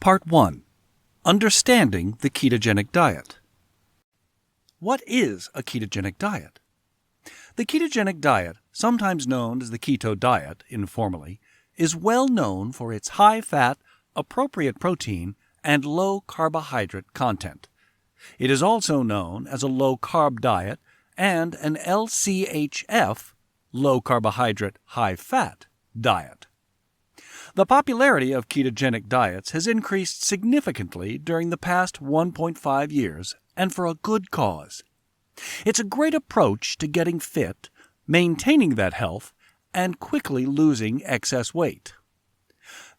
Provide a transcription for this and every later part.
Part 1. Understanding the Ketogenic Diet. What is a ketogenic diet? The ketogenic diet, sometimes known as the keto diet informally, is well known for its high-fat, appropriate protein, and low carbohydrate content. It is also known as a low-carb diet and an LCHF, low-carbohydrate, high-fat diet. The popularity of ketogenic diets has increased significantly during the past 1.5 years, and for a good cause. It's a great approach to getting fit, maintaining that health, and quickly losing excess weight.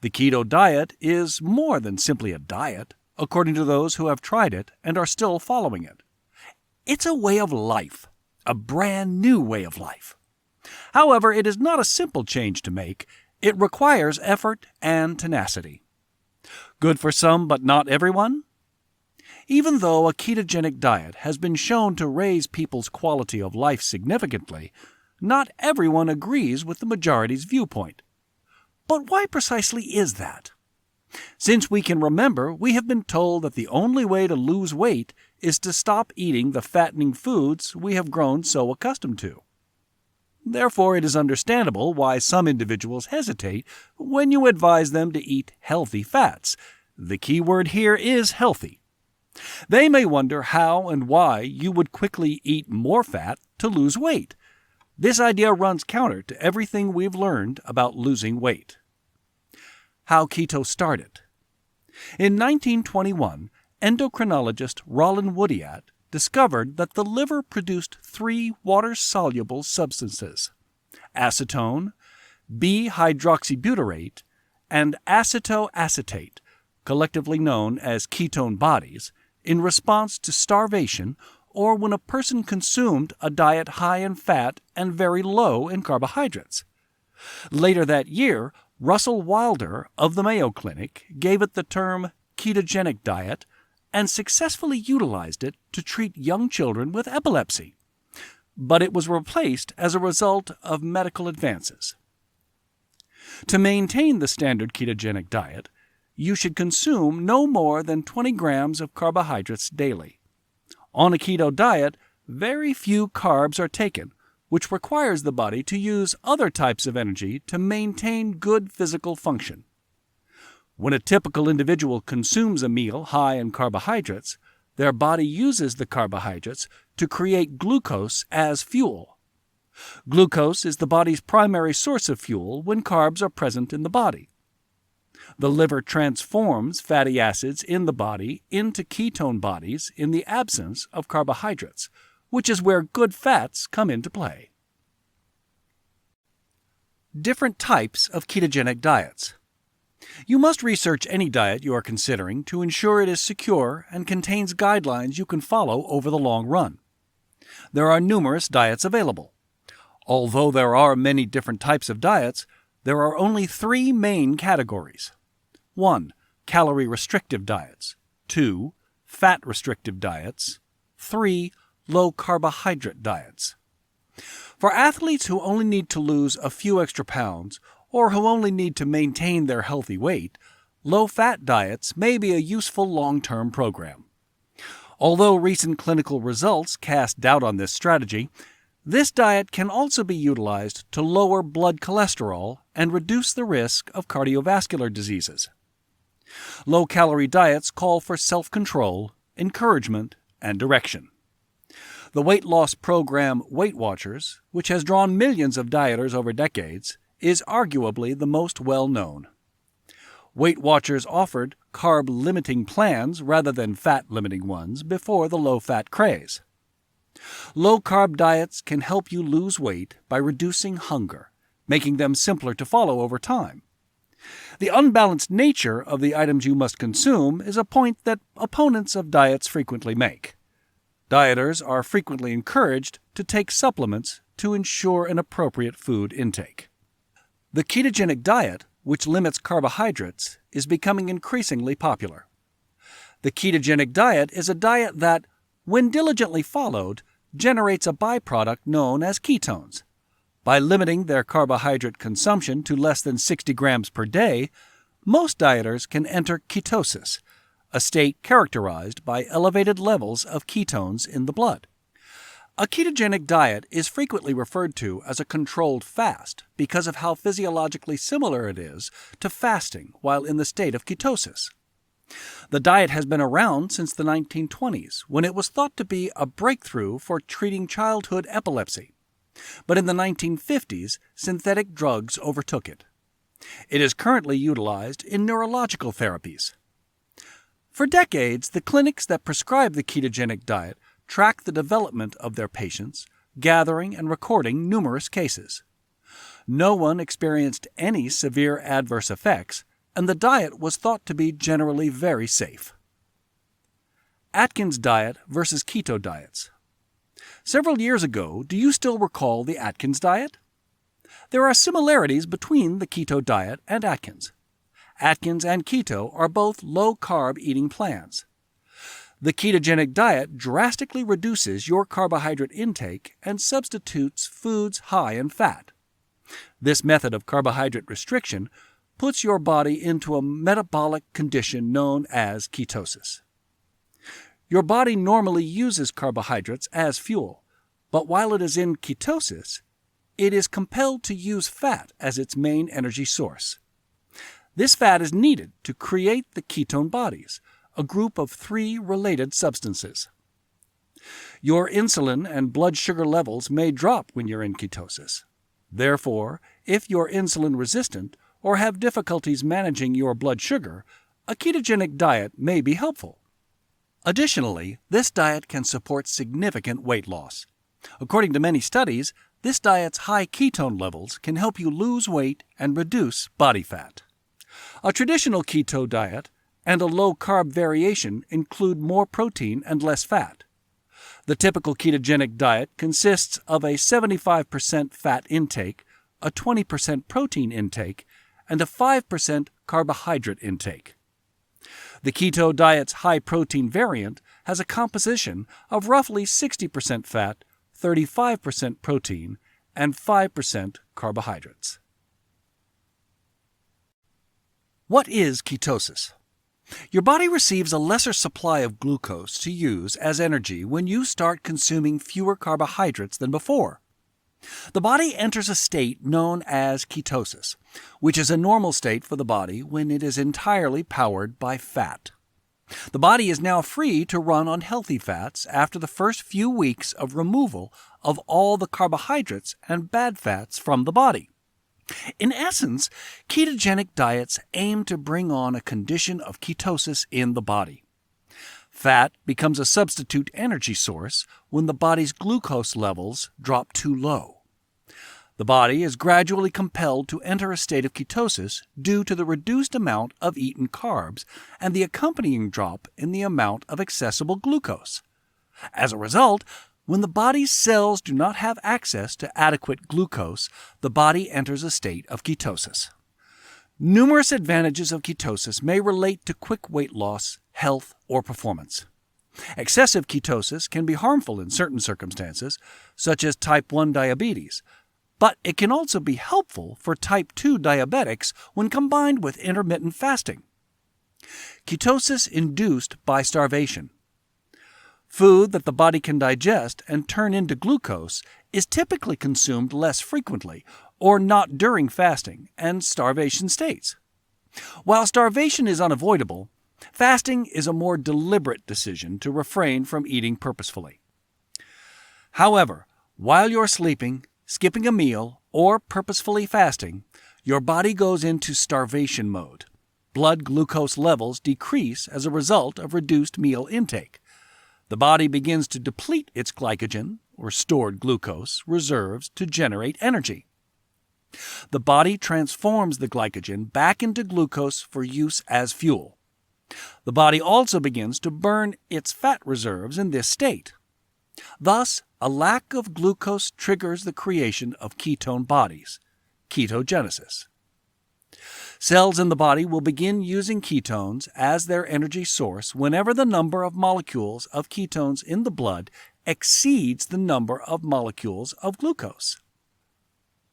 The keto diet is more than simply a diet, according to those who have tried it and are still following it. It's a way of life, a brand new way of life. However, it is not a simple change to make. It requires effort and tenacity. Good for some but not everyone? Even though a ketogenic diet has been shown to raise people's quality of life significantly, not everyone agrees with the majority's viewpoint. But why precisely is that? Since we can remember, we have been told that the only way to lose weight is to stop eating the fattening foods we have grown so accustomed to. Therefore, it is understandable why some individuals hesitate when you advise them to eat healthy fats. The key word here is healthy. They may wonder how and why you would quickly eat more fat to lose weight. This idea runs counter to everything we've learned about losing weight. How keto started. In 1921, endocrinologist Rollin Woodyat discovered that the liver produced 3 water-soluble substances: acetone, B-hydroxybutyrate, and acetoacetate, collectively known as ketone bodies, in response to starvation or when a person consumed a diet high in fat and very low in carbohydrates. Later that year, Russell Wilder of the Mayo Clinic gave it the term ketogenic diet and successfully utilized it to treat young children with epilepsy. But it was replaced as a result of medical advances. To maintain the standard ketogenic diet, you should consume no more than 20 grams of carbohydrates daily. On a keto diet, very few carbs are taken, which requires the body to use other types of energy to maintain good physical function. When a typical individual consumes a meal high in carbohydrates, their body uses the carbohydrates to create glucose as fuel. Glucose is the body's primary source of fuel when carbs are present in the body. The liver transforms fatty acids in the body into ketone bodies in the absence of carbohydrates, which is where good fats come into play. Different types of ketogenic diets. You must research any diet you are considering to ensure it is secure and contains guidelines you can follow over the long run. There are numerous diets available. Although there are many different types of diets, there are only 3 main categories. 1. Calorie-restrictive diets. 2. Fat-restrictive diets. 3. Low-carbohydrate diets. For athletes who only need to lose a few extra pounds or who only need to maintain their healthy weight, low-fat diets may be a useful long-term program. Although recent clinical results cast doubt on this strategy, this diet can also be utilized to lower blood cholesterol and reduce the risk of cardiovascular diseases. Low-calorie diets call for self-control, encouragement, and direction. The weight loss program Weight Watchers, which has drawn millions of dieters over decades, is arguably the most well-known. Weight Watchers offered carb-limiting plans rather than fat-limiting ones before the low-fat craze. Low-carb diets can help you lose weight by reducing hunger, making them simpler to follow over time. The unbalanced nature of the items you must consume is a point that opponents of diets frequently make. Dieters are frequently encouraged to take supplements to ensure an appropriate food intake. The ketogenic diet, which limits carbohydrates, is becoming increasingly popular. The ketogenic diet is a diet that, when diligently followed, generates a byproduct known as ketones. By limiting their carbohydrate consumption to less than 60 grams per day, most dieters can enter ketosis, a state characterized by elevated levels of ketones in the blood. A ketogenic diet is frequently referred to as a controlled fast because of how physiologically similar it is to fasting while in the state of ketosis. The diet has been around since the 1920s, when it was thought to be a breakthrough for treating childhood epilepsy. But in the 1950s, synthetic drugs overtook it. It is currently utilized in neurological therapies. For decades, the clinics that prescribe the ketogenic diet track the development of their patients, gathering and recording numerous cases. No one experienced any severe adverse effects, and the diet was thought to be generally very safe. Atkins diet versus keto diets. Several years ago, do you still recall the Atkins diet? There are similarities between the keto diet and Atkins. Atkins and keto are both low-carb eating plans. The ketogenic diet drastically reduces your carbohydrate intake and substitutes foods high in fat. This method of carbohydrate restriction puts your body into a metabolic condition known as ketosis. Your body normally uses carbohydrates as fuel, but while it is in ketosis, it is compelled to use fat as its main energy source. This fat is needed to create the ketone bodies, a group of 3 related substances. Your insulin and blood sugar levels may drop when you're in ketosis. Therefore, if you're insulin resistant or have difficulties managing your blood sugar, a ketogenic diet may be helpful. Additionally, this diet can support significant weight loss. According to many studies, this diet's high ketone levels can help you lose weight and reduce body fat. A traditional keto diet and a low-carb variation include more protein and less fat. The typical ketogenic diet consists of a 75% fat intake, a 20% protein intake, and a 5% carbohydrate intake. The keto diet's high-protein variant has a composition of roughly 60% fat, 35% protein, and 5% carbohydrates. What is ketosis? Your body receives a lesser supply of glucose to use as energy when you start consuming fewer carbohydrates than before. The body enters a state known as ketosis, which is a normal state for the body when it is entirely powered by fat. The body is now free to run on healthy fats after the first few weeks of removal of all the carbohydrates and bad fats from the body. In essence, ketogenic diets aim to bring on a condition of ketosis in the body. Fat becomes a substitute energy source when the body's glucose levels drop too low. The body is gradually compelled to enter a state of ketosis due to the reduced amount of eaten carbs and the accompanying drop in the amount of accessible glucose. As a result, when the body's cells do not have access to adequate glucose, the body enters a state of ketosis. Numerous advantages of ketosis may relate to quick weight loss, health, or performance. Excessive ketosis can be harmful in certain circumstances, such as type 1 diabetes, but it can also be helpful for type 2 diabetics when combined with intermittent fasting. Ketosis induced by starvation. Food that the body can digest and turn into glucose is typically consumed less frequently or not during fasting and starvation states. While starvation is unavoidable, fasting is a more deliberate decision to refrain from eating purposefully. However, while you're sleeping, skipping a meal, or purposefully fasting, your body goes into starvation mode. Blood glucose levels decrease as a result of reduced meal intake. The body begins to deplete its glycogen, or stored glucose, reserves to generate energy. The body transforms the glycogen back into glucose for use as fuel. The body also begins to burn its fat reserves in this state. Thus, a lack of glucose triggers the creation of ketone bodies, ketogenesis. Cells in the body will begin using ketones as their energy source whenever the number of molecules of ketones in the blood exceeds the number of molecules of glucose.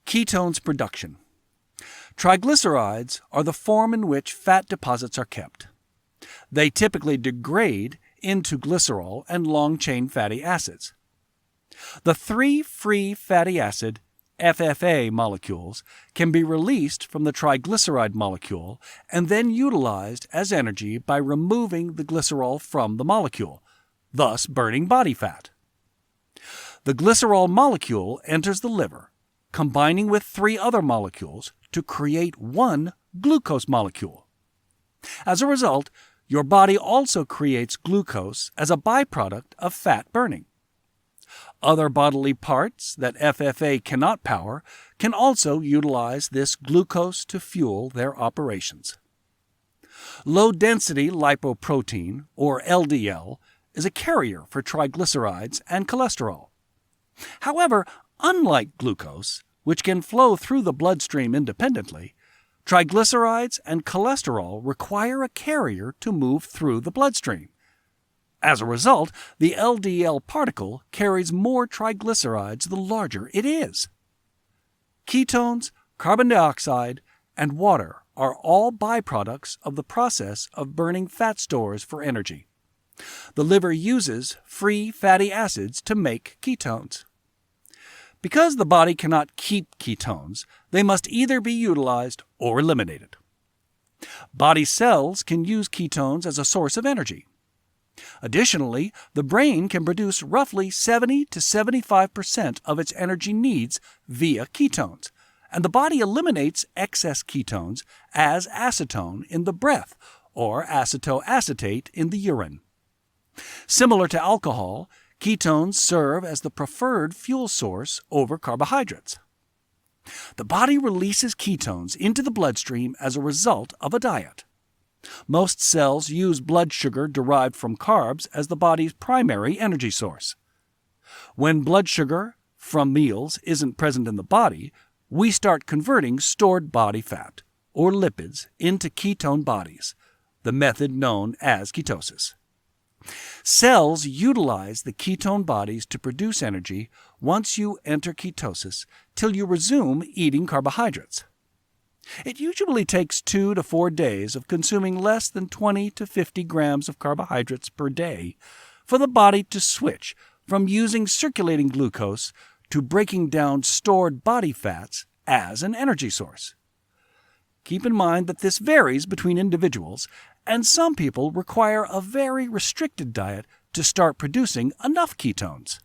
Ketones production. Triglycerides are the form in which fat deposits are kept. They typically degrade into glycerol and long-chain fatty acids. The three free fatty acid FFA molecules can be released from the triglyceride molecule and then utilized as energy by removing the glycerol from the molecule, thus burning body fat. The glycerol molecule enters the liver, combining with three other molecules to create one glucose molecule. As a result, your body also creates glucose as a byproduct of fat burning. Other bodily parts that FFA cannot power can also utilize this glucose to fuel their operations. Low-density lipoprotein, or LDL, is a carrier for triglycerides and cholesterol. However, unlike glucose, which can flow through the bloodstream independently, triglycerides and cholesterol require a carrier to move through the bloodstream. As a result, the LDL particle carries more triglycerides the larger it is. Ketones, carbon dioxide, and water are all byproducts of the process of burning fat stores for energy. The liver uses free fatty acids to make ketones. Because the body cannot keep ketones, they must either be utilized or eliminated. Body cells can use ketones as a source of energy. Additionally, the brain can produce roughly 70 to 75% of its energy needs via ketones, and the body eliminates excess ketones as acetone in the breath or acetoacetate in the urine. Similar to alcohol, ketones serve as the preferred fuel source over carbohydrates. The body releases ketones into the bloodstream as a result of a diet. Most cells use blood sugar derived from carbs as the body's primary energy source. When blood sugar from meals isn't present in the body, we start converting stored body fat, or lipids, into ketone bodies, the method known as ketosis. Cells utilize the ketone bodies to produce energy once you enter ketosis till you resume eating carbohydrates. It usually takes 2 to 4 days of consuming less than 20 to 50 grams of carbohydrates per day for the body to switch from using circulating glucose to breaking down stored body fats as an energy source. Keep in mind that this varies between individuals, and some people require a very restricted diet to start producing enough ketones.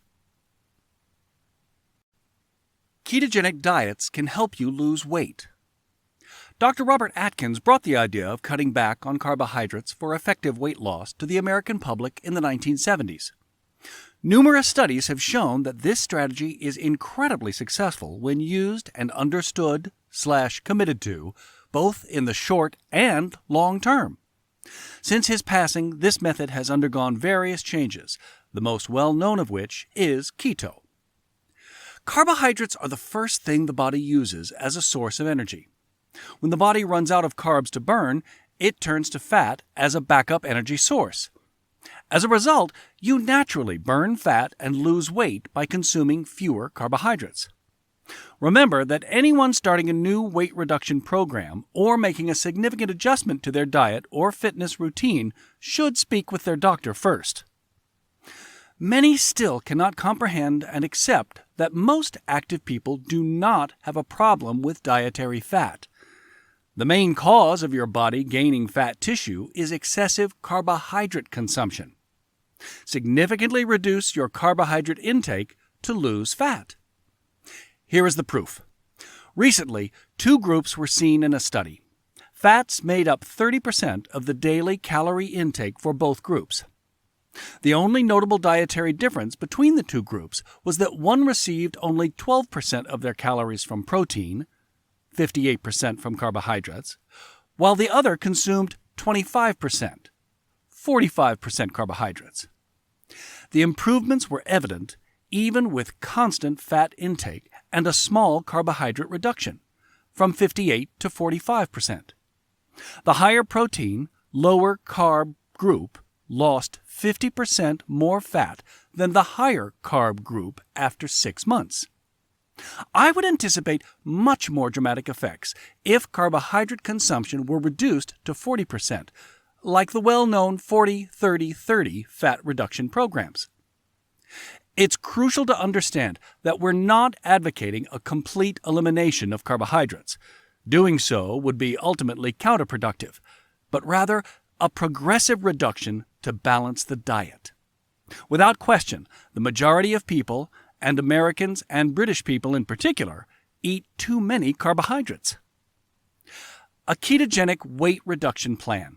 Ketogenic diets can help you lose weight. Dr. Robert Atkins brought the idea of cutting back on carbohydrates for effective weight loss to the American public in the 1970s. Numerous studies have shown that this strategy is incredibly successful when used and understood/committed to, both in the short and long term. Since his passing, this method has undergone various changes, the most well-known of which is keto. Carbohydrates are the first thing the body uses as a source of energy. When the body runs out of carbs to burn, it turns to fat as a backup energy source. As a result, you naturally burn fat and lose weight by consuming fewer carbohydrates. Remember that anyone starting a new weight reduction program or making a significant adjustment to their diet or fitness routine should speak with their doctor first. Many still cannot comprehend and accept that most active people do not have a problem with dietary fat. The main cause of your body gaining fat tissue is excessive carbohydrate consumption. Significantly reduce your carbohydrate intake to lose fat. Here is the proof. Recently, 2 groups were seen in a study. Fats made up 30% of the daily calorie intake for both groups. The only notable dietary difference between the 2 groups was that one received only 12% of their calories from protein, 58% from carbohydrates, while the other consumed 25%, 45% carbohydrates. The improvements were evident even with constant fat intake and a small carbohydrate reduction, from 58 to 45%. The higher protein, lower carb group lost 50% more fat than the higher carb group after 6 months. I would anticipate much more dramatic effects if carbohydrate consumption were reduced to 40%, like the well-known 40-30-30 fat reduction programs. It's crucial to understand that we're not advocating a complete elimination of carbohydrates. Doing so would be ultimately counterproductive, but rather a progressive reduction to balance the diet. Without question, the majority of people, and Americans and British people in particular, eat too many carbohydrates. A ketogenic weight reduction plan.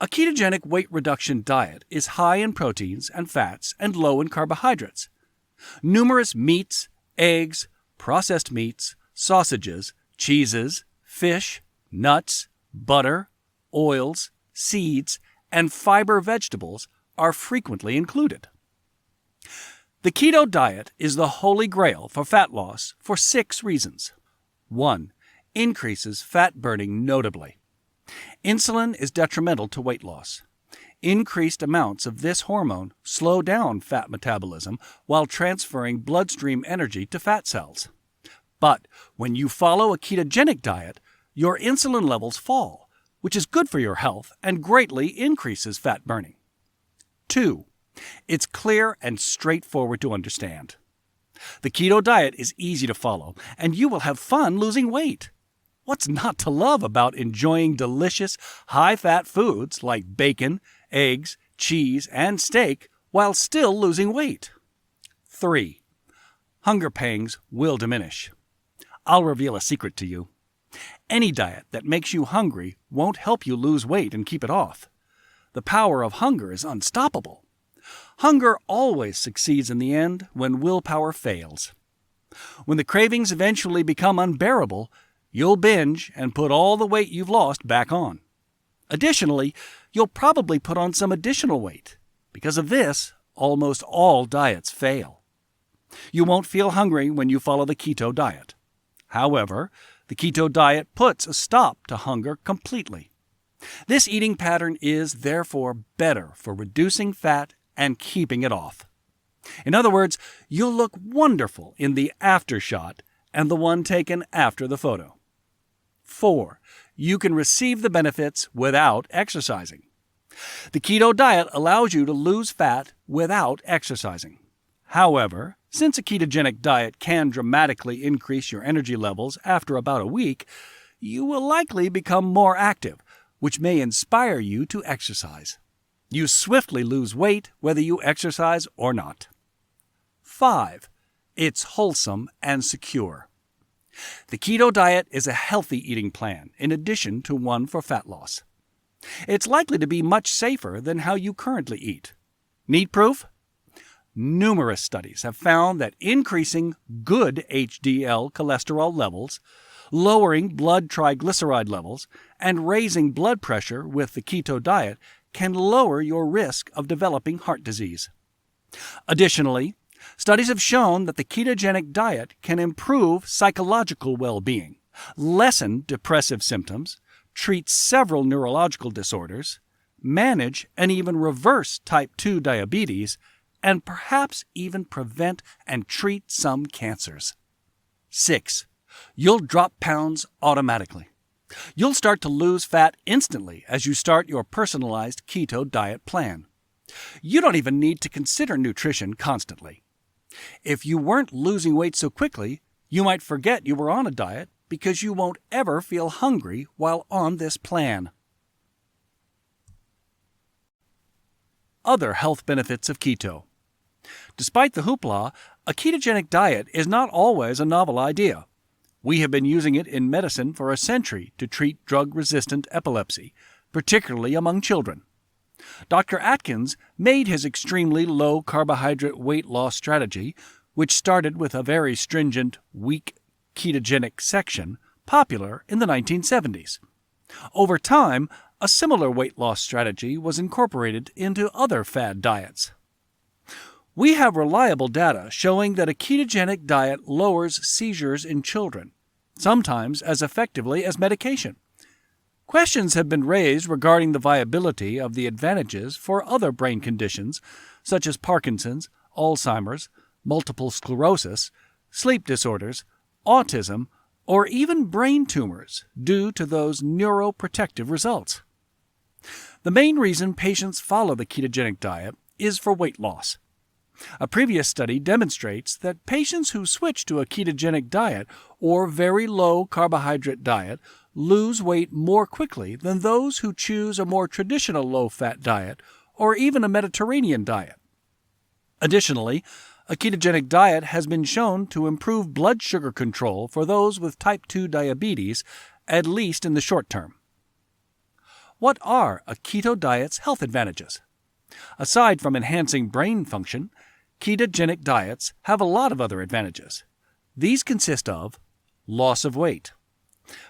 A ketogenic weight reduction diet is high in proteins and fats and low in carbohydrates. Numerous meats, eggs, processed meats, sausages, cheeses, fish, nuts, butter, oils, seeds, and fiber vegetables are frequently included. The keto diet is the holy grail for fat loss for 6 reasons. 1. Increases fat burning notably. Insulin is detrimental to weight loss. Increased amounts of this hormone slow down fat metabolism while transferring bloodstream energy to fat cells. But when you follow a ketogenic diet, your insulin levels fall, which is good for your health and greatly increases fat burning. 2. It's clear and straightforward to understand. The keto diet is easy to follow, and you will have fun losing weight. What's not to love about enjoying delicious, high-fat foods like bacon, eggs, cheese, and steak while still losing weight? 3. Hunger pangs will diminish. I'll reveal a secret to you. Any diet that makes you hungry won't help you lose weight and keep it off. The power of hunger is unstoppable. Hunger always succeeds in the end when willpower fails. When the cravings eventually become unbearable, you'll binge and put all the weight you've lost back on. Additionally, you'll probably put on some additional weight. Because of this, almost all diets fail. You won't feel hungry when you follow the keto diet. However, the keto diet puts a stop to hunger completely. This eating pattern is, therefore, better for reducing fat and keeping it off. In other words, you'll look wonderful in the after shot and the one taken after the photo. 4. You can receive the benefits without exercising. The keto diet allows you to lose fat without exercising. However, since a ketogenic diet can dramatically increase your energy levels after about a week, you will likely become more active, which may inspire you to exercise. You swiftly lose weight whether you exercise or not. 5. It's wholesome and secure. The keto diet is a healthy eating plan in addition to one for fat loss. It's likely to be much safer than how you currently eat. Need proof? Numerous studies have found that increasing good HDL cholesterol levels, lowering blood triglyceride levels, and raising blood pressure with the keto diet can lower your risk of developing heart disease. Additionally, studies have shown that the ketogenic diet can improve psychological well-being, lessen depressive symptoms, treat several neurological disorders, manage and even reverse type 2 diabetes, and perhaps even prevent and treat some cancers. 6. You'll drop pounds automatically. You'll start to lose fat instantly as you start your personalized keto diet plan. You don't even need to consider nutrition constantly. If you weren't losing weight so quickly, you might forget you were on a diet because you won't ever feel hungry while on this plan. Other health benefits of keto. Despite the hoopla, a ketogenic diet is not always a novel idea. We have been using it in medicine for a century to treat drug-resistant epilepsy, particularly among children. Dr. Atkins made his extremely low-carbohydrate weight loss strategy, which started with a very stringent, weak ketogenic section, popular in the 1970s. Over time, a similar weight loss strategy was incorporated into other fad diets. We have reliable data showing that a ketogenic diet lowers seizures in children, sometimes as effectively as medication. Questions have been raised regarding the viability of the advantages for other brain conditions such as Parkinson's, Alzheimer's, multiple sclerosis, sleep disorders, autism, or even brain tumors due to those neuroprotective results. The main reason patients follow the ketogenic diet is for weight loss. A previous study demonstrates that patients who switch to a ketogenic diet or very low carbohydrate diet lose weight more quickly than those who choose a more traditional low-fat diet or even a Mediterranean diet. Additionally, a ketogenic diet has been shown to improve blood sugar control for those with type 2 diabetes, at least in the short term. What are a keto diet's health advantages? Aside from enhancing brain function, ketogenic diets have a lot of other advantages. These consist of loss of weight.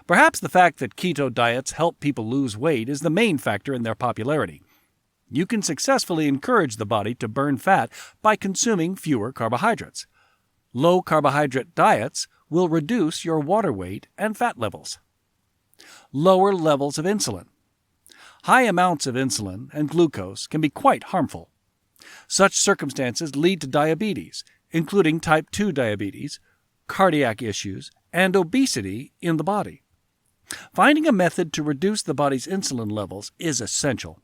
Perhaps the fact that keto diets help people lose weight is the main factor in their popularity. You can successfully encourage the body to burn fat by consuming fewer carbohydrates. Low-carbohydrate diets will reduce your water weight and fat levels. Lower levels of insulin. High amounts of insulin and glucose can be quite harmful. Such circumstances lead to diabetes, including type 2 diabetes, cardiac issues, and obesity in the body. Finding a method to reduce the body's insulin levels is essential.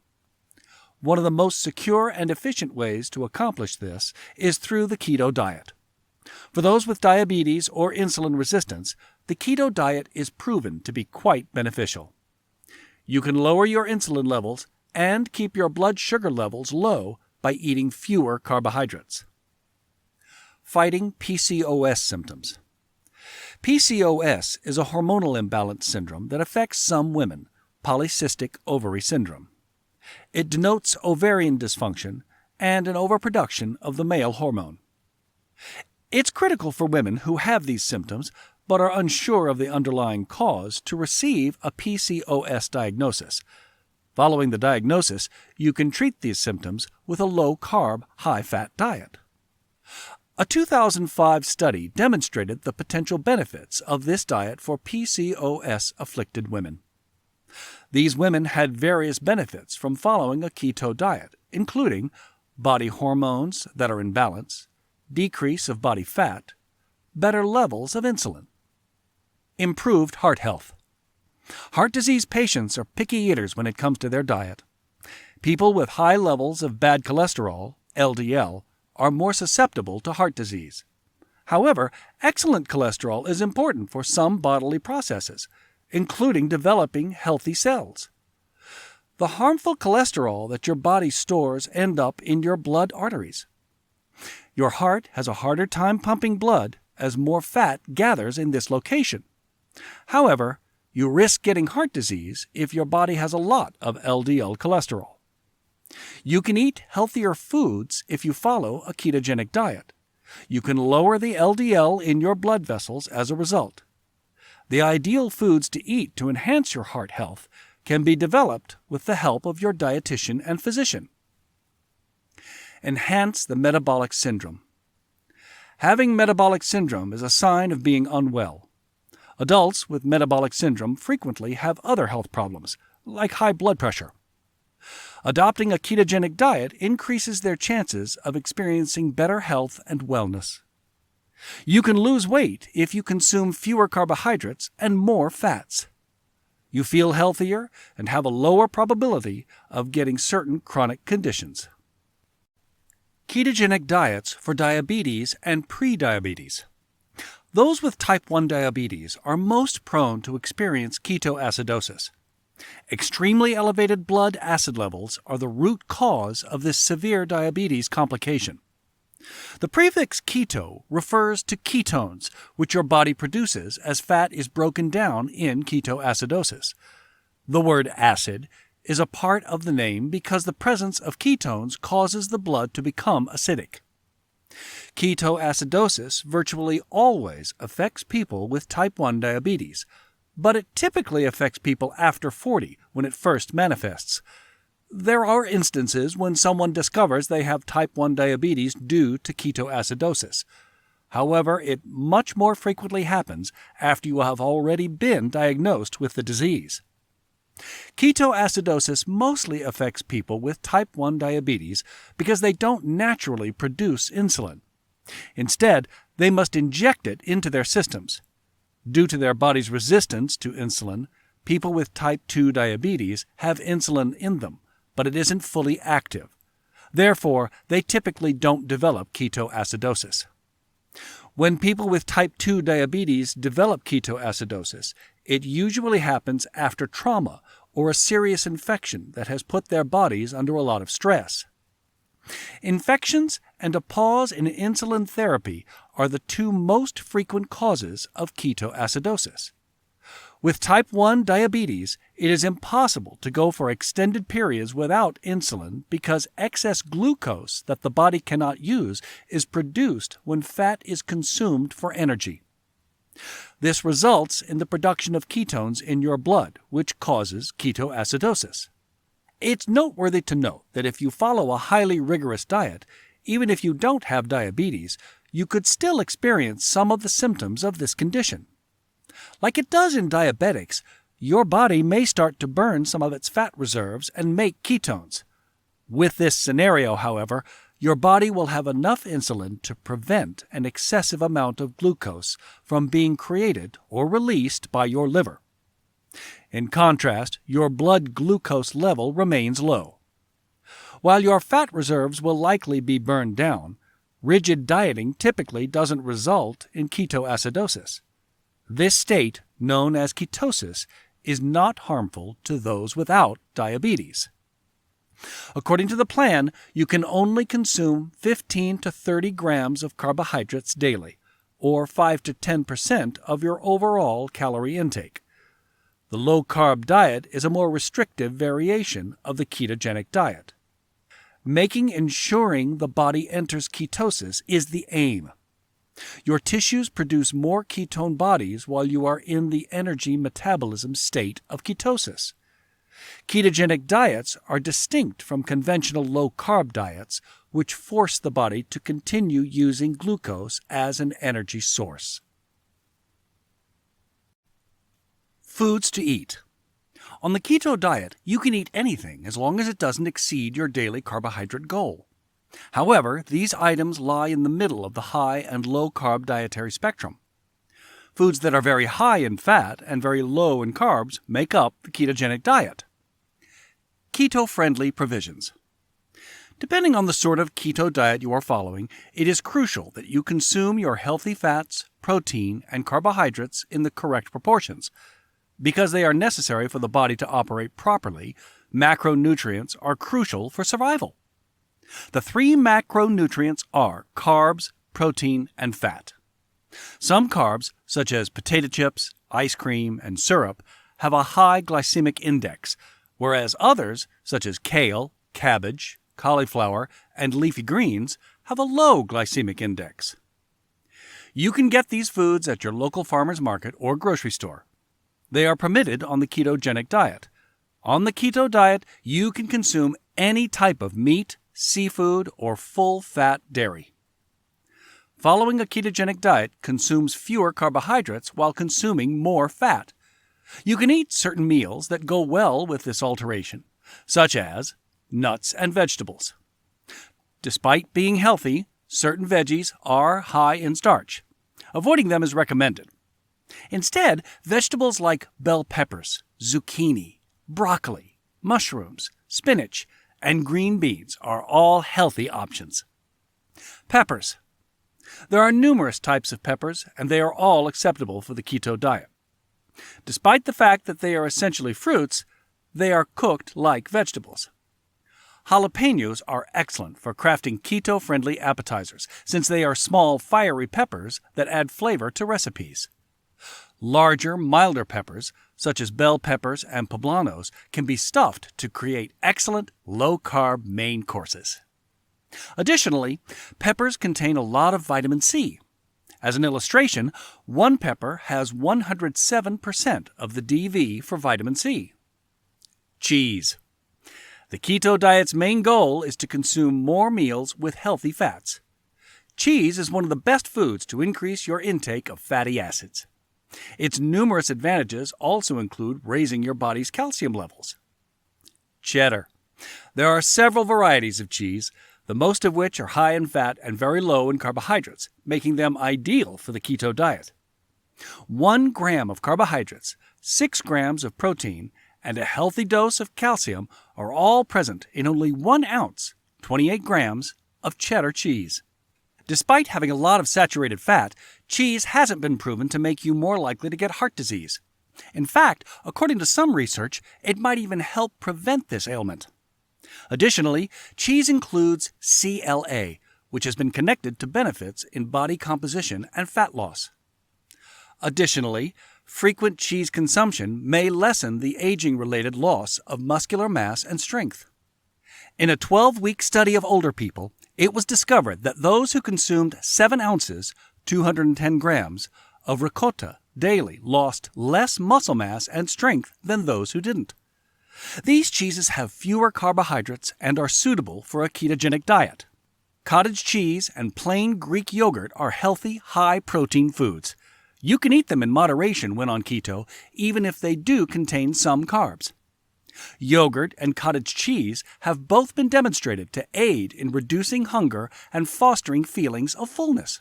One of the most secure and efficient ways to accomplish this is through the keto diet. For those with diabetes or insulin resistance, the keto diet is proven to be quite beneficial. You can lower your insulin levels and keep your blood sugar levels low by eating fewer carbohydrates. Fighting PCOS symptoms. PCOS is a hormonal imbalance syndrome that affects some women, polycystic ovary syndrome. It denotes ovarian dysfunction and an overproduction of the male hormone. It's critical for women who have these symptoms but are unsure of the underlying cause to receive a PCOS diagnosis. Following the diagnosis, you can treat these symptoms with a low-carb, high-fat diet. A 2005 study demonstrated the potential benefits of this diet for PCOS-afflicted women. These women had various benefits from following a keto diet, including body hormones that are in balance, decrease of body fat, better levels of insulin, improved heart health. Heart disease patients are picky eaters when it comes to their diet. People with high levels of bad cholesterol, LDL, are more susceptible to heart disease. However, excellent cholesterol is important for some bodily processes, including developing healthy cells. The harmful cholesterol that your body stores end up in your blood arteries. Your heart has a harder time pumping blood as more fat gathers in this location. However, you risk getting heart disease if your body has a lot of LDL cholesterol. You can eat healthier foods if you follow a ketogenic diet. You can lower the LDL in your blood vessels as a result. The ideal foods to eat to enhance your heart health can be developed with the help of your dietitian and physician. Enhance the metabolic syndrome. Having metabolic syndrome is a sign of being unwell. Adults with metabolic syndrome frequently have other health problems, like high blood pressure. Adopting a ketogenic diet increases their chances of experiencing better health and wellness. You can lose weight if you consume fewer carbohydrates and more fats. You feel healthier and have a lower probability of getting certain chronic conditions. Ketogenic diets for diabetes and prediabetes. Those with type 1 diabetes are most prone to experience ketoacidosis. Extremely elevated blood acid levels are the root cause of this severe diabetes complication. The prefix keto refers to ketones, which your body produces as fat is broken down in ketoacidosis. The word acid is a part of the name because the presence of ketones causes the blood to become acidic. Ketoacidosis virtually always affects people with type 1 diabetes, but it typically affects people after 40 when it first manifests. There are instances when someone discovers they have type 1 diabetes due to ketoacidosis. However, it much more frequently happens after you have already been diagnosed with the disease. Ketoacidosis mostly affects people with type 1 diabetes because they don't naturally produce insulin. Instead, they must inject it into their systems. Due to their body's resistance to insulin, people with type 2 diabetes have insulin in them, but it isn't fully active. Therefore, they typically don't develop ketoacidosis. When people with type 2 diabetes develop ketoacidosis, it usually happens after trauma or a serious infection that has put their bodies under a lot of stress. Infections and a pause in insulin therapy are the two most frequent causes of ketoacidosis. With type 1 diabetes, it is impossible to go for extended periods without insulin because excess glucose that the body cannot use is produced when fat is consumed for energy. This results in the production of ketones in your blood, which causes ketoacidosis. It's noteworthy to note that if you follow a highly rigorous diet, even if you don't have diabetes, you could still experience some of the symptoms of this condition. Like it does in diabetics, your body may start to burn some of its fat reserves and make ketones. With this scenario, however, your body will have enough insulin to prevent an excessive amount of glucose from being created or released by your liver. In contrast, your blood glucose level remains low. While your fat reserves will likely be burned down, rigid dieting typically doesn't result in ketoacidosis. This state, known as ketosis, is not harmful to those without diabetes. According to the plan, you can only consume 15 to 30 grams of carbohydrates daily, or 5 to 10% of your overall calorie intake. The low-carb diet is a more restrictive variation of the ketogenic diet. Ensuring the body enters ketosis is the aim. Your tissues produce more ketone bodies while you are in the energy metabolism state of ketosis. Ketogenic diets are distinct from conventional low-carb diets, which force the body to continue using glucose as an energy source. Foods to eat. On the keto diet, you can eat anything as long as it doesn't exceed your daily carbohydrate goal. However, these items lie in the middle of the high and low-carb dietary spectrum. Foods that are very high in fat and very low in carbs make up the ketogenic diet. Keto-friendly provisions. Depending on the sort of keto diet you are following, it is crucial that you consume your healthy fats, protein, and carbohydrates in the correct proportions. Because they are necessary for the body to operate properly, macronutrients are crucial for survival. The three macronutrients are carbs, protein, and fat. Some carbs, such as potato chips, ice cream, and syrup, have a high glycemic index, whereas others, such as kale, cabbage, cauliflower, and leafy greens, have a low glycemic index. You can get these foods at your local farmer's market or grocery store. They are permitted on the ketogenic diet. On the keto diet, you can consume any type of meat, seafood, or full-fat dairy. Following a ketogenic diet consumes fewer carbohydrates while consuming more fat. You can eat certain meals that go well with this alteration, such as nuts and vegetables. Despite being healthy, certain veggies are high in starch. Avoiding them is recommended. Instead, vegetables like bell peppers, zucchini, broccoli, mushrooms, spinach, and green beans are all healthy options. Peppers. There are numerous types of peppers, and they are all acceptable for the keto diet. Despite the fact that they are essentially fruits, they are cooked like vegetables. Jalapenos are excellent for crafting keto-friendly appetizers, since they are small, fiery peppers that add flavor to recipes. Larger, milder peppers, such as bell peppers and poblanos, can be stuffed to create excellent low-carb main courses. Additionally, peppers contain a lot of vitamin C. As an illustration, one pepper has 107% of the DV for vitamin C. Cheese. The keto diet's main goal is to consume more meals with healthy fats. Cheese is one of the best foods to increase your intake of fatty acids. Its numerous advantages also include raising your body's calcium levels. Cheddar. There are several varieties of cheese. the most of which are high in fat and very low in carbohydrates, making them ideal for the keto diet. 1 gram of carbohydrates, 6 grams of protein, and a healthy dose of calcium are all present in only 1 ounce, 28 grams, of cheddar cheese. Despite having a lot of saturated fat, cheese hasn't been proven to make you more likely to get heart disease. In fact, according to some research, it might even help prevent this ailment. Additionally, cheese includes CLA, which has been connected to benefits in body composition and fat loss. Additionally, frequent cheese consumption may lessen the aging-related loss of muscular mass and strength. In a 12-week study of older people, it was discovered that those who consumed 7 ounces, 210 grams, of ricotta daily lost less muscle mass and strength than those who didn't. These cheeses have fewer carbohydrates and are suitable for a ketogenic diet. Cottage cheese and plain Greek yogurt are healthy, high-protein foods. You can eat them in moderation when on keto, even if they do contain some carbs. Yogurt and cottage cheese have both been demonstrated to aid in reducing hunger and fostering feelings of fullness.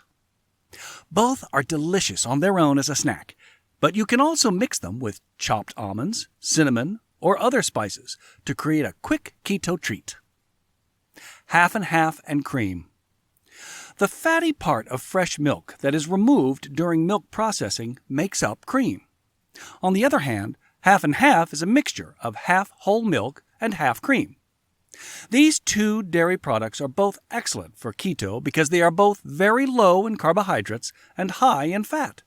Both are delicious on their own as a snack, but you can also mix them with chopped almonds, cinnamon, or other spices to create a quick keto treat. Half and half and cream. The fatty part of fresh milk that is removed during milk processing makes up cream. On the other hand, half and half is a mixture of half whole milk and half cream. These 2 dairy products are both excellent for keto because they are both very low in carbohydrates and high in fat.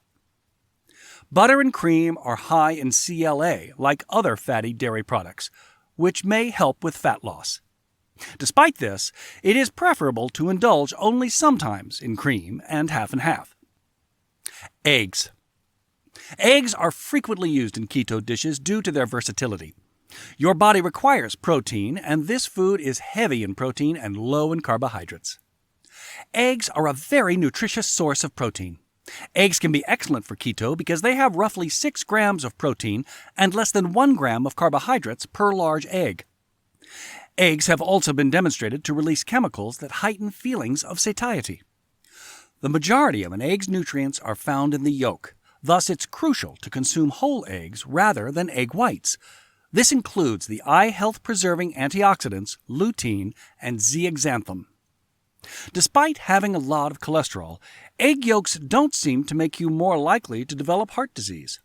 Butter and cream are high in CLA, like other fatty dairy products, which may help with fat loss. Despite this, it is preferable to indulge only sometimes in cream and half. Eggs. Eggs are frequently used in keto dishes due to their versatility. Your body requires protein, and this food is heavy in protein and low in carbohydrates. Eggs are a very nutritious source of protein. Eggs can be excellent for keto because they have roughly 6 grams of protein and less than 1 gram of carbohydrates per large egg. Eggs have also been demonstrated to release chemicals that heighten feelings of satiety. The majority of an egg's nutrients are found in the yolk. Thus, it's crucial to consume whole eggs rather than egg whites. This includes the eye health-preserving antioxidants lutein and zeaxanthin. Despite having a lot of cholesterol, egg yolks don't seem to make you more likely to develop heart disease.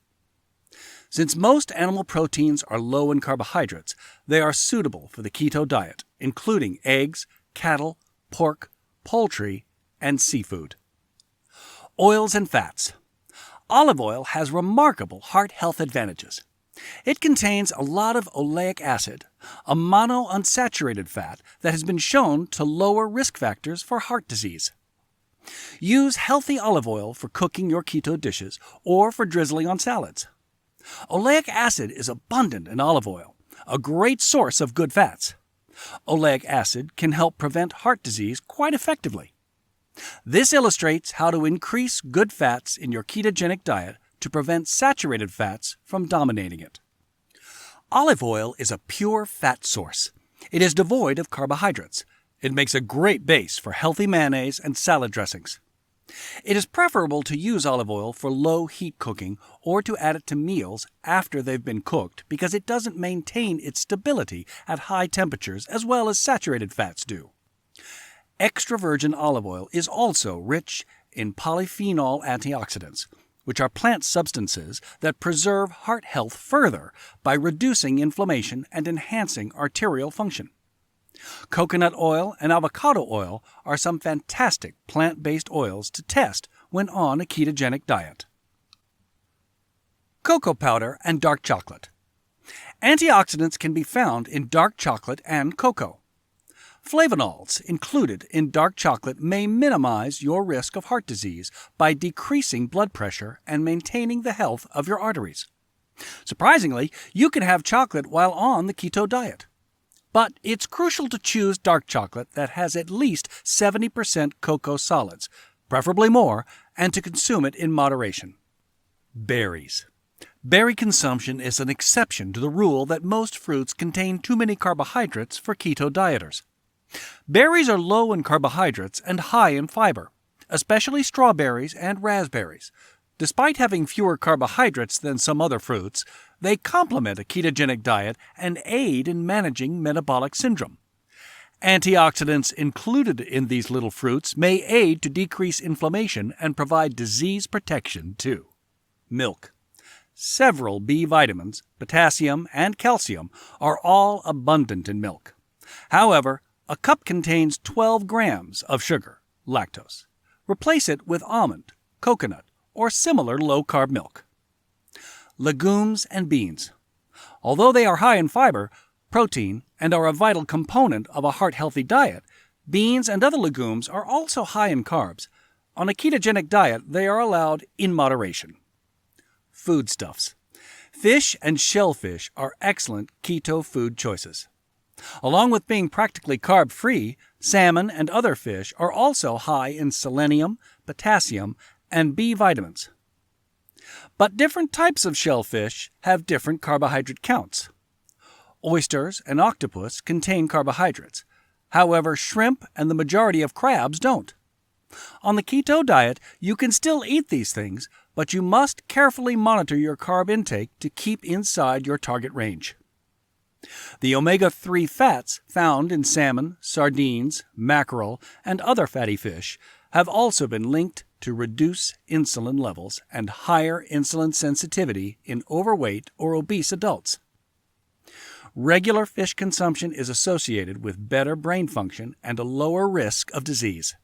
Since most animal proteins are low in carbohydrates, they are suitable for the keto diet, including eggs, cattle, pork, poultry, and seafood. Oils and fats. Olive oil has remarkable heart health advantages. It contains a lot of oleic acid, a monounsaturated fat that has been shown to lower risk factors for heart disease. Use healthy olive oil for cooking your keto dishes or for drizzling on salads. Oleic acid is abundant in olive oil, a great source of good fats. Oleic acid can help prevent heart disease quite effectively. This illustrates how to increase good fats in your ketogenic diet to prevent saturated fats from dominating it. Olive oil is a pure fat source. It is devoid of carbohydrates. It makes a great base for healthy mayonnaise and salad dressings. It is preferable to use olive oil for low heat cooking or to add it to meals after they've been cooked because it doesn't maintain its stability at high temperatures as well as saturated fats do. Extra virgin olive oil is also rich in polyphenol antioxidants, which are plant substances that preserve heart health further by reducing inflammation and enhancing arterial function. Coconut oil and avocado oil are some fantastic plant-based oils to test when on a ketogenic diet. Cocoa powder and dark chocolate. Antioxidants can be found in dark chocolate and cocoa. Flavonols included in dark chocolate may minimize your risk of heart disease by decreasing blood pressure and maintaining the health of your arteries. Surprisingly, you can have chocolate while on the keto diet. But it's crucial to choose dark chocolate that has at least 70% cocoa solids, preferably more, and to consume it in moderation. Berries. Berry consumption is an exception to the rule that most fruits contain too many carbohydrates for keto dieters. Berries are low in carbohydrates and high in fiber, especially strawberries and raspberries. Despite having fewer carbohydrates than some other fruits, they complement a ketogenic diet and aid in managing metabolic syndrome. Antioxidants included in these little fruits may aid to decrease inflammation and provide disease protection too. Milk. Several B vitamins, potassium, and calcium are all abundant in milk. However, a cup contains 12 grams of sugar, lactose. Replace it with almond, coconut, or similar low-carb milk. Legumes and beans. Although they are high in fiber, protein, and are a vital component of a heart-healthy diet, beans and other legumes are also high in carbs. On a ketogenic diet, they are allowed in moderation. Foodstuffs. Fish and shellfish are excellent keto food choices. Along with being practically carb-free, salmon and other fish are also high in selenium, potassium, and B vitamins. But different types of shellfish have different carbohydrate counts. Oysters and octopus contain carbohydrates. However, shrimp and the majority of crabs don't. On the keto diet, you can still eat these things, but you must carefully monitor your carb intake to keep inside your target range. The omega-3 fats found in salmon, sardines, mackerel, and other fatty fish have also been linked to reduce insulin levels and higher insulin sensitivity in overweight or obese adults. Regular fish consumption is associated with better brain function and a lower risk of disease.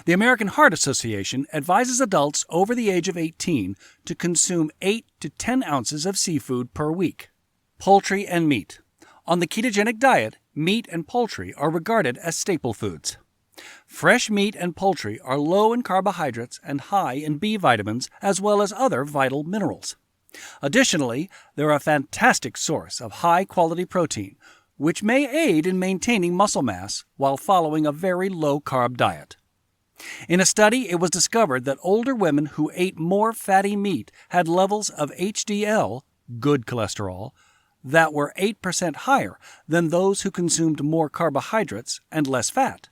The American Heart Association advises adults over the age of 18 to consume 8 to 10 ounces of seafood per week. Poultry and meat. On the ketogenic diet, meat and poultry are regarded as staple foods. Fresh meat and poultry are low in carbohydrates and high in B vitamins as well as other vital minerals. Additionally, they're a fantastic source of high-quality protein, which may aid in maintaining muscle mass while following a very low-carb diet. In a study, it was discovered that older women who ate more fatty meat had levels of HDL, good cholesterol, that were 8% higher than those who consumed more carbohydrates and less fat.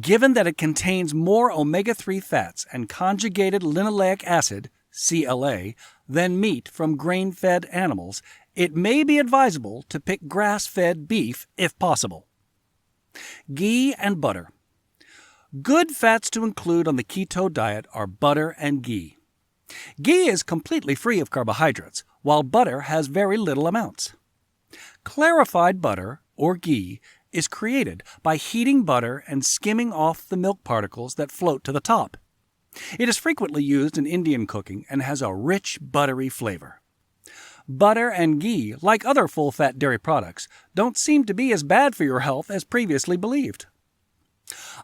Given that it contains more omega-3 fats and conjugated linoleic acid, CLA, than meat from grain-fed animals, it may be advisable to pick grass-fed beef if possible. Ghee and butter. Good fats to include on the keto diet are butter and ghee. Ghee is completely free of carbohydrates, while butter has very little amounts. Clarified butter, or ghee, is created by heating butter and skimming off the milk particles that float to the top. It is frequently used in Indian cooking and has a rich, buttery flavor. Butter and ghee, like other full-fat dairy products, don't seem to be as bad for your health as previously believed.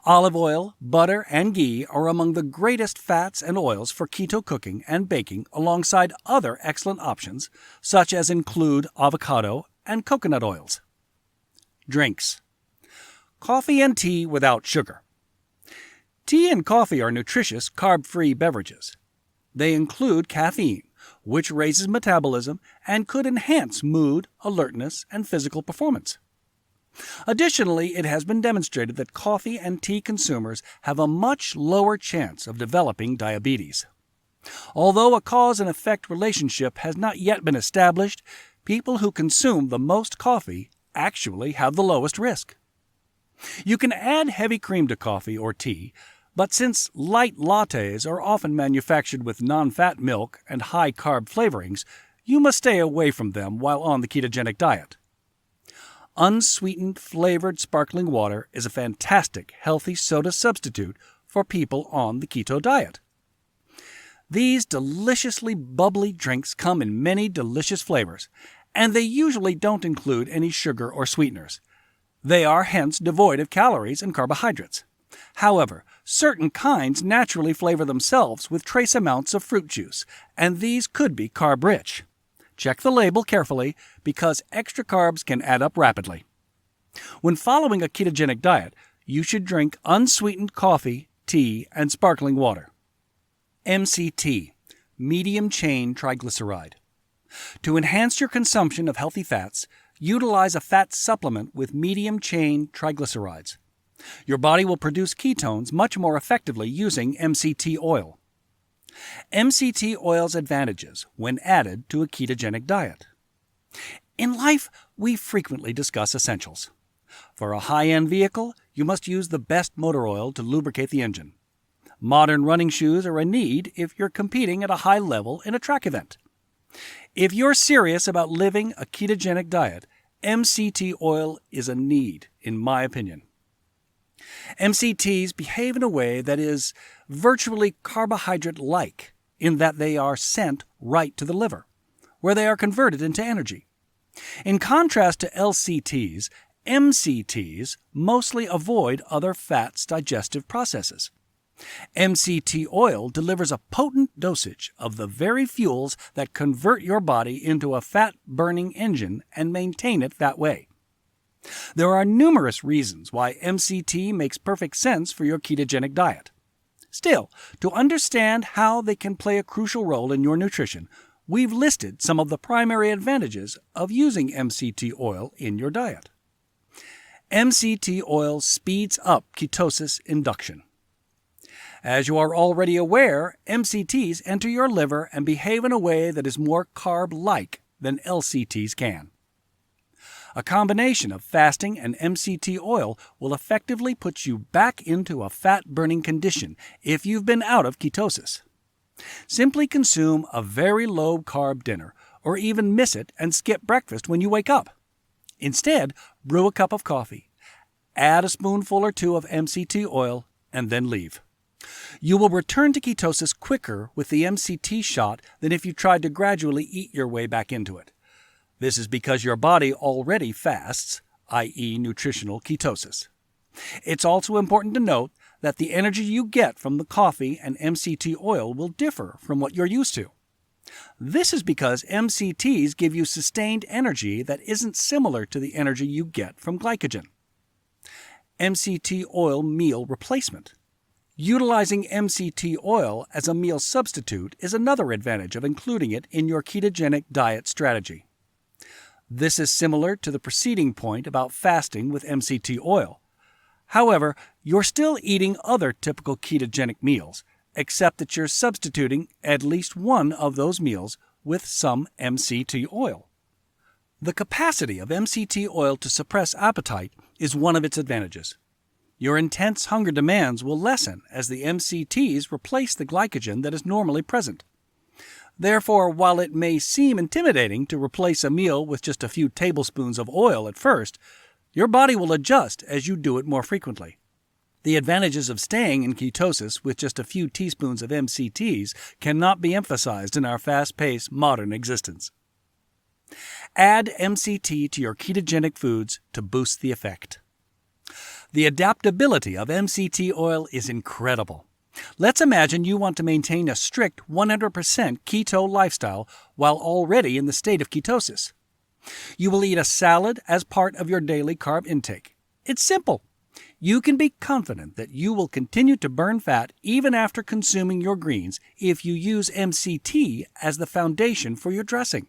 Olive oil, butter, and ghee are among the greatest fats and oils for keto cooking and baking alongside other excellent options, such as include avocado and coconut oils. Drinks. Coffee and tea without sugar. Tea and coffee are nutritious, carb-free beverages. They include caffeine, which raises metabolism and could enhance mood, alertness, and physical performance. Additionally, it has been demonstrated that coffee and tea consumers have a much lower chance of developing diabetes. Although a cause and effect relationship has not yet been established, people who consume the most coffee actually have the lowest risk. You can add heavy cream to coffee or tea, but since light lattes are often manufactured with non-fat milk and high-carb flavorings, you must stay away from them while on the ketogenic diet. Unsweetened flavored sparkling water is a fantastic healthy soda substitute for people on the keto diet. These deliciously bubbly drinks come in many delicious flavors, and they usually don't include any sugar or sweeteners. They are hence devoid of calories and carbohydrates. However, certain kinds naturally flavor themselves with trace amounts of fruit juice, and these could be carb-rich. Check the label carefully because extra carbs can add up rapidly. When following a ketogenic diet, you should drink unsweetened coffee, tea, and sparkling water. MCT, medium-chain triglyceride. To enhance your consumption of healthy fats, utilize a fat supplement with medium-chain triglycerides. Your body will produce ketones much more effectively using MCT oil. MCT oil's advantages when added to a ketogenic diet. In life, we frequently discuss essentials. For a high-end vehicle, you must use the best motor oil to lubricate the engine. Modern running shoes are a need if you're competing at a high level in a track event. If you're serious about living a ketogenic diet, MCT oil is a need, in my opinion. MCTs behave in a way that is virtually carbohydrate-like, in that they are sent right to the liver, where they are converted into energy. In contrast to LCTs, MCTs mostly avoid other fats' digestive processes. MCT oil delivers a potent dosage of the very fuels that convert your body into a fat-burning engine and maintain it that way. There are numerous reasons why MCT makes perfect sense for your ketogenic diet. Still, to understand how they can play a crucial role in your nutrition, we've listed some of the primary advantages of using MCT oil in your diet. MCT oil speeds up ketosis induction. As you are already aware, MCTs enter your liver and behave in a way that is more carb-like than LCTs can. A combination of fasting and MCT oil will effectively put you back into a fat-burning condition if you've been out of ketosis. Simply consume a very low-carb dinner, or even miss it and skip breakfast when you wake up. Instead, brew a cup of coffee, add a spoonful or two of MCT oil, and then leave. You will return to ketosis quicker with the MCT shot than if you tried to gradually eat your way back into it. This is because your body already fasts, i.e. nutritional ketosis. It's also important to note that the energy you get from the coffee and MCT oil will differ from what you're used to. This is because MCTs give you sustained energy that isn't similar to the energy you get from glycogen. MCT oil meal replacement. Utilizing MCT oil as a meal substitute is another advantage of including it in your ketogenic diet strategy. This is similar to the preceding point about fasting with MCT oil. However, you're still eating other typical ketogenic meals, except that you're substituting at least one of those meals with some MCT oil. The capacity of MCT oil to suppress appetite is one of its advantages. Your intense hunger demands will lessen as the MCTs replace the glycogen that is normally present. Therefore, while it may seem intimidating to replace a meal with just a few tablespoons of oil at first, your body will adjust as you do it more frequently. The advantages of staying in ketosis with just a few teaspoons of MCTs cannot be emphasized in our fast-paced modern existence. Add MCT to your ketogenic foods to boost the effect. The adaptability of MCT oil is incredible. Let's imagine you want to maintain a strict 100% keto lifestyle while already in the state of ketosis. You will eat a salad as part of your daily carb intake. It's simple. You can be confident that you will continue to burn fat even after consuming your greens if you use MCT as the foundation for your dressing.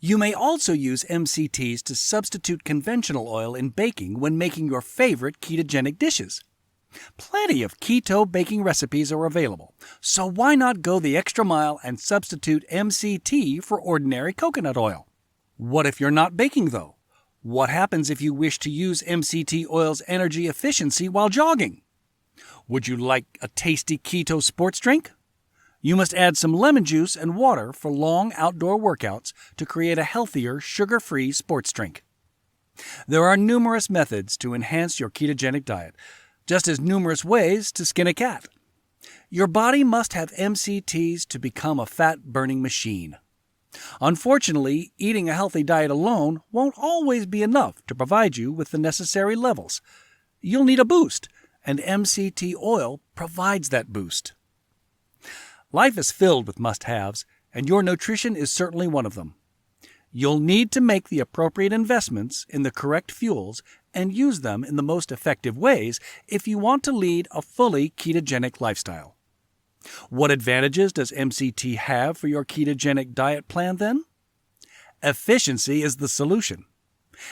You may also use MCTs to substitute conventional oil in baking when making your favorite ketogenic dishes. Plenty of keto baking recipes are available, so why not go the extra mile and substitute MCT for ordinary coconut oil? What if you're not baking, though? What happens if you wish to use MCT oil's energy efficiency while jogging? Would you like a tasty keto sports drink? You must add some lemon juice and water for long outdoor workouts to create a healthier, sugar-free sports drink. There are numerous methods to enhance your ketogenic diet, just as numerous ways to skin a cat. Your body must have MCTs to become a fat-burning machine. Unfortunately, eating a healthy diet alone won't always be enough to provide you with the necessary levels. You'll need a boost, and MCT oil provides that boost. Life is filled with must-haves, and your nutrition is certainly one of them. You'll need to make the appropriate investments in the correct fuels and use them in the most effective ways if you want to lead a fully ketogenic lifestyle. What advantages does MCT have for your ketogenic diet plan then? Efficiency is the solution.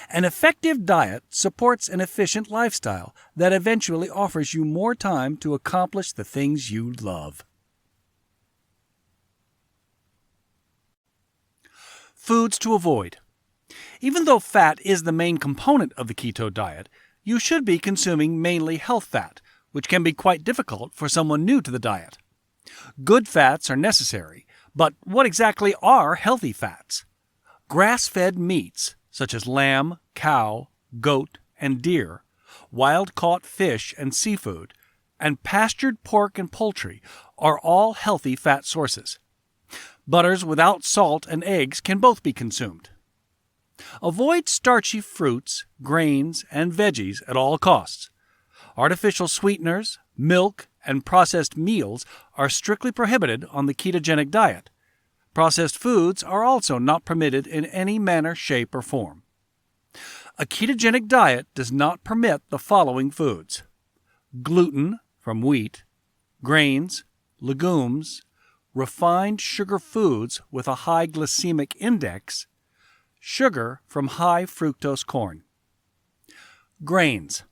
An effective diet supports an efficient lifestyle that eventually offers you more time to accomplish the things you love. Foods to avoid. Even though fat is the main component of the keto diet, you should be consuming mainly health fat, which can be quite difficult for someone new to the diet. Good fats are necessary, but what exactly are healthy fats? Grass-fed meats, such as lamb, cow, goat, and deer, wild-caught fish and seafood, and pastured pork and poultry are all healthy fat sources. Butters without salt and eggs can both be consumed. Avoid starchy fruits, grains, and veggies at all costs. Artificial sweeteners, milk, and processed meals are strictly prohibited on the ketogenic diet. Processed foods are also not permitted in any manner, shape, or form. A ketogenic diet does not permit the following foods: gluten from wheat, grains, legumes, refined sugar foods with a high glycemic index, sugar from high fructose corn. Grains.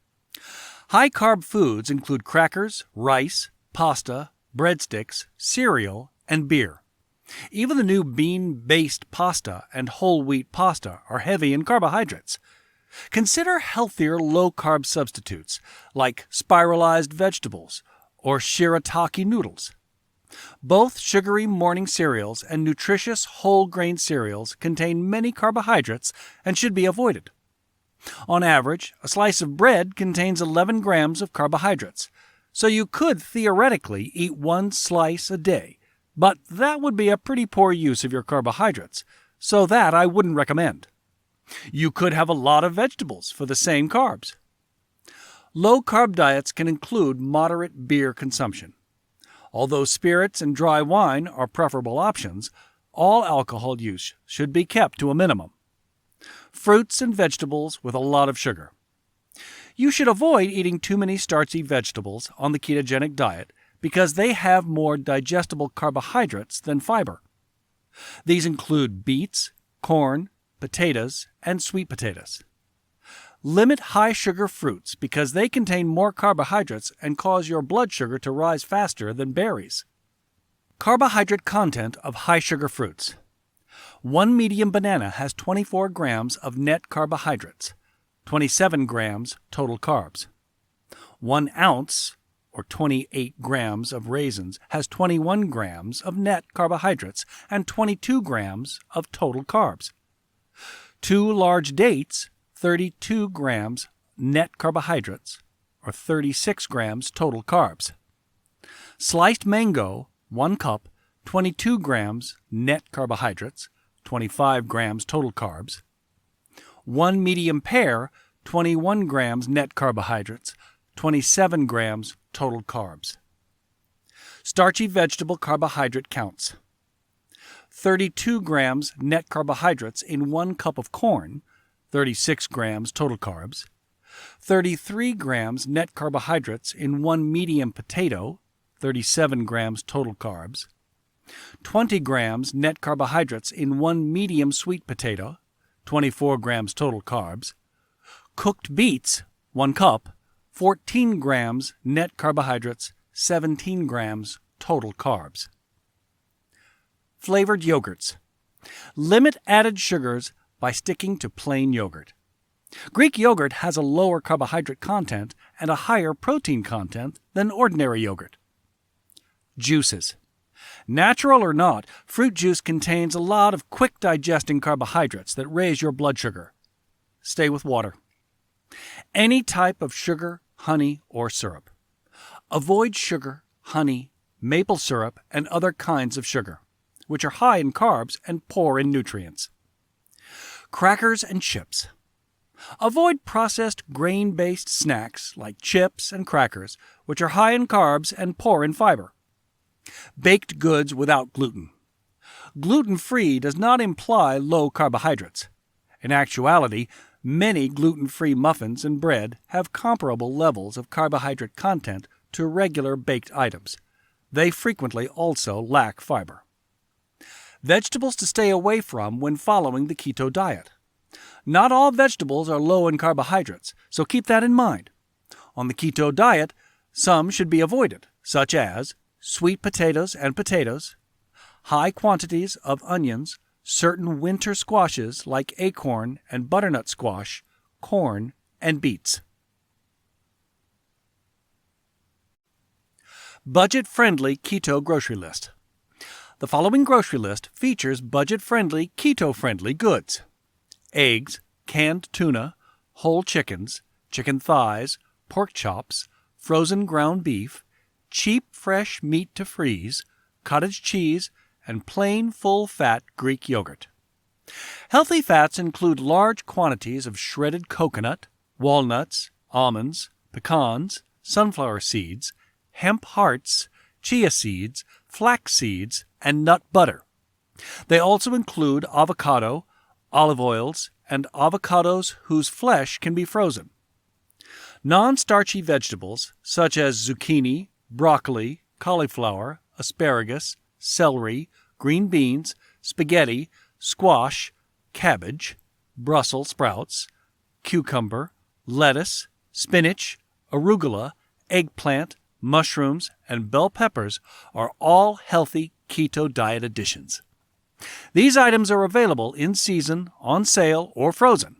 High-carb foods include crackers, rice, pasta, breadsticks, cereal, and beer. Even the new bean-based pasta and whole wheat pasta are heavy in carbohydrates. Consider healthier low-carb substitutes like spiralized vegetables or shirataki noodles. Both sugary morning cereals and nutritious whole grain cereals contain many carbohydrates and should be avoided. On average, a slice of bread contains 11 grams of carbohydrates, so you could theoretically eat one slice a day, but that would be a pretty poor use of your carbohydrates, so that I wouldn't recommend. You could have a lot of vegetables for the same carbs. Low-carb diets can include moderate beer consumption. Although spirits and dry wine are preferable options, all alcohol use should be kept to a minimum. Fruits and vegetables with a lot of sugar. You should avoid eating too many starchy vegetables on the ketogenic diet because they have more digestible carbohydrates than fiber. These include beets, corn, potatoes, and sweet potatoes. Limit high-sugar fruits because they contain more carbohydrates and cause your blood sugar to rise faster than berries. Carbohydrate content of high-sugar fruits. One medium banana has 24 grams of net carbohydrates, 27 grams total carbs. 1 ounce, or 28 grams of raisins, has 21 grams of net carbohydrates and 22 grams of total carbs. 2 large dates, 32 grams net carbohydrates, or 36 grams total carbs. Sliced mango, 1 cup, 22 grams net carbohydrates, 25 grams total carbs. 1 medium pear, 21 grams net carbohydrates, 27 grams total carbs. Starchy vegetable carbohydrate counts. 32 grams net carbohydrates in 1 cup of corn, 36 grams total carbs. 33 grams net carbohydrates in 1 medium potato, 37 grams total carbs. 20 grams net carbohydrates in 1 medium sweet potato, 24 grams total carbs. Cooked beets, 1 cup, 14 grams net carbohydrates, 17 grams total carbs. Flavored yogurts. Limit added sugars by sticking to plain yogurt. Greek yogurt has a lower carbohydrate content and a higher protein content than ordinary yogurt. Juices. Natural or not, fruit juice contains a lot of quick-digesting carbohydrates that raise your blood sugar. Stay with water. Any type of sugar, honey, or syrup. Avoid sugar, honey, maple syrup, and other kinds of sugar, which are high in carbs and poor in nutrients. Crackers and chips. Avoid processed grain-based snacks like chips and crackers, which are high in carbs and poor in fiber. Baked goods without gluten. Gluten-free does not imply low carbohydrates. In actuality, many gluten-free muffins and bread have comparable levels of carbohydrate content to regular baked items. They frequently also lack fiber. Vegetables to stay away from when following the keto diet. Not all vegetables are low in carbohydrates, so keep that in mind. On the keto diet, some should be avoided, such as sweet potatoes and potatoes, high quantities of onions, certain winter squashes like acorn and butternut squash, corn, and beets. Budget-friendly keto grocery list. The following grocery list features budget-friendly, keto-friendly goods: eggs, canned tuna, whole chickens, chicken thighs, pork chops, frozen ground beef, cheap fresh meat to freeze, cottage cheese, and plain full-fat Greek yogurt. Healthy fats include large quantities of shredded coconut, walnuts, almonds, pecans, sunflower seeds, hemp hearts, chia seeds, flax seeds, and nut butter. They also include avocado, olive oils, and avocados whose flesh can be frozen. Non-starchy vegetables such as zucchini, broccoli, cauliflower, asparagus, celery, green beans, spaghetti, squash, cabbage, Brussels sprouts, cucumber, lettuce, spinach, arugula, eggplant, mushrooms, and bell peppers are all healthy keto diet additions. These items are available in season, on sale, or frozen.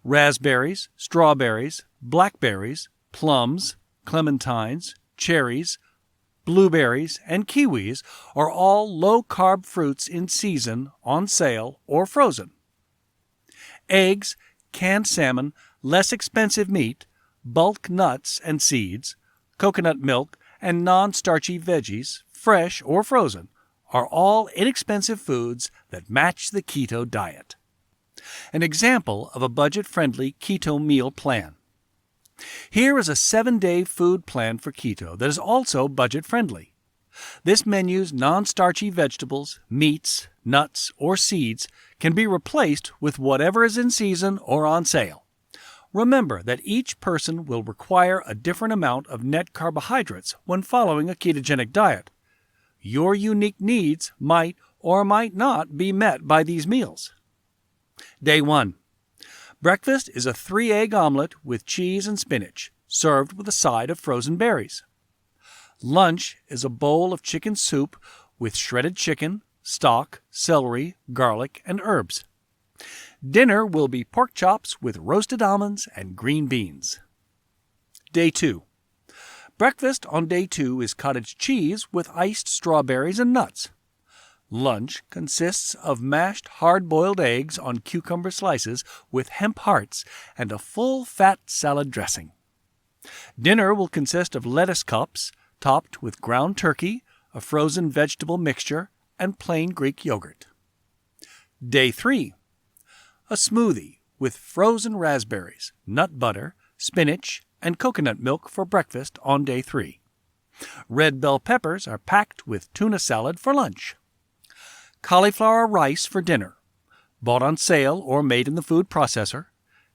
Raspberries, strawberries, blackberries, plums, clementines, cherries, blueberries, and kiwis are all low-carb fruits in season, on sale, or frozen. Eggs, canned salmon, less expensive meat, bulk nuts and seeds, coconut milk, and non-starchy veggies, fresh or frozen, are all inexpensive foods that match the keto diet. An example of a budget-friendly keto meal plan. Here is a 7-day food plan for keto that is also budget-friendly. This menu's non-starchy vegetables, meats, nuts, or seeds can be replaced with whatever is in season or on sale. Remember that each person will require a different amount of net carbohydrates when following a ketogenic diet. Your unique needs might or might not be met by these meals. Day 1. Breakfast is a 3-egg omelet with cheese and spinach, served with a side of frozen berries. Lunch is a bowl of chicken soup with shredded chicken, stock, celery, garlic, and herbs. Dinner will be pork chops with roasted almonds and green beans. Day 2. Breakfast on Day 2 is cottage cheese with iced strawberries and nuts. Lunch consists of mashed hard-boiled eggs on cucumber slices with hemp hearts and a full-fat salad dressing. Dinner will consist of lettuce cups topped with ground turkey, a frozen vegetable mixture, and plain Greek yogurt. Day 3. A smoothie with frozen raspberries, nut butter, spinach, and coconut milk for breakfast on Day 3. Red bell peppers are packed with tuna salad for lunch. Cauliflower rice for dinner, bought on sale or made in the food processor,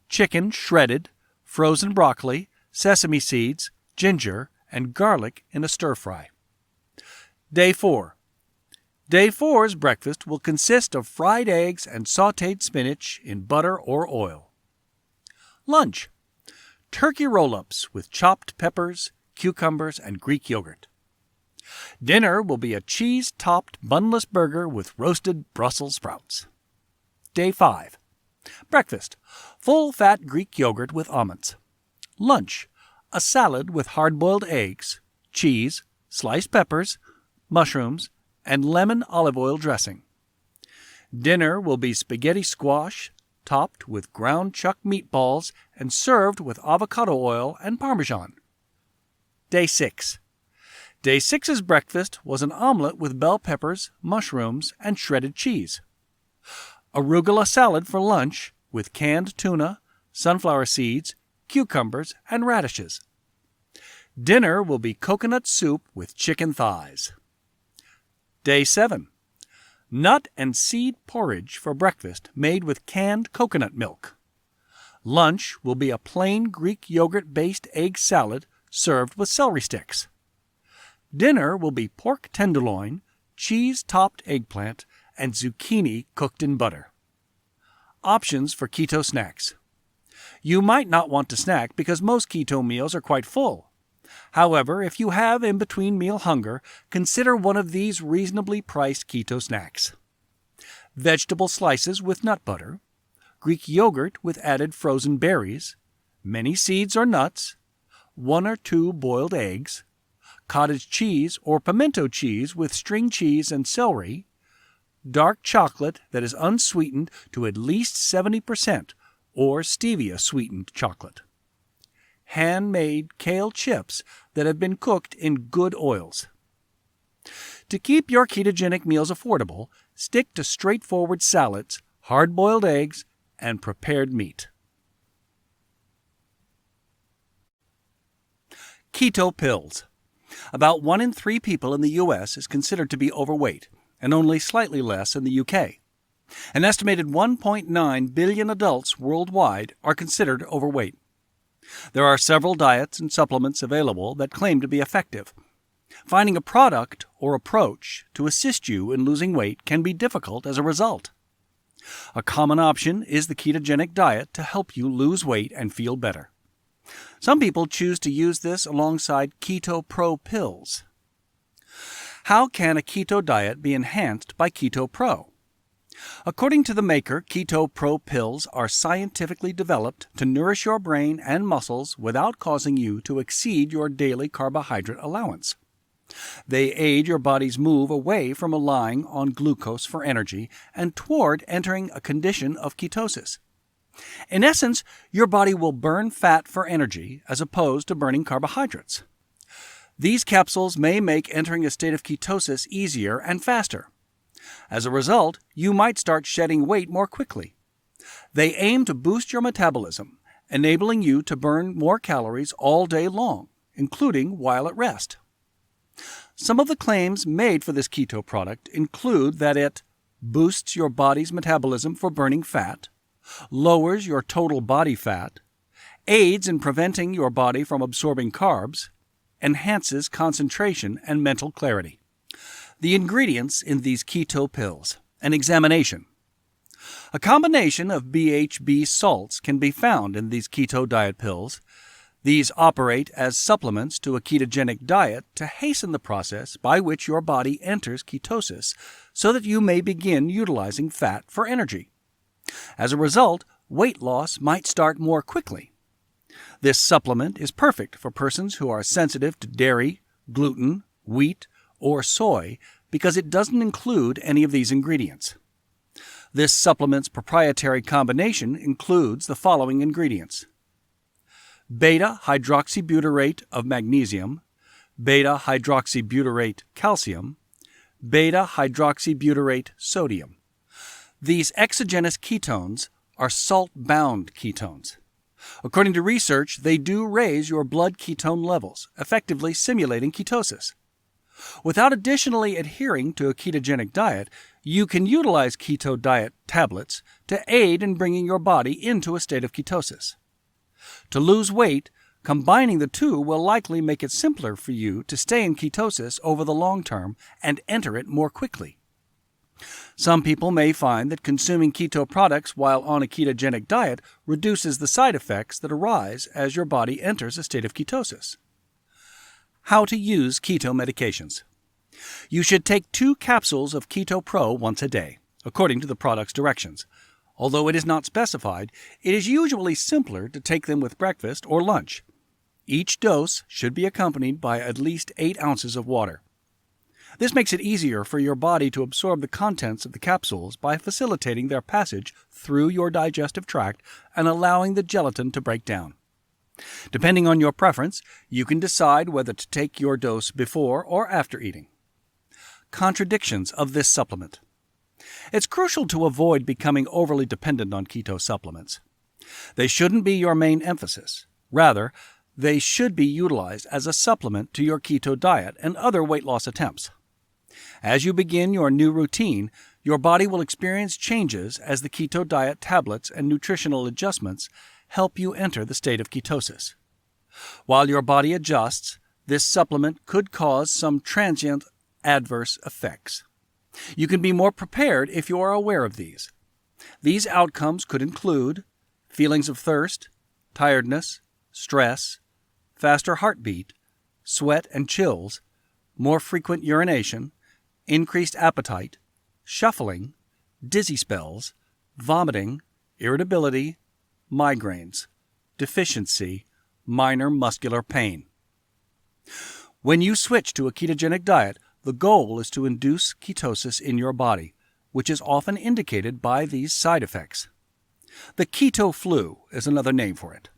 chicken shredded, frozen broccoli, sesame seeds, ginger, and garlic in a stir-fry. Day 4. Day 4's breakfast will consist of fried eggs and sautéed spinach in butter or oil. Lunch. Turkey roll-ups with chopped peppers, cucumbers, and Greek yogurt. Dinner will be a cheese-topped bunless burger with roasted Brussels sprouts. Day 5. Breakfast. Full-fat Greek yogurt with almonds. Lunch. A salad with hard-boiled eggs, cheese, sliced peppers, mushrooms, and lemon olive oil dressing. Dinner will be spaghetti squash, topped with ground chuck meatballs and served with avocado oil and Parmesan. Day 6. Day 6's breakfast was an omelet with bell peppers, mushrooms, and shredded cheese. Arugula salad for lunch with canned tuna, sunflower seeds, cucumbers, and radishes. Dinner will be coconut soup with chicken thighs. Day 7. Nut and seed porridge for breakfast made with canned coconut milk. Lunch will be a plain Greek yogurt-based egg salad served with celery sticks. Dinner will be pork tenderloin, cheese-topped eggplant, and zucchini cooked in butter. Options for keto snacks. You might not want to snack because most keto meals are quite full. However, if you have in-between meal hunger, consider one of these reasonably priced keto snacks. Vegetable slices with nut butter, Greek yogurt with added frozen berries, many seeds or nuts, 1 or 2 boiled eggs, cottage cheese or pimento cheese with string cheese and celery, dark chocolate that is unsweetened to at least 70% or stevia-sweetened chocolate, handmade kale chips that have been cooked in good oils. To keep your ketogenic meals affordable, stick to straightforward salads, hard-boiled eggs, and prepared meat. Keto pills. About 1 in 3 people in the U.S. is considered to be overweight, and only slightly less in the U.K. An estimated 1.9 billion adults worldwide are considered overweight. There are several diets and supplements available that claim to be effective. Finding a product or approach to assist you in losing weight can be difficult as a result. A common option is the ketogenic diet to help you lose weight and feel better. Some people choose to use this alongside Keto Pro pills. How can a keto diet be enhanced by Keto Pro? According to the maker, Keto Pro pills are scientifically developed to nourish your brain and muscles without causing you to exceed your daily carbohydrate allowance. They aid your body's move away from relying on glucose for energy and toward entering a condition of ketosis. In essence, your body will burn fat for energy as opposed to burning carbohydrates. These capsules may make entering a state of ketosis easier and faster. As a result, you might start shedding weight more quickly. They aim to boost your metabolism, enabling you to burn more calories all day long, including while at rest. Some of the claims made for this keto product include that it boosts your body's metabolism for burning fat, lowers your total body fat, aids in preventing your body from absorbing carbs, enhances concentration and mental clarity. The ingredients in these keto pills. An examination. A combination of BHB salts can be found in these keto diet pills. These operate as supplements to a ketogenic diet to hasten the process by which your body enters ketosis so that you may begin utilizing fat for energy. As a result, weight loss might start more quickly. This supplement is perfect for persons who are sensitive to dairy, gluten, wheat, or soy because it doesn't include any of these ingredients. This supplement's proprietary combination includes the following ingredients: beta-hydroxybutyrate of magnesium, beta-hydroxybutyrate calcium, beta-hydroxybutyrate sodium. These exogenous ketones are salt-bound ketones. According to research, they do raise your blood ketone levels, effectively simulating ketosis. Without additionally adhering to a ketogenic diet, you can utilize keto diet tablets to aid in bringing your body into a state of ketosis. To lose weight, combining the two will likely make it simpler for you to stay in ketosis over the long term and enter it more quickly. Some people may find that consuming keto products while on a ketogenic diet reduces the side effects that arise as your body enters a state of ketosis. How to use keto medications. You should take 2 capsules of Keto Pro once a day, according to the product's directions. Although it is not specified, it is usually simpler to take them with breakfast or lunch. Each dose should be accompanied by at least 8 ounces of water. This makes it easier for your body to absorb the contents of the capsules by facilitating their passage through your digestive tract and allowing the gelatin to break down. Depending on your preference, you can decide whether to take your dose before or after eating. Contradictions of this supplement. It's crucial to avoid becoming overly dependent on keto supplements. They shouldn't be your main emphasis. Rather, they should be utilized as a supplement to your keto diet and other weight loss attempts. As you begin your new routine, your body will experience changes as the keto diet tablets and nutritional adjustments help you enter the state of ketosis. While your body adjusts, this supplement could cause some transient adverse effects. You can be more prepared if you are aware of these. These outcomes could include feelings of thirst, tiredness, stress, faster heartbeat, sweat and chills, more frequent urination, increased appetite, shuffling, dizzy spells, vomiting, irritability, migraines, deficiency, minor muscular pain. When you switch to a ketogenic diet, the goal is to induce ketosis in your body, which is often indicated by these side effects. The keto flu is another name for it.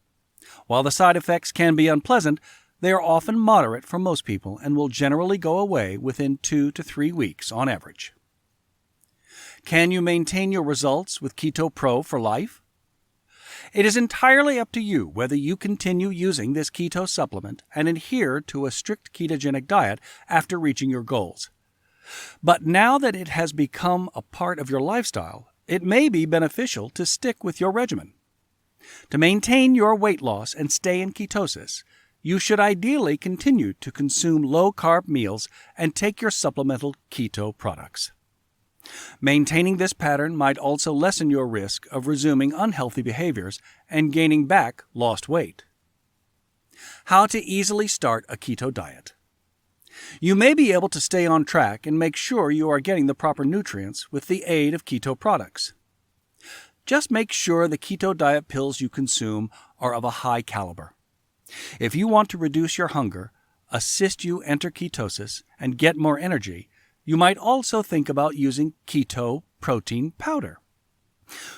While the side effects can be unpleasant, they are often moderate for most people and will generally go away within 2 to 3 weeks on average. Can you maintain your results with Keto Pro for life? It is entirely up to you whether you continue using this keto supplement and adhere to a strict ketogenic diet after reaching your goals. But now that it has become a part of your lifestyle, it may be beneficial to stick with your regimen. To maintain your weight loss and stay in ketosis, you should ideally continue to consume low-carb meals and take your supplemental keto products. Maintaining this pattern might also lessen your risk of resuming unhealthy behaviors and gaining back lost weight. How to easily start a keto diet. You may be able to stay on track and make sure you are getting the proper nutrients with the aid of keto products. Just make sure the keto diet pills you consume are of a high caliber. If you want to reduce your hunger, assist you enter ketosis, and get more energy, you might also think about using keto protein powder.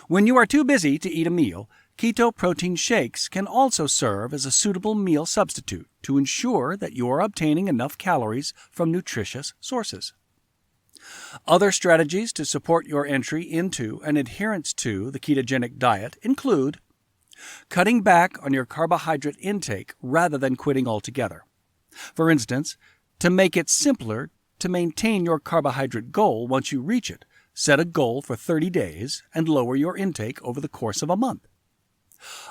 When you are too busy to eat a meal, keto protein shakes can also serve as a suitable meal substitute to ensure that you are obtaining enough calories from nutritious sources. Other strategies to support your entry into and adherence to the ketogenic diet include cutting back on your carbohydrate intake rather than quitting altogether. For instance, to make it simpler to maintain your carbohydrate goal once you reach it, set a goal for 30 days and lower your intake over the course of a month.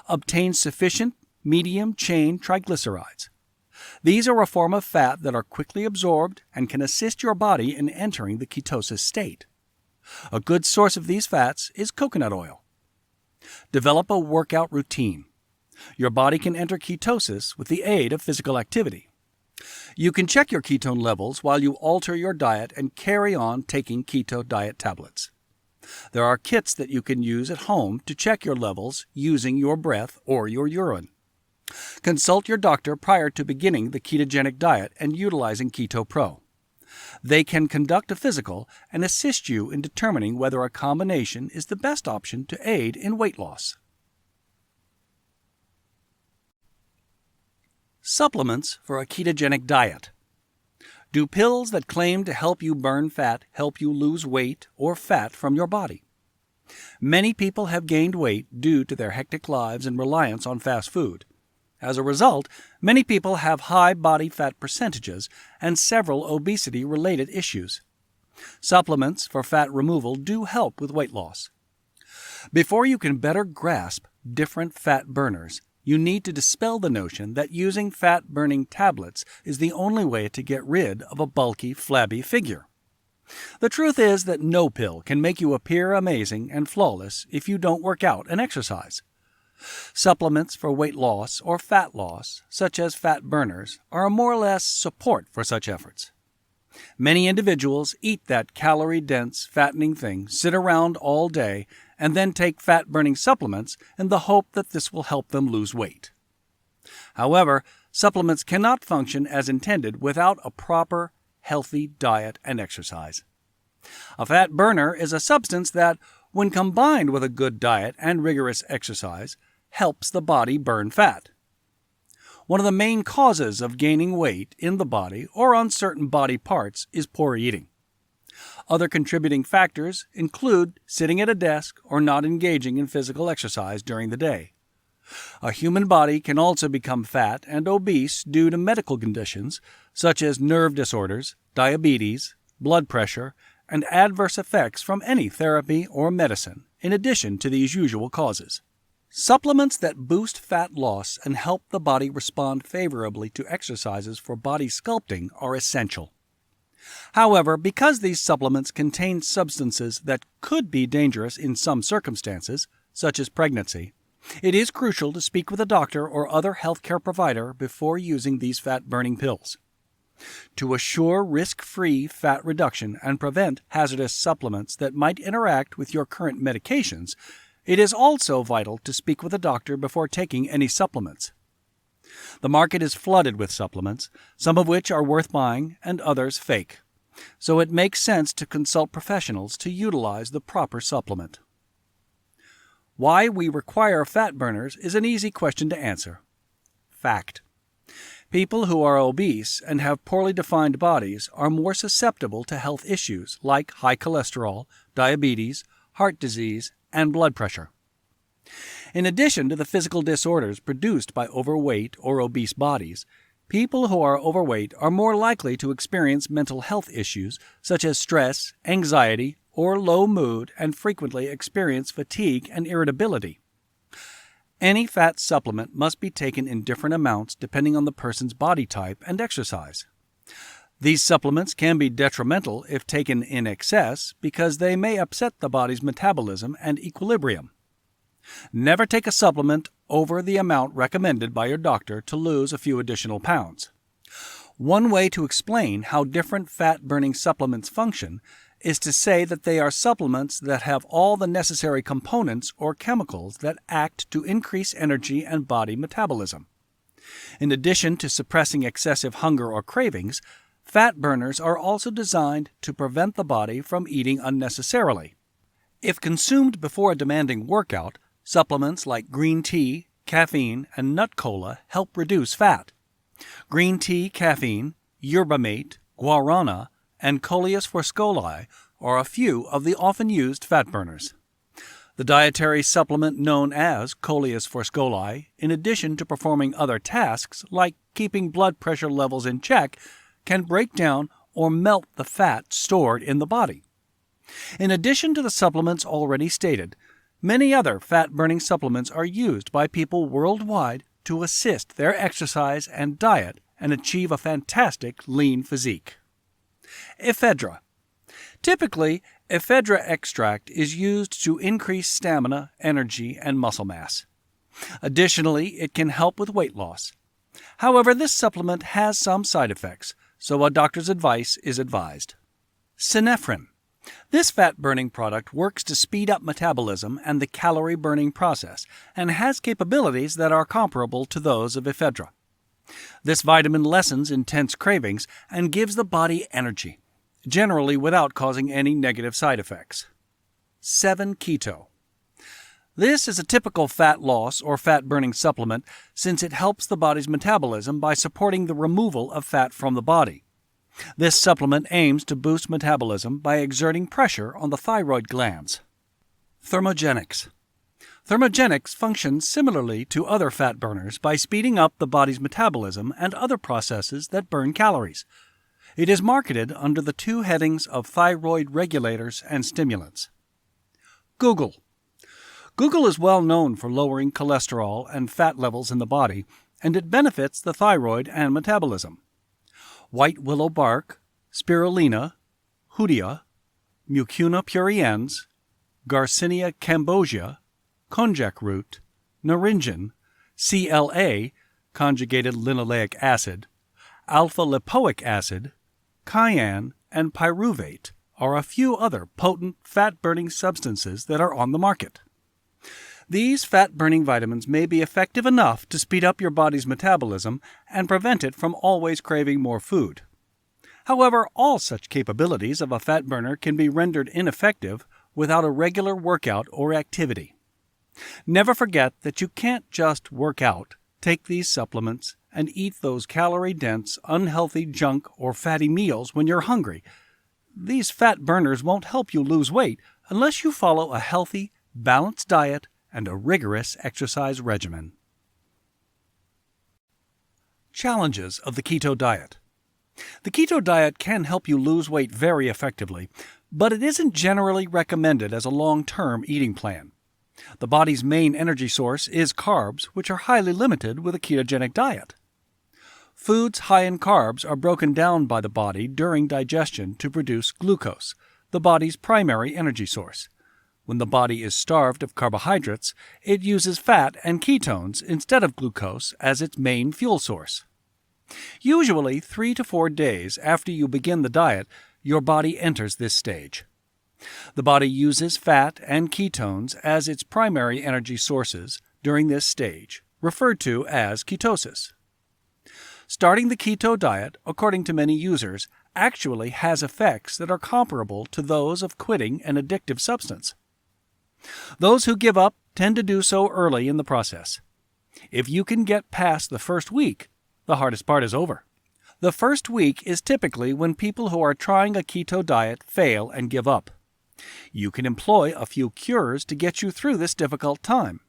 Obtain sufficient medium-chain triglycerides. These are a form of fat that are quickly absorbed and can assist your body in entering the ketosis state. A good source of these fats is coconut oil. Develop a workout routine. Your body can enter ketosis with the aid of physical activity. You can check your ketone levels while you alter your diet and carry on taking keto diet tablets. There are kits that you can use at home to check your levels using your breath or your urine. Consult your doctor prior to beginning the ketogenic diet and utilizing Keto Pro. They can conduct a physical and assist you in determining whether a combination is the best option to aid in weight loss. Supplements for a ketogenic diet. Do pills that claim to help you burn fat help you lose weight or fat from your body? Many people have gained weight due to their hectic lives and reliance on fast food. As a result, many people have high body fat percentages and several obesity-related issues. Supplements for fat removal do help with weight loss. Before you can better grasp different fat burners, you need to dispel the notion that using fat-burning tablets is the only way to get rid of a bulky, flabby figure. The truth is that no pill can make you appear amazing and flawless if you don't work out and exercise. Supplements for weight loss or fat loss, such as fat burners, are more or less support for such efforts. Many individuals eat that calorie-dense, fattening thing, sit around all day, and then take fat-burning supplements in the hope that this will help them lose weight. However, supplements cannot function as intended without a proper, healthy diet and exercise. A fat burner is a substance that, when combined with a good diet and rigorous exercise, helps the body burn fat. One of the main causes of gaining weight in the body or on certain body parts is poor eating. Other contributing factors include sitting at a desk or not engaging in physical exercise during the day. A human body can also become fat and obese due to medical conditions such as nerve disorders, diabetes, blood pressure, and adverse effects from any therapy or medicine, in addition to these usual causes. Supplements that boost fat loss and help the body respond favorably to exercises for body sculpting are essential. However, because these supplements contain substances that could be dangerous in some circumstances, such as pregnancy, it is crucial to speak with a doctor or other healthcare provider before using these fat-burning pills. To assure risk-free fat reduction and prevent hazardous supplements that might interact with your current medications, it is also vital to speak with a doctor before taking any supplements. The market is flooded with supplements, some of which are worth buying and others fake, so it makes sense to consult professionals to utilize the proper supplement. Why we require fat burners is an easy question to answer. Fact. People who are obese and have poorly defined bodies are more susceptible to health issues like high cholesterol, diabetes, heart disease, and blood pressure. In addition to the physical disorders produced by overweight or obese bodies, people who are overweight are more likely to experience mental health issues such as stress, anxiety, or low mood, and frequently experience fatigue and irritability. Any fat supplement must be taken in different amounts depending on the person's body type and exercise. These supplements can be detrimental if taken in excess because they may upset the body's metabolism and equilibrium. Never take a supplement over the amount recommended by your doctor to lose a few additional pounds. One way to explain how different fat-burning supplements function is to say that they are supplements that have all the necessary components or chemicals that act to increase energy and body metabolism. In addition to suppressing excessive hunger or cravings, fat burners are also designed to prevent the body from eating unnecessarily. If consumed before a demanding workout, supplements like green tea, caffeine, and nut cola help reduce fat. Green tea, caffeine, yerba mate, guarana, and Coleus forskolii are a few of the often used fat burners. The dietary supplement known as Coleus forskolii, in addition to performing other tasks like keeping blood pressure levels in check, can break down or melt the fat stored in the body. In addition to the supplements already stated, many other fat-burning supplements are used by people worldwide to assist their exercise and diet and achieve a fantastic lean physique. Ephedra. Typically, ephedra extract is used to increase stamina, energy, and muscle mass. Additionally, it can help with weight loss. However, this supplement has some side effects, so a doctor's advice is advised. Synephrine. This fat-burning product works to speed up metabolism and the calorie-burning process and has capabilities that are comparable to those of ephedra. This vitamin lessens intense cravings and gives the body energy, generally without causing any negative side effects. 7-Keto. This is a typical fat loss or fat-burning supplement since it helps the body's metabolism by supporting the removal of fat from the body. This supplement aims to boost metabolism by exerting pressure on the thyroid glands. Thermogenics. Thermogenics functions similarly to other fat burners by speeding up the body's metabolism and other processes that burn calories. It is marketed under the two headings of thyroid regulators and stimulants. Google. Google is well known for lowering cholesterol and fat levels in the body, and it benefits the thyroid and metabolism. White willow bark, spirulina, hoodia, Mucuna pruriens, Garcinia cambogia, konjac root, naringin, CLA, conjugated linoleic acid, alpha-lipoic acid, cayenne, and pyruvate are a few other potent fat-burning substances that are on the market. These fat-burning vitamins may be effective enough to speed up your body's metabolism and prevent it from always craving more food. However, all such capabilities of a fat burner can be rendered ineffective without a regular workout or activity. Never forget that you can't just work out, take these supplements, and eat those calorie-dense, unhealthy junk or fatty meals when you're hungry. These fat burners won't help you lose weight unless you follow a healthy, balanced diet and a rigorous exercise regimen. Challenges of the keto diet. The keto diet can help you lose weight very effectively, but it isn't generally recommended as a long-term eating plan. The body's main energy source is carbs, which are highly limited with a ketogenic diet. Foods high in carbs are broken down by the body during digestion to produce glucose, the body's primary energy source. When the body is starved of carbohydrates, it uses fat and ketones instead of glucose as its main fuel source. Usually 3 to 4 days after you begin the diet, your body enters this stage. The body uses fat and ketones as its primary energy sources during this stage, referred to as ketosis. Starting the keto diet, according to many users, actually has effects that are comparable to those of quitting an addictive substance. Those who give up tend to do so early in the process. If you can get past the first week, the hardest part is over. The first week is typically when people who are trying a keto diet fail and give up. You can employ a few cures to get you through this difficult time.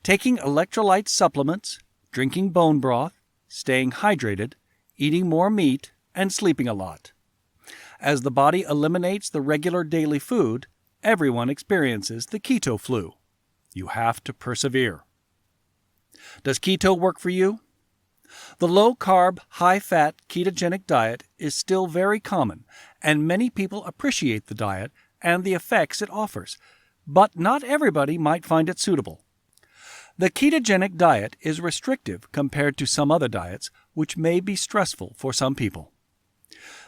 Taking electrolyte supplements, drinking bone broth, staying hydrated, eating more meat, and sleeping a lot. As the body eliminates the regular daily food, everyone experiences the keto flu. You have to persevere. Does keto work for you? The low-carb, high-fat ketogenic diet is still very common, and many people appreciate the diet and the effects it offers, but not everybody might find it suitable. The ketogenic diet is restrictive compared to some other diets, which may be stressful for some people.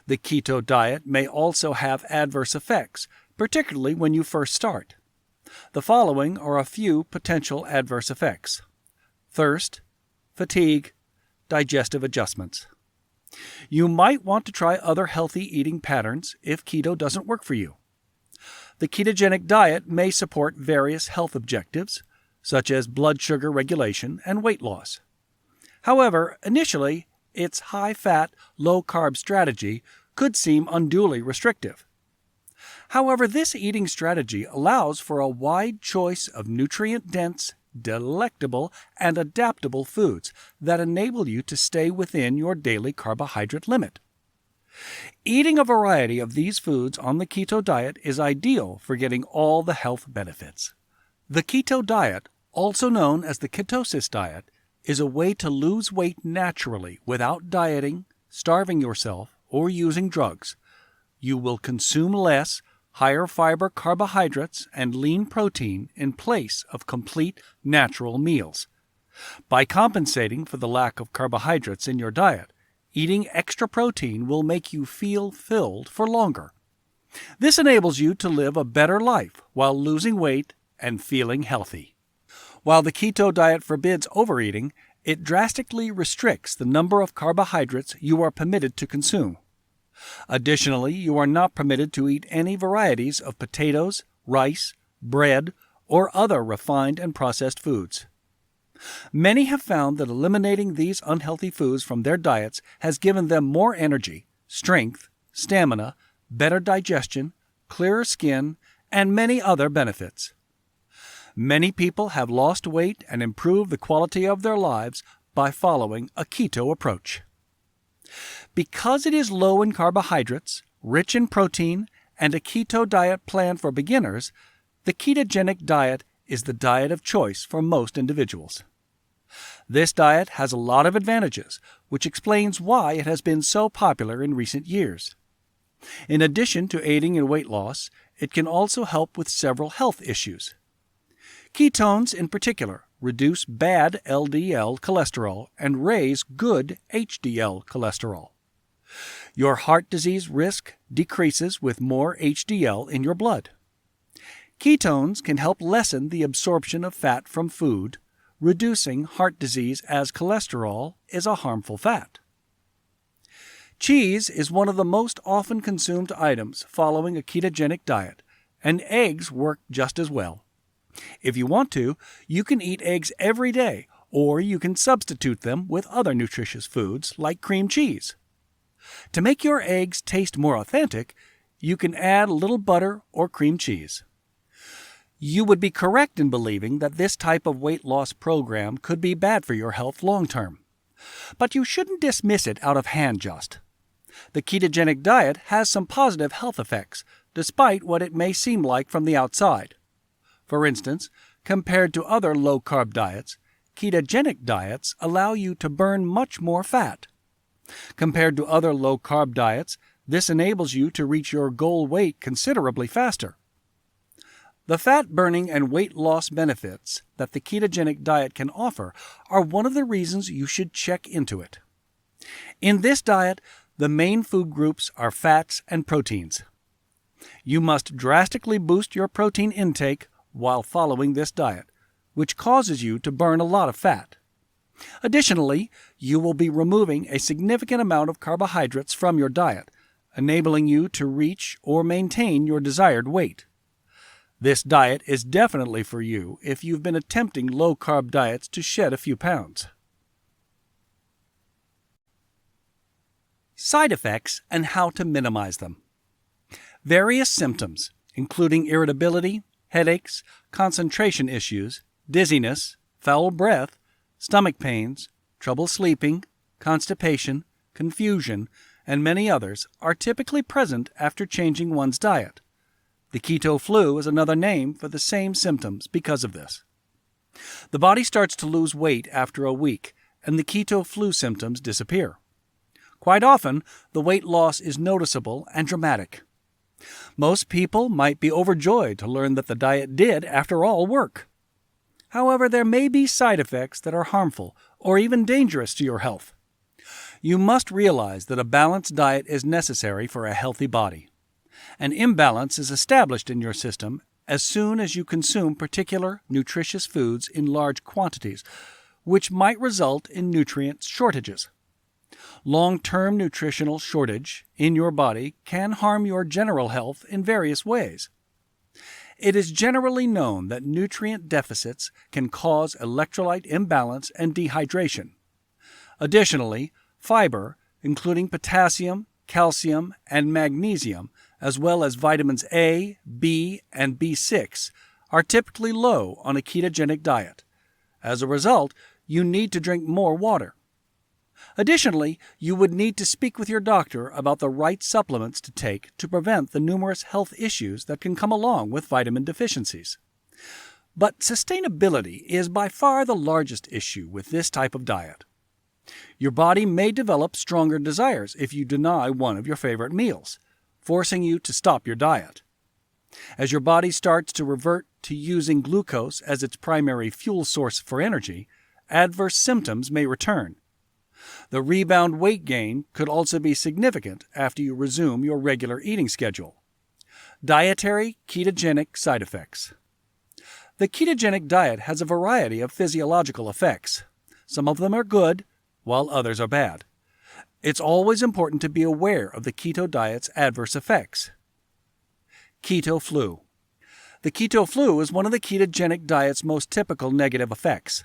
The keto diet may also have adverse effects, particularly when you first start. The following are a few potential adverse effects: thirst, fatigue, digestive adjustments. You might want to try other healthy eating patterns if keto doesn't work for you. The ketogenic diet may support various health objectives, such as blood sugar regulation and weight loss. However, initially, its high-fat, low-carb strategy could seem unduly restrictive. However, this eating strategy allows for a wide choice of nutrient-dense, delectable, and adaptable foods that enable you to stay within your daily carbohydrate limit. Eating a variety of these foods on the keto diet is ideal for getting all the health benefits. The keto diet, also known as the ketosis diet, is a way to lose weight naturally without dieting, starving yourself, or using drugs. You will consume less, higher fiber carbohydrates and lean protein in place of complete natural meals. By compensating for the lack of carbohydrates in your diet, eating extra protein will make you feel filled for longer. This enables you to live a better life while losing weight and feeling healthy. While the keto diet forbids overeating, it drastically restricts the number of carbohydrates you are permitted to consume. Additionally, you are not permitted to eat any varieties of potatoes, rice, bread, or other refined and processed foods. Many have found that eliminating these unhealthy foods from their diets has given them more energy, strength, stamina, better digestion, clearer skin, and many other benefits. Many people have lost weight and improved the quality of their lives by following a keto approach. Because it is low in carbohydrates, rich in protein, and a keto diet plan for beginners, the ketogenic diet is the diet of choice for most individuals. This diet has a lot of advantages, which explains why it has been so popular in recent years. In addition to aiding in weight loss, it can also help with several health issues. Ketones, in particular, reduce bad LDL cholesterol and raise good HDL cholesterol. Your heart disease risk decreases with more HDL in your blood. Ketones can help lessen the absorption of fat from food, reducing heart disease as cholesterol is a harmful fat. Cheese is one of the most often consumed items following a ketogenic diet, and eggs work just as well. If you want to, you can eat eggs every day, or you can substitute them with other nutritious foods like cream cheese. To make your eggs taste more authentic, you can add a little butter or cream cheese. You would be correct in believing that this type of weight loss program could be bad for your health long term. But you shouldn't dismiss it out of hand just. The ketogenic diet has some positive health effects, despite what it may seem like from the outside. For instance, compared to other low-carb diets, ketogenic diets allow you to burn much more fat, Compared to other low-carb diets, this enables you to reach your goal weight considerably faster. The fat burning and weight loss benefits that the ketogenic diet can offer are one of the reasons you should check into it. In this diet, the main food groups are fats and proteins. You must drastically boost your protein intake while following this diet, which causes you to burn a lot of fat. Additionally, you will be removing a significant amount of carbohydrates from your diet, enabling you to reach or maintain your desired weight. This diet is definitely for you if you've been attempting low-carb diets to shed a few pounds. Side effects and how to minimize them. Various symptoms, including irritability, headaches, concentration issues, dizziness, foul breath, stomach pains, trouble sleeping, constipation, confusion, and many others, are typically present after changing one's diet. The keto flu is another name for the same symptoms because of this. The body starts to lose weight after a week, and the keto flu symptoms disappear. Quite often, the weight loss is noticeable and dramatic. Most people might be overjoyed to learn that the diet did, after all, work. However, there may be side effects that are harmful or even dangerous to your health. You must realize that a balanced diet is necessary for a healthy body. An imbalance is established in your system as soon as you consume particular nutritious foods in large quantities, which might result in nutrient shortages. Long-term nutritional shortage in your body can harm your general health in various ways. It is generally known that nutrient deficits can cause electrolyte imbalance and dehydration. Additionally, fiber, including potassium, calcium, and magnesium, as well as vitamins A, B, and B6, are typically low on a ketogenic diet. As a result, you need to drink more water. Additionally, you would need to speak with your doctor about the right supplements to take to prevent the numerous health issues that can come along with vitamin deficiencies. But sustainability is by far the largest issue with this type of diet. Your body may develop stronger desires if you deny one of your favorite meals, forcing you to stop your diet. As your body starts to revert to using glucose as its primary fuel source for energy, adverse symptoms may return. The rebound weight gain could also be significant after you resume your regular eating schedule. Dietary ketogenic side effects. The ketogenic diet has a variety of physiological effects. Some of them are good, while others are bad. It's always important to be aware of the keto diet's adverse effects. Keto flu. The keto flu is one of the ketogenic diet's most typical negative effects.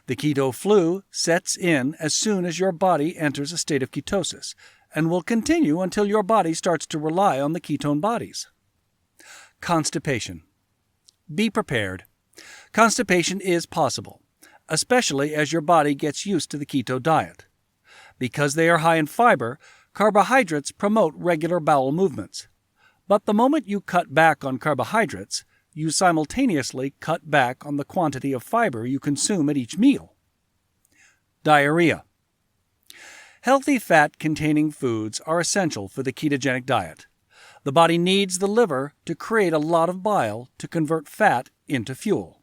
The keto flu sets in as soon as your body enters a state of ketosis and will continue until your body starts to rely on the ketone bodies. Constipation. Be prepared. Constipation is possible, especially as your body gets used to the keto diet. Because they are high in fiber, carbohydrates promote regular bowel movements. But the moment you cut back on carbohydrates, you simultaneously cut back on the quantity of fiber you consume at each meal. Diarrhea. Healthy fat-containing foods are essential for the ketogenic diet. The body needs the liver to create a lot of bile to convert fat into fuel.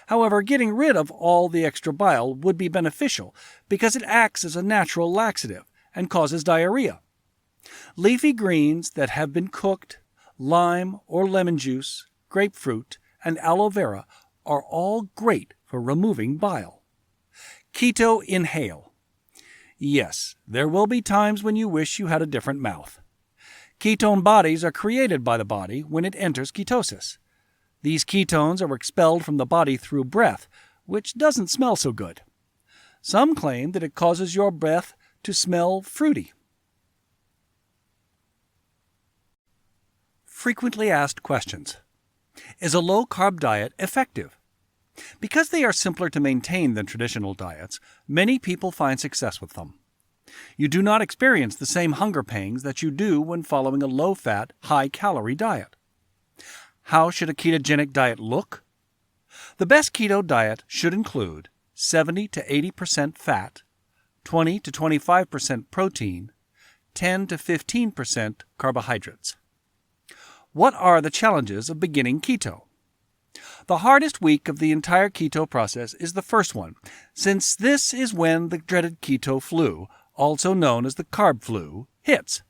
However, getting rid of all the extra bile would be beneficial because it acts as a natural laxative and causes diarrhea. Leafy greens that have been cooked, lime or lemon juice, grapefruit, and aloe vera are all great for removing bile. Keto inhale. Yes, there will be times when you wish you had a different mouth. Ketone bodies are created by the body when it enters ketosis. These ketones are expelled from the body through breath, which doesn't smell so good. Some claim that it causes your breath to smell fruity. Frequently asked questions. Is a low-carb diet effective? Because they are simpler to maintain than traditional diets, many people find success with them. You do not experience the same hunger pangs that you do when following a low-fat, high-calorie diet. How should a ketogenic diet look? The best keto diet should include 70 to 80% fat, 20 to 25% protein, 10 to 15% carbohydrates. What are the challenges of beginning keto? The hardest week of the entire keto process is the first one, since this is when the dreaded keto flu, also known as the carb flu, hits.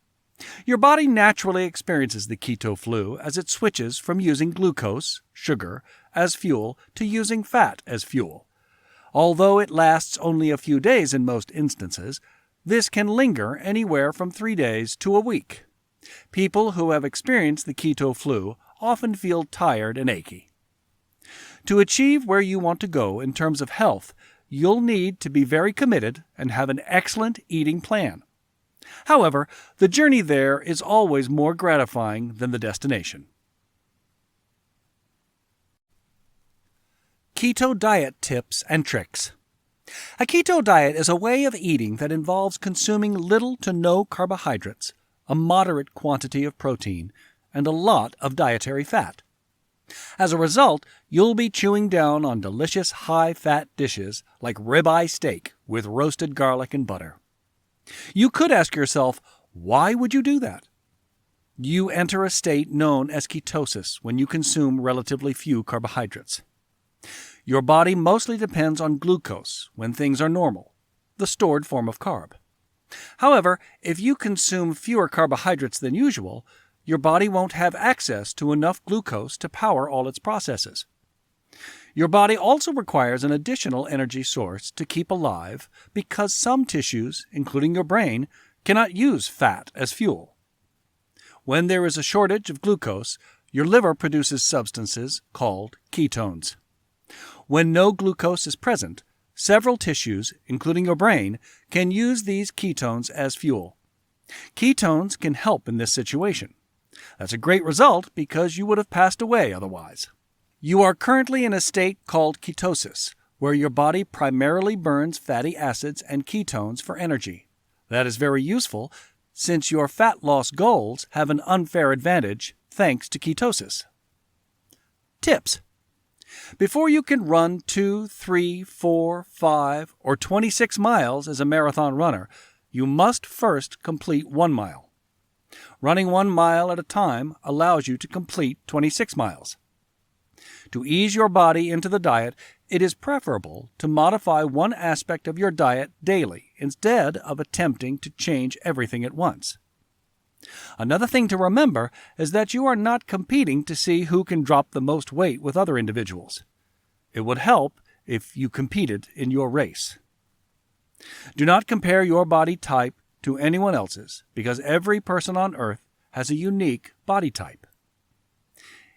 Your body naturally experiences the keto flu as it switches from using glucose, sugar, as fuel to using fat as fuel. Although it lasts only a few days in most instances, this can linger anywhere from 3 days to a week. People who have experienced the keto flu often feel tired and achy. To achieve where you want to go in terms of health, you'll need to be very committed and have an excellent eating plan. However, the journey there is always more gratifying than the destination. Keto diet tips and tricks. A keto diet is a way of eating that involves consuming little to no carbohydrates, a moderate quantity of protein, and a lot of dietary fat. As a result, you'll be chewing down on delicious high-fat dishes like ribeye steak with roasted garlic and butter. You could ask yourself, why would you do that? You enter a state known as ketosis when you consume relatively few carbohydrates. Your body mostly depends on glucose when things are normal, the stored form of carb. However, if you consume fewer carbohydrates than usual, your body won't have access to enough glucose to power all its processes. Your body also requires an additional energy source to keep alive because some tissues, including your brain, cannot use fat as fuel. When there is a shortage of glucose, your liver produces substances called ketones. When no glucose is present, several tissues, including your brain, can use these ketones as fuel. Ketones can help in this situation. That's a great result because you would have passed away otherwise. You are currently in a state called ketosis, where your body primarily burns fatty acids and ketones for energy. That is very useful since your fat loss goals have an unfair advantage thanks to ketosis. Tips. Before you can run 2, 3, 4, 5, or 26 miles as a marathon runner, you must first complete 1 mile. Running 1 mile at a time allows you to complete 26 miles. To ease your body into the diet, it is preferable to modify one aspect of your diet daily instead of attempting to change everything at once. Another thing to remember is that you are not competing to see who can drop the most weight with other individuals. It would help if you competed in your race. Do not compare your body type to anyone else's because every person on earth has a unique body type.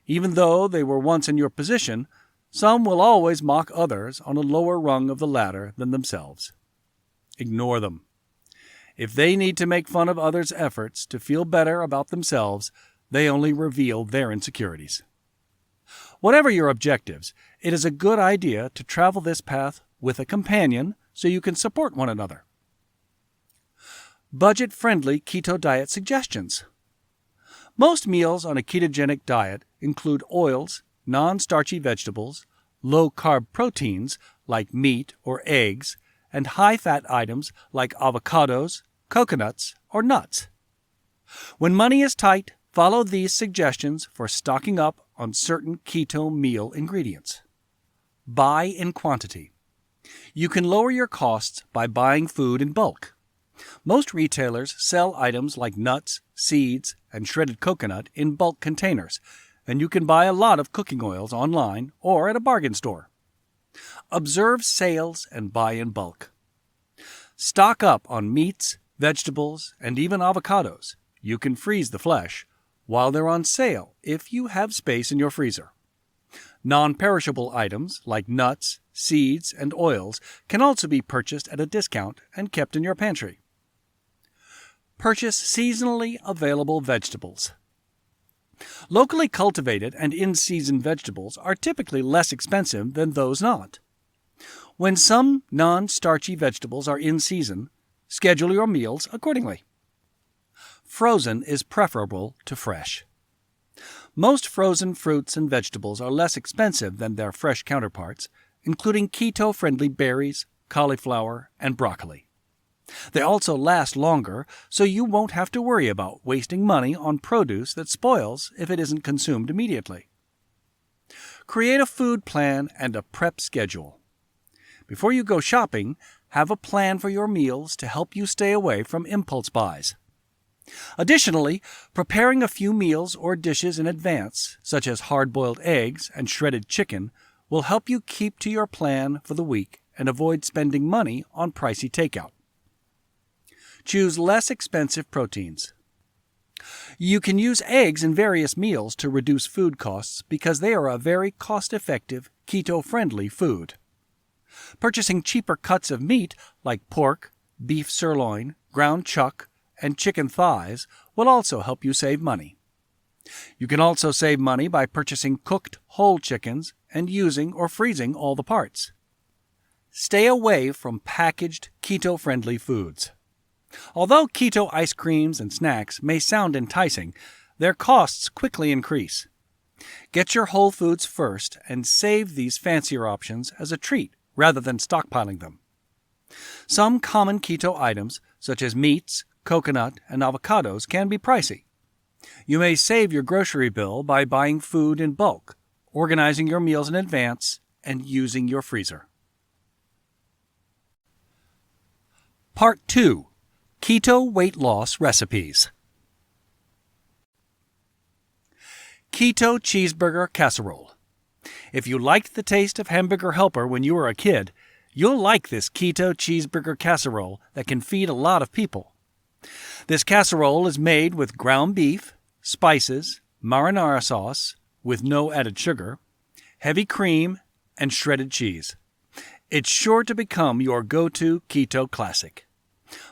Even though they were once in your position, some will always mock others on a lower rung of the ladder than themselves. Ignore them. If they need to make fun of others' efforts to feel better about themselves, they only reveal their insecurities. Whatever your objectives, it is a good idea to travel this path with a companion so you can support one another. Budget-friendly keto diet suggestions. Most meals on a ketogenic diet include oils, non-starchy vegetables, low-carb proteins like meat or eggs, and high-fat items like avocados, coconuts, or nuts. When money is tight, follow these suggestions for stocking up on certain keto meal ingredients. Buy in quantity. You can lower your costs by buying food in bulk. Most retailers sell items like nuts, seeds, and shredded coconut in bulk containers, and you can buy a lot of cooking oils online or at a bargain store. Observe sales and buy in bulk. Stock up on meats, vegetables, and even avocados. You can freeze the flesh while they're on sale if you have space in your freezer. Non-perishable items like nuts, seeds, and oils can also be purchased at a discount and kept in your pantry. Purchase seasonally available vegetables. Locally cultivated and in-season vegetables are typically less expensive than those not. When some non-starchy vegetables are in season, schedule your meals accordingly. Frozen is preferable to fresh. Most frozen fruits and vegetables are less expensive than their fresh counterparts, including keto-friendly berries, cauliflower, and broccoli. They also last longer, so you won't have to worry about wasting money on produce that spoils if it isn't consumed immediately. Create a food plan and a prep schedule. Before you go shopping, have a plan for your meals to help you stay away from impulse buys. Additionally, preparing a few meals or dishes in advance, such as hard-boiled eggs and shredded chicken, will help you keep to your plan for the week and avoid spending money on pricey takeout. Choose less expensive proteins. You can use eggs in various meals to reduce food costs because they are a very cost-effective, keto-friendly food. Purchasing cheaper cuts of meat like pork, beef sirloin, ground chuck, and chicken thighs will also help you save money. You can also save money by purchasing cooked whole chickens and using or freezing all the parts. Stay away from packaged keto-friendly foods. Although keto ice creams and snacks may sound enticing, their costs quickly increase. Get your whole foods first and save these fancier options as a treat rather than stockpiling them. Some common keto items, such as meats, coconut, and avocados, can be pricey. You may save your grocery bill by buying food in bulk, organizing your meals in advance, and using your freezer. Part 2. Keto Weight Loss Recipes. Keto Cheeseburger Casserole. If you liked the taste of Hamburger Helper when you were a kid, you'll like this keto cheeseburger casserole that can feed a lot of people. This casserole is made with ground beef, spices, marinara sauce with no added sugar, heavy cream, and shredded cheese. It's sure to become your go-to keto classic.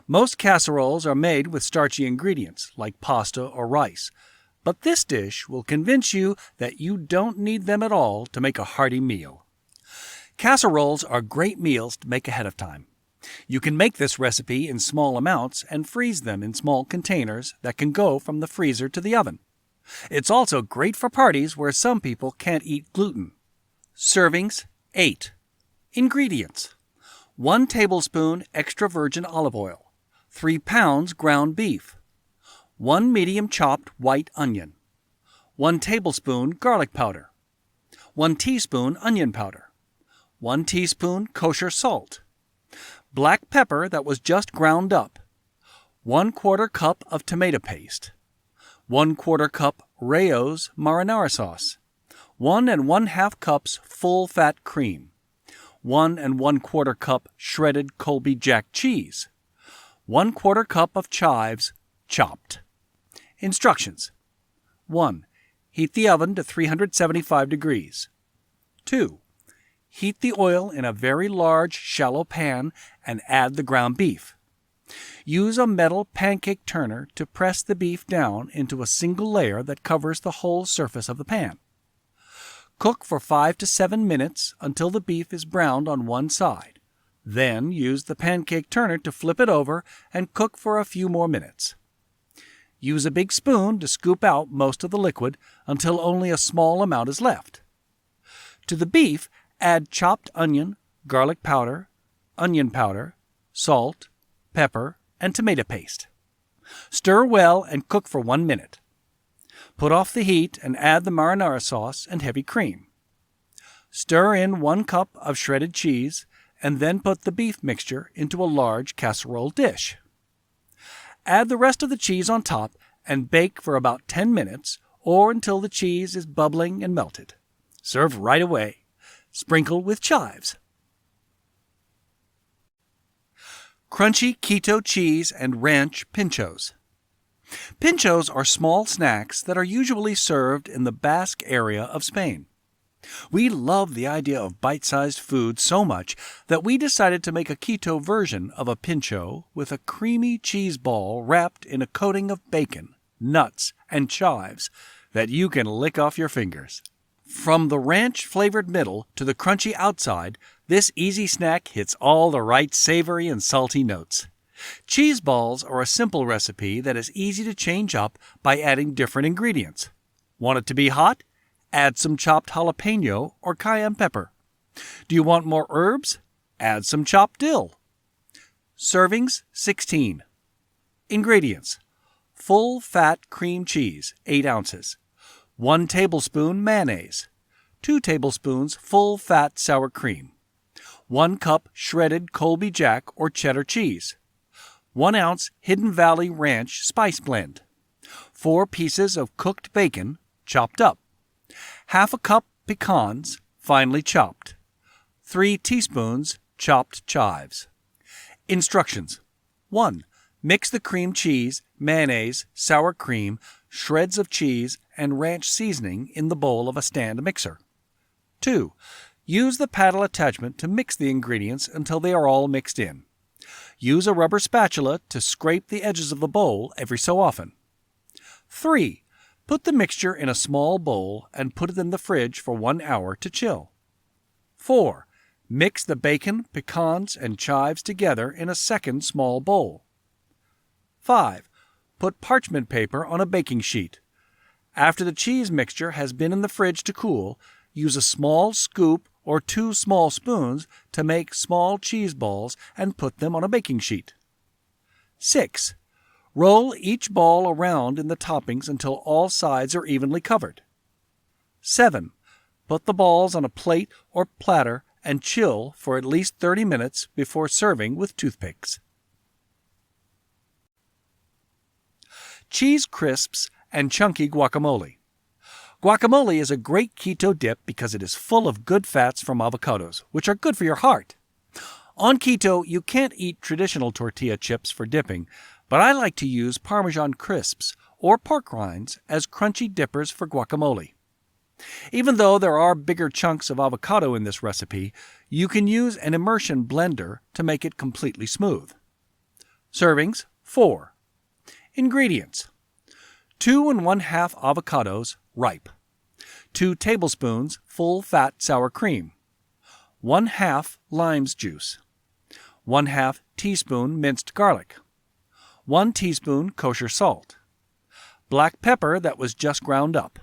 Most casseroles are made with starchy ingredients like pasta or rice, but this dish will convince you that you don't need them at all to make a hearty meal. Casseroles are great meals to make ahead of time. You can make this recipe in small amounts and freeze them in small containers that can go from the freezer to the oven. It's also great for parties where some people can't eat gluten. Servings 8. Ingredients: 1 tablespoon extra virgin olive oil, 3 pounds ground beef, 1 medium chopped white onion, 1 tablespoon garlic powder, 1 teaspoon onion powder, 1 teaspoon kosher salt, black pepper that was just ground up, 1/4 cup of tomato paste, 1/4 cup Rao's marinara sauce, 1 1/2 cups full-fat cream, 1 1/4 cup shredded Colby Jack cheese, 1/4 cup of chives, chopped. Instructions: 1. Heat the oven to 375 degrees. 2. Heat the oil in a very large, shallow pan and add the ground beef. Use a metal pancake turner to press the beef down into a single layer that covers the whole surface of the pan. Cook for 5 to 7 minutes until the beef is browned on one side. Then use the pancake turner to flip it over and cook for a few more minutes. Use a big spoon to scoop out most of the liquid until only a small amount is left. To the beef, add chopped onion, garlic powder, salt, pepper, and tomato paste. Stir well and cook for 1 minute. Put off the heat and add the marinara sauce and heavy cream. Stir in 1 cup of shredded cheese and then put the beef mixture into a large casserole dish. Add the rest of the cheese on top and bake for about 10 minutes or until the cheese is bubbling and melted. Serve right away. Sprinkle with chives. Crunchy keto cheese and ranch pinchos. Pinchos are small snacks that are usually served in the Basque area of Spain. We love the idea of bite-sized food so much that we decided to make a keto version of a pincho with a creamy cheese ball wrapped in a coating of bacon, nuts, and chives that you can lick off your fingers. From the ranch-flavored middle to the crunchy outside, this easy snack hits all the right savory and salty notes. Cheese balls are a simple recipe that is easy to change up by adding different ingredients. Want it to be hot? Add some chopped jalapeno or cayenne pepper. Do you want more herbs? Add some chopped dill. Servings, 16. Ingredients: full fat cream cheese, 8 ounces. 1 tablespoon mayonnaise. 2 tablespoons full fat sour cream. 1 cup shredded Colby Jack or cheddar cheese. 1 ounce Hidden Valley Ranch spice blend. 4 pieces of cooked bacon, chopped up. Half a cup pecans, finely chopped. 3 teaspoons chopped chives. Instructions: 1. Mix the cream cheese, mayonnaise, sour cream, shreds of cheese, and ranch seasoning in the bowl of a stand mixer. 2. Use the paddle attachment to mix the ingredients until they are all mixed in. Use a rubber spatula to scrape the edges of the bowl every so often. 3. Put the mixture in a small bowl and put it in the fridge for 1 hour to chill. 4. Mix the bacon, pecans, and chives together in a second small bowl. 5. Put parchment paper on a baking sheet. After the cheese mixture has been in the fridge to cool, use a small scoop or 2 small spoons to make small cheese balls and put them on a baking sheet. 6. Roll each ball around in the toppings until all sides are evenly covered. 7. Put the balls on a plate or platter and chill for at least 30 minutes before serving with toothpicks. Cheese crisps and chunky guacamole. Guacamole is a great keto dip because it is full of good fats from avocados, which are good for your heart. On keto, you can't eat traditional tortilla chips for dipping, but I like to use Parmesan crisps or pork rinds as crunchy dippers for guacamole. Even though there are bigger chunks of avocado in this recipe, you can use an immersion blender to make it completely smooth. Servings, 4. Ingredients: 2 1/2 avocados, ripe. 2 tablespoons full fat sour cream. 1/2 lime's juice. 1/2 teaspoon minced garlic. 1 teaspoon kosher salt. Black pepper that was just ground up.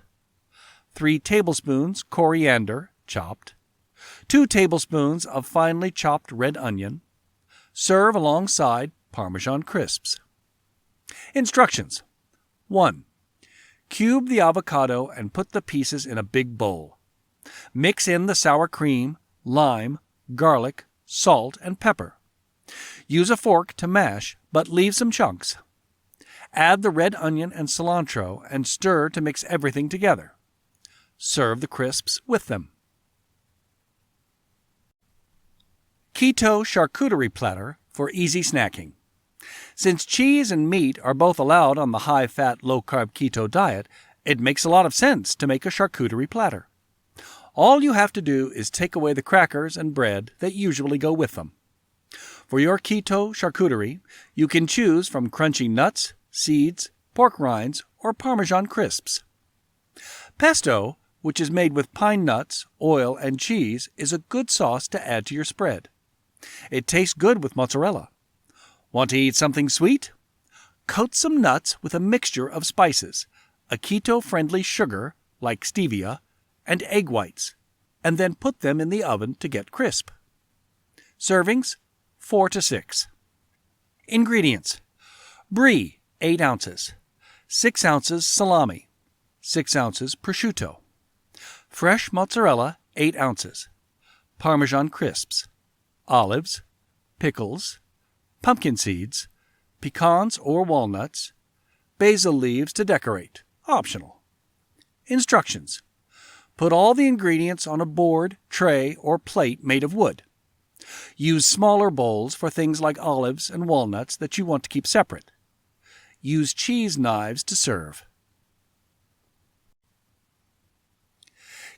3 tablespoons coriander, chopped. 2 tablespoons of finely chopped red onion. Serve alongside Parmesan crisps. Instructions: 1. Cube the avocado and put the pieces in a big bowl. Mix in the sour cream, lime, garlic, salt, and pepper. Use a fork to mash, but leave some chunks. Add the red onion and cilantro and stir to mix everything together. Serve the crisps with them. Keto charcuterie platter for easy snacking. Since cheese and meat are both allowed on the high-fat, low-carb keto diet, it makes a lot of sense to make a charcuterie platter. All you have to do is take away the crackers and bread that usually go with them. For your keto charcuterie, you can choose from crunchy nuts, seeds, pork rinds, or Parmesan crisps. Pesto, which is made with pine nuts, oil, and cheese, is a good sauce to add to your spread. It tastes good with mozzarella. Want to eat something sweet? Coat some nuts with a mixture of spices, a keto-friendly sugar like stevia, and egg whites, and then put them in the oven to get crisp. Servings, 4 to 6. Ingredients: brie, 8 ounces. 6 ounces salami. 6 ounces prosciutto. Fresh mozzarella, 8 ounces. Parmesan crisps. Olives. Pickles. Pumpkin seeds, pecans or walnuts, basil leaves to decorate, optional. Instructions: put all the ingredients on a board, tray, or plate made of wood. Use smaller bowls for things like olives and walnuts that you want to keep separate. Use cheese knives to serve.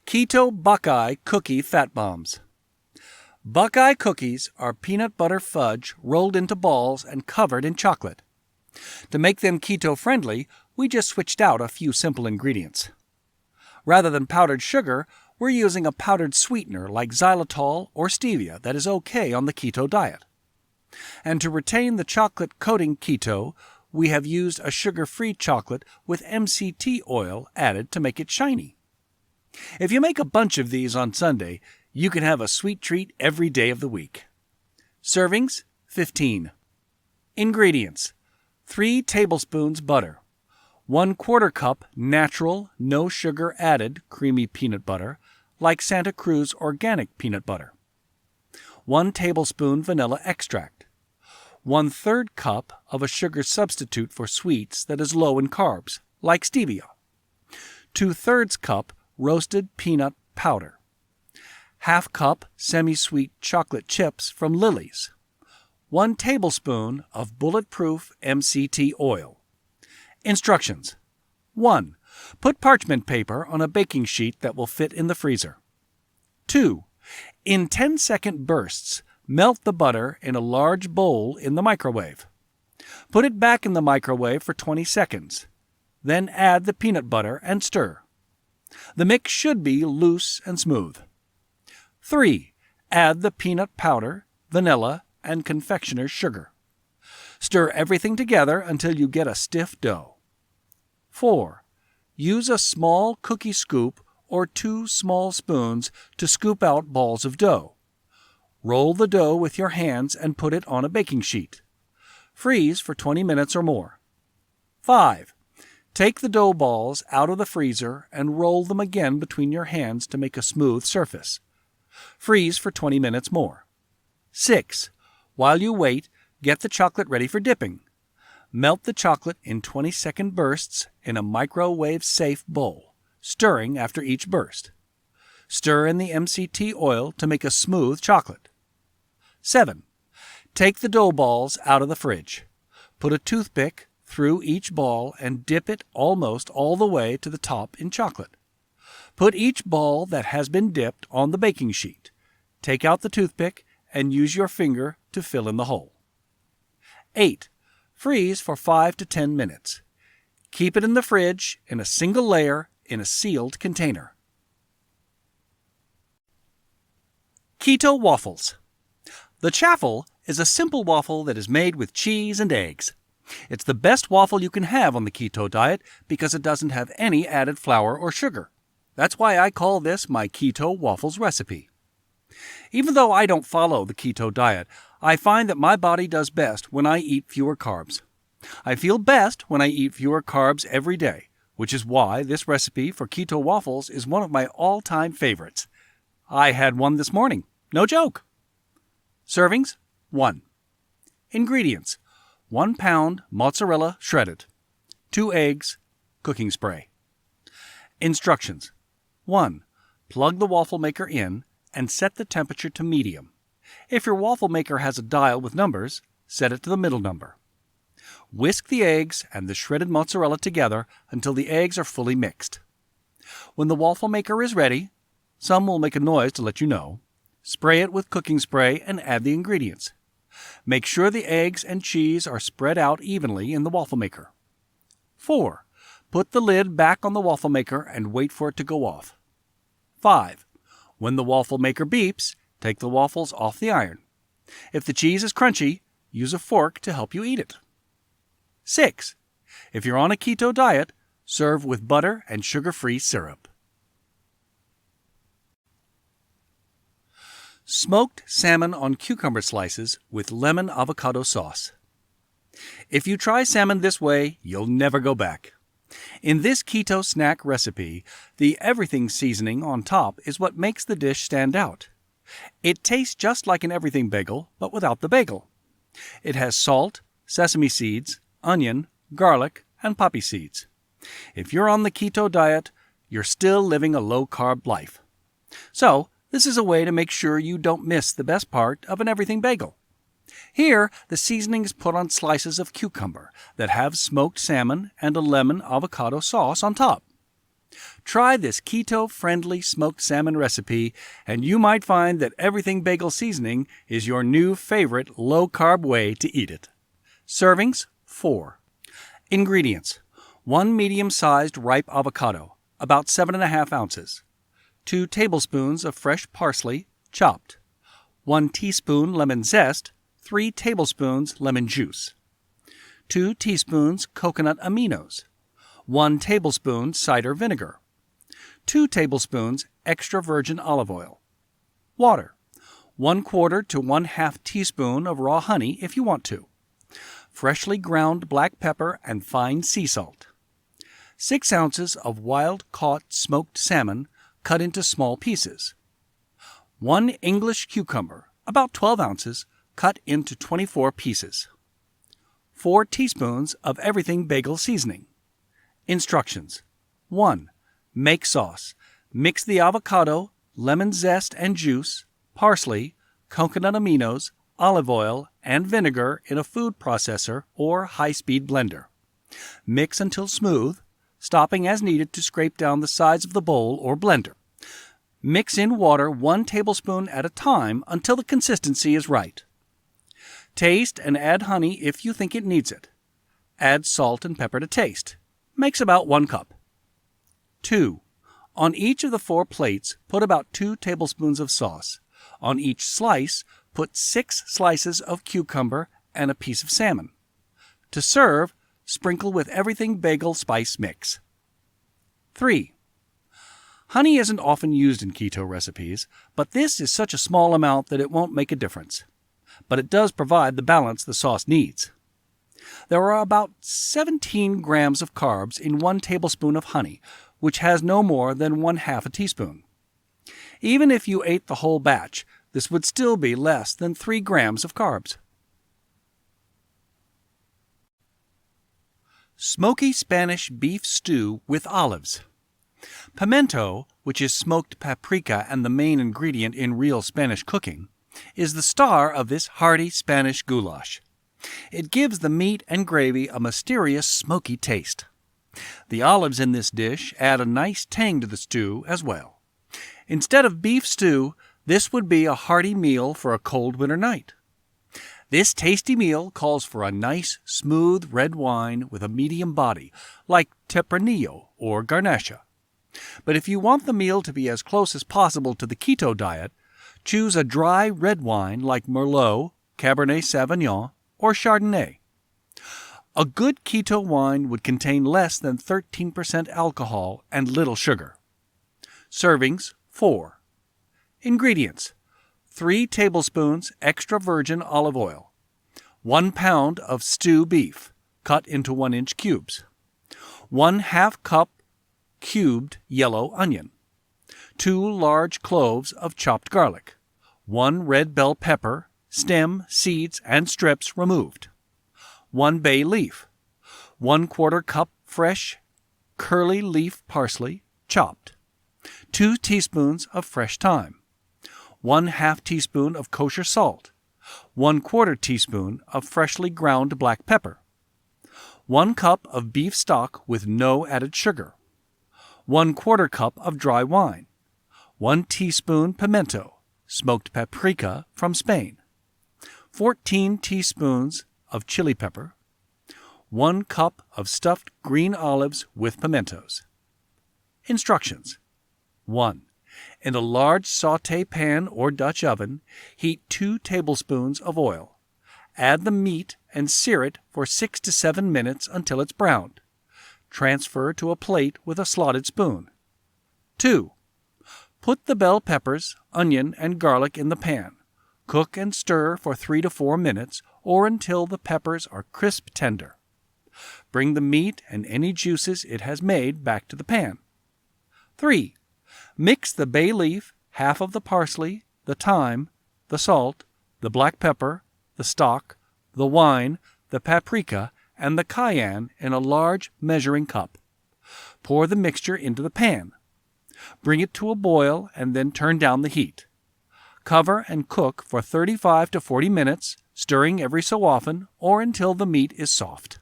Keto Buckeye Cookie Fat Bombs. Buckeye cookies are peanut butter fudge rolled into balls and covered in chocolate. To make them keto-friendly, we just switched out a few simple ingredients. Rather than powdered sugar, we're using a powdered sweetener like xylitol or stevia that is okay on the keto diet. And to retain the chocolate coating keto, we have used a sugar-free chocolate with MCT oil added to make it shiny. If you make a bunch of these on Sunday, you can have a sweet treat every day of the week. Servings, 15. Ingredients: 3 tablespoons butter, 1/4 cup natural, no sugar added creamy peanut butter, like Santa Cruz organic peanut butter, 1 tablespoon vanilla extract, 1/3 cup of a sugar substitute for sweets that is low in carbs, like stevia, 2/3 cup roasted peanut powder, 1/2 cup semi-sweet chocolate chips from Lily's, 1 tablespoon of bulletproof MCT oil. Instructions: 1. Put parchment paper on a baking sheet that will fit in the freezer. 2. In 10-second bursts, melt the butter in a large bowl in the microwave. Put it back in the microwave for 20 seconds. Then add the peanut butter and stir. The mix should be loose and smooth. 3. Add the peanut powder, vanilla, and confectioner's sugar. Stir everything together until you get a stiff dough. 4. Use a small cookie scoop or 2 small spoons to scoop out balls of dough. Roll the dough with your hands and put it on a baking sheet. Freeze for 20 minutes or more. 5. Take the dough balls out of the freezer and roll them again between your hands to make a smooth surface. Freeze for 20 minutes more. 6. While you wait, get the chocolate ready for dipping. Melt the chocolate in 20-second bursts in a microwave-safe bowl, stirring after each burst. Stir in the MCT oil to make a smooth chocolate. 7. Take the dough balls out of the fridge. Put a toothpick through each ball and dip it almost all the way to the top in chocolate. Put each ball that has been dipped on the baking sheet. Take out the toothpick and use your finger to fill in the hole. 8. Freeze for 5 to 10 minutes. Keep it in the fridge in a single layer in a sealed container. Keto waffles. The chaffle is a simple waffle that is made with cheese and eggs. It's the best waffle you can have on the keto diet because it doesn't have any added flour or sugar. That's why I call this my keto waffles recipe. Even though I don't follow the keto diet, I find that my body does best when I eat fewer carbs. I feel best when I eat fewer carbs every day, which is why this recipe for keto waffles is one of my all-time favorites. I had one this morning. No joke. Servings: 1. Ingredients: 1 pound mozzarella shredded, 2 eggs, cooking spray. Instructions: 1. Plug the waffle maker in and set the temperature to medium. If your waffle maker has a dial with numbers, set it to the middle number. Whisk the eggs and the shredded mozzarella together until the eggs are fully mixed. When the waffle maker is ready, some will make a noise to let you know. Spray it with cooking spray and add the ingredients. Make sure the eggs and cheese are spread out evenly in the waffle maker. 4. Put the lid back on the waffle maker and wait for it to go off. 5. When the waffle maker beeps, take the waffles off the iron. If the cheese is crunchy, use a fork to help you eat it. 6. If you're on a keto diet, serve with butter and sugar-free syrup. Smoked salmon on cucumber slices with lemon avocado sauce. If you try salmon this way, you'll never go back. In this keto snack recipe, the everything seasoning on top is what makes the dish stand out. It tastes just like an everything bagel, but without the bagel. It has salt, sesame seeds, onion, garlic, and poppy seeds. If you're on the keto diet, you're still living a low-carb life. So, this is a way to make sure you don't miss the best part of an everything bagel. Here, the seasoning is put on slices of cucumber that have smoked salmon and a lemon avocado sauce on top. Try this keto-friendly smoked salmon recipe, and you might find that everything bagel seasoning is your new favorite low-carb way to eat it. Servings: 4. Ingredients: 1 medium-sized ripe avocado, about 7½ ounces. 2 tablespoons of fresh parsley, chopped. 1 teaspoon lemon zest, 3 tablespoons lemon juice. 2 teaspoons coconut aminos. 1 tablespoon cider vinegar. 2 tablespoons extra virgin olive oil. Water: 1/4 to 1/2 teaspoon of raw honey if you want to. freshly ground black pepper and fine sea salt. 6 ounces of wild-caught smoked salmon cut into small pieces. 1 English cucumber, about 12 ounces, cut into 24 pieces. 4 teaspoons of everything bagel seasoning. Instructions. 1. Make sauce. Mix the avocado, lemon zest and juice, parsley, coconut aminos, olive oil, and vinegar in a food processor or high-speed blender. Mix until smooth, stopping as needed to scrape down the sides of the bowl or blender. Mix in water 1 tablespoon at a time until the consistency is right. Taste and add honey if you think it needs it. Add salt and pepper to taste. Makes about 1 cup. 2. On each of the 4 plates, put about 2 tablespoons of sauce. On each slice, put 6 slices of cucumber and a piece of salmon. To serve, sprinkle with everything bagel spice mix. 3. Honey isn't often used in keto recipes, but this is such a small amount that it won't make a difference. But it does provide the balance the sauce needs. There are about 17 grams of carbs in 1 tablespoon of honey, which has no more than 1/2 a teaspoon. Even if you ate the whole batch, this would still be less than 3 grams of carbs. Smoky Spanish beef stew with olives. Pimento, which is smoked paprika and the main ingredient in real Spanish cooking, is the star of this hearty Spanish goulash. It gives the meat and gravy a mysterious smoky taste. The olives in this dish add a nice tang to the stew as well. Instead of beef stew, this would be a hearty meal for a cold winter night. This tasty meal calls for a nice, smooth red wine with a medium body, like Tempranillo or Garnacha. But if you want the meal to be as close as possible to the keto diet, choose a dry red wine like Merlot, Cabernet Sauvignon, or Chardonnay. A good keto wine would contain less than 13% alcohol and little sugar. Servings 4. Ingredients: 3 tablespoons extra virgin olive oil, 1 pound of stew beef cut into 1-inch cubes, 1/2 cup cubed yellow onion, 2 large cloves of chopped garlic, 1 red bell pepper, stem, seeds, and strips removed, 1 bay leaf, 1/4 cup fresh curly leaf parsley, chopped, 2 teaspoons of fresh thyme, 1/2 teaspoon of kosher salt, 1/4 teaspoon of freshly ground black pepper, 1 cup of beef stock with no added sugar, 1/4 cup of dry wine, 1 teaspoon pimento, smoked paprika from Spain, 14 teaspoons of chili pepper, 1 cup of stuffed green olives with pimentos. Instructions. 1. In a large sauté pan or Dutch oven, heat 2 tablespoons of oil. Add the meat and sear it for 6 to 7 minutes until it's browned. Transfer to a plate with a slotted spoon. 2. Put the bell peppers, onion, and garlic in the pan. Cook and stir for 3 to 4 minutes or until the peppers are crisp tender. Bring the meat and any juices it has made back to the pan. 3. Mix the bay leaf, half of the parsley, the thyme, the salt, the black pepper, the stock, the wine, the paprika, and the cayenne in a large measuring cup. Pour the mixture into the pan. Bring it to a boil and then turn down the heat. Cover and cook for 35 to 40 minutes, stirring every so often or until the meat is soft.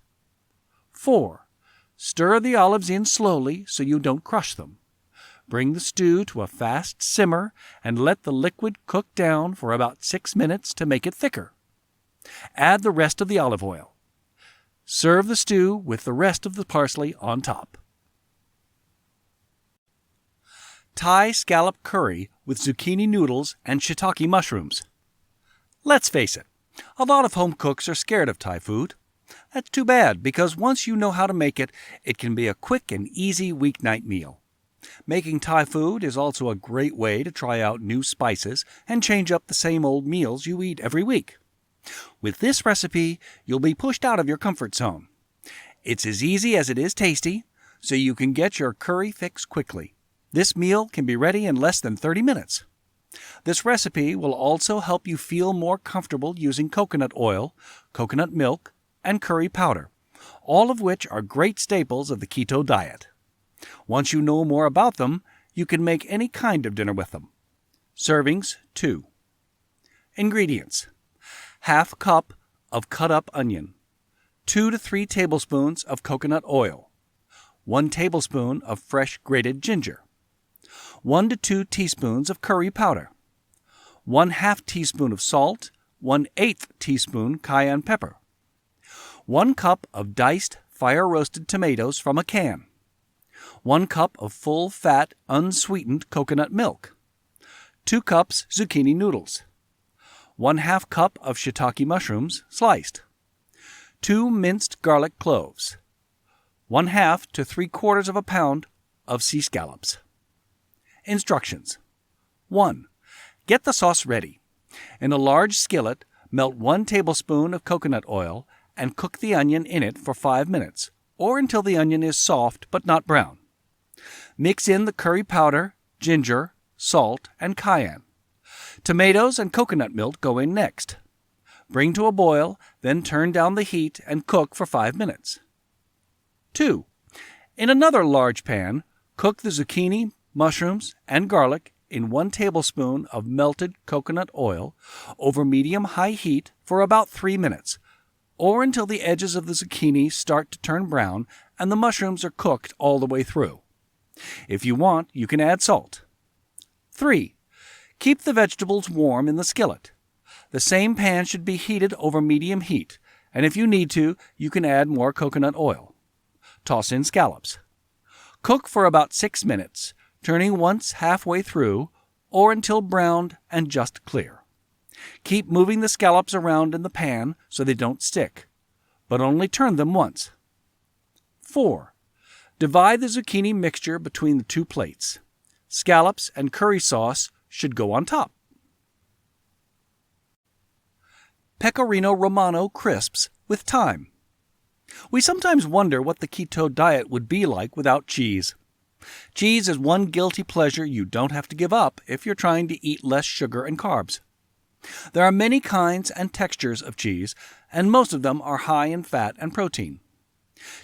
4. Stir the olives in slowly so you don't crush them. Bring the stew to a fast simmer and let the liquid cook down for about 6 minutes to make it thicker. Add the rest of the olive oil. Serve the stew with the rest of the parsley on top. Thai scallop curry with zucchini noodles and shiitake mushrooms. Let's face it, a lot of home cooks are scared of Thai food. That's too bad, because once you know how to make it, it can be a quick and easy weeknight meal. Making Thai food is also a great way to try out new spices and change up the same old meals you eat every week. With this recipe, you'll be pushed out of your comfort zone. It's as easy as it is tasty, so you can get your curry fix quickly. This meal can be ready in less than 30 minutes. This recipe will also help you feel more comfortable using coconut oil, coconut milk, and curry powder, all of which are great staples of the keto diet. Once you know more about them, you can make any kind of dinner with them. Servings 2. Ingredients: ½ cup of cut-up onion, 2 to 3 tablespoons of coconut oil, 1 tablespoon of fresh grated ginger, 1 to 2 teaspoons of curry powder, 1/2 teaspoon of salt, 1/8 teaspoon cayenne pepper, 1 cup of diced fire-roasted tomatoes from a can, 1 cup of full-fat unsweetened coconut milk, 2 cups zucchini noodles, 1/2 cup of shiitake mushrooms sliced, 2 minced garlic cloves, 1/2 to 3/4 of a pound of sea scallops. Instructions: 1. Get the sauce ready. In a large skillet, melt 1 tablespoon of coconut oil and cook the onion in it for 5 minutes, or until the onion is soft but not brown. Mix in the curry powder, ginger, salt, and cayenne. Tomatoes and coconut milk go in next. Bring to a boil, then turn down the heat and cook for 5 minutes. 2. In another large pan, cook the zucchini, mushrooms, and garlic in 1 tablespoon of melted coconut oil over medium-high heat for about 3 minutes, or until the edges of the zucchini start to turn brown and the mushrooms are cooked all the way through. If you want, you can add salt. 3. Keep the vegetables warm in the skillet. The same pan should be heated over medium heat, and if you need to, you can add more coconut oil. Toss in scallops. Cook for about 6 minutes, turning once halfway through, or until browned and just clear. Keep moving the scallops around in the pan so they don't stick, but only turn them once. 4. Divide the zucchini mixture between the 2 plates. Scallops and curry sauce should go on top. Pecorino Romano crisps with thyme. We sometimes wonder what the keto diet would be like without cheese. Cheese is one guilty pleasure you don't have to give up if you're trying to eat less sugar and carbs. There are many kinds and textures of cheese, and most of them are high in fat and protein.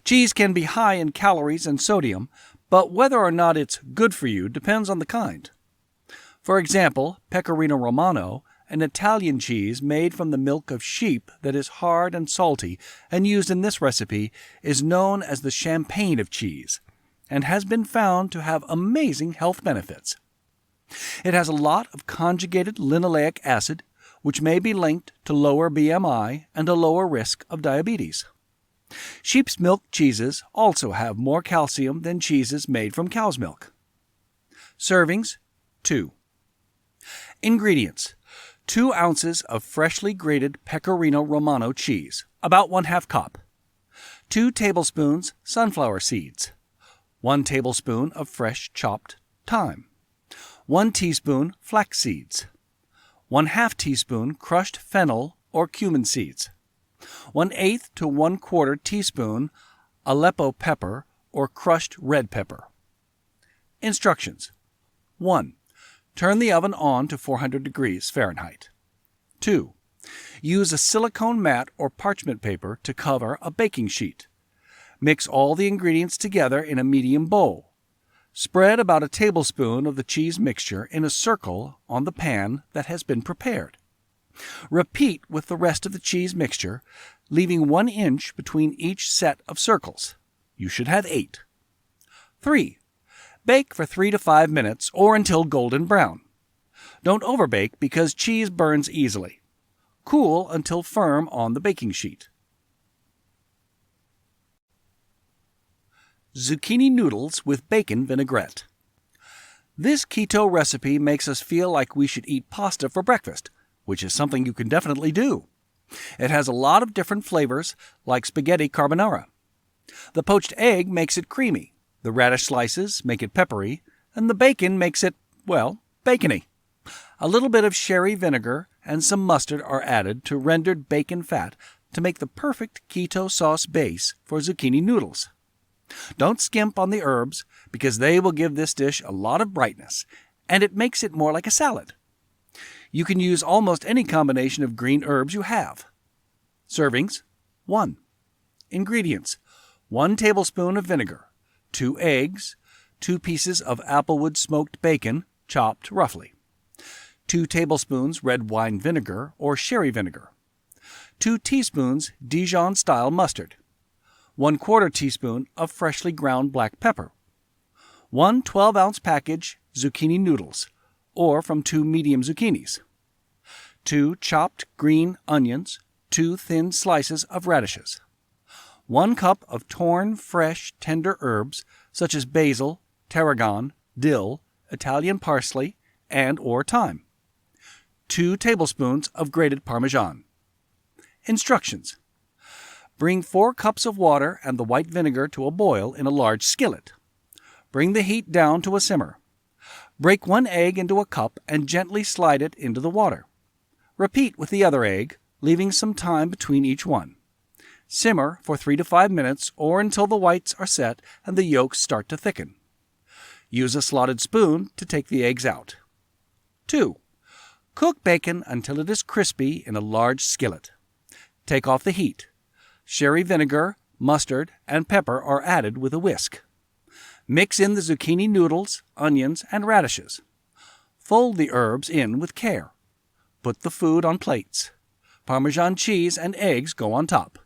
Cheese can be high in calories and sodium, but whether or not it's good for you depends on the kind. For example, Pecorino Romano, an Italian cheese made from the milk of sheep that is hard and salty and used in this recipe, is known as the champagne of cheese, and has been found to have amazing health benefits. It has a lot of conjugated linoleic acid, which may be linked to lower BMI and a lower risk of diabetes. Sheep's milk cheeses also have more calcium than cheeses made from cow's milk. Servings 2. Ingredients: 2 ounces of freshly grated Pecorino Romano cheese, about 1/2 cup. 2 tablespoons sunflower seeds. 1 tablespoon of fresh chopped thyme. 1 teaspoon flax seeds. 1/2 teaspoon crushed fennel or cumin seeds. 1/8 to 1/4 teaspoon Aleppo pepper or crushed red pepper. Instructions: 1. Turn the oven on to 400 degrees Fahrenheit. 2. Use a silicone mat or parchment paper to cover a baking sheet. Mix all the ingredients together in a medium bowl. Spread about a tablespoon of the cheese mixture in a circle on the pan that has been prepared. Repeat with the rest of the cheese mixture, leaving 1 inch between each set of circles. You should have 8. 3. Bake for 3 to 5 minutes or until golden brown. Don't overbake because cheese burns easily. Cool until firm on the baking sheet. Zucchini noodles with bacon vinaigrette. This keto recipe makes us feel like we should eat pasta for breakfast, which is something you can definitely do. It has a lot of different flavors, like spaghetti carbonara. The poached egg makes it creamy, the radish slices make it peppery, and the bacon makes it, well, bacony. A little bit of sherry vinegar and some mustard are added to rendered bacon fat to make the perfect keto sauce base for zucchini noodles. Don't skimp on the herbs because they will give this dish a lot of brightness, and it makes it more like a salad. You can use almost any combination of green herbs you have. Servings: 1. Ingredients: 1 tablespoon of vinegar, 2 eggs, 2 pieces of applewood smoked bacon, chopped roughly, 2 tablespoons red wine vinegar or sherry vinegar, 2 teaspoons Dijon-style mustard, 1/4 teaspoon of freshly ground black pepper, 1 12-ounce package zucchini noodles, or from 2 medium zucchinis, 2 chopped green onions, 2 thin slices of radishes, 1 cup of torn, fresh, tender herbs such as basil, tarragon, dill, Italian parsley, and/or thyme, 2 tablespoons of grated Parmesan. Instructions: bring 4 cups of water and the white vinegar to a boil in a large skillet. Bring the heat down to a simmer. Break 1 egg into a cup and gently slide it into the water. Repeat with the other egg, leaving some time between each one. Simmer for 3 to 5 minutes or until the whites are set and the yolks start to thicken. Use a slotted spoon to take the eggs out. 2. Cook bacon until it is crispy in a large skillet. Take off the heat. Sherry vinegar, mustard, and pepper are added with a whisk. Mix in the zucchini noodles, onions, and radishes. Fold the herbs in with care. Put the food on plates. Parmesan cheese and eggs go on top.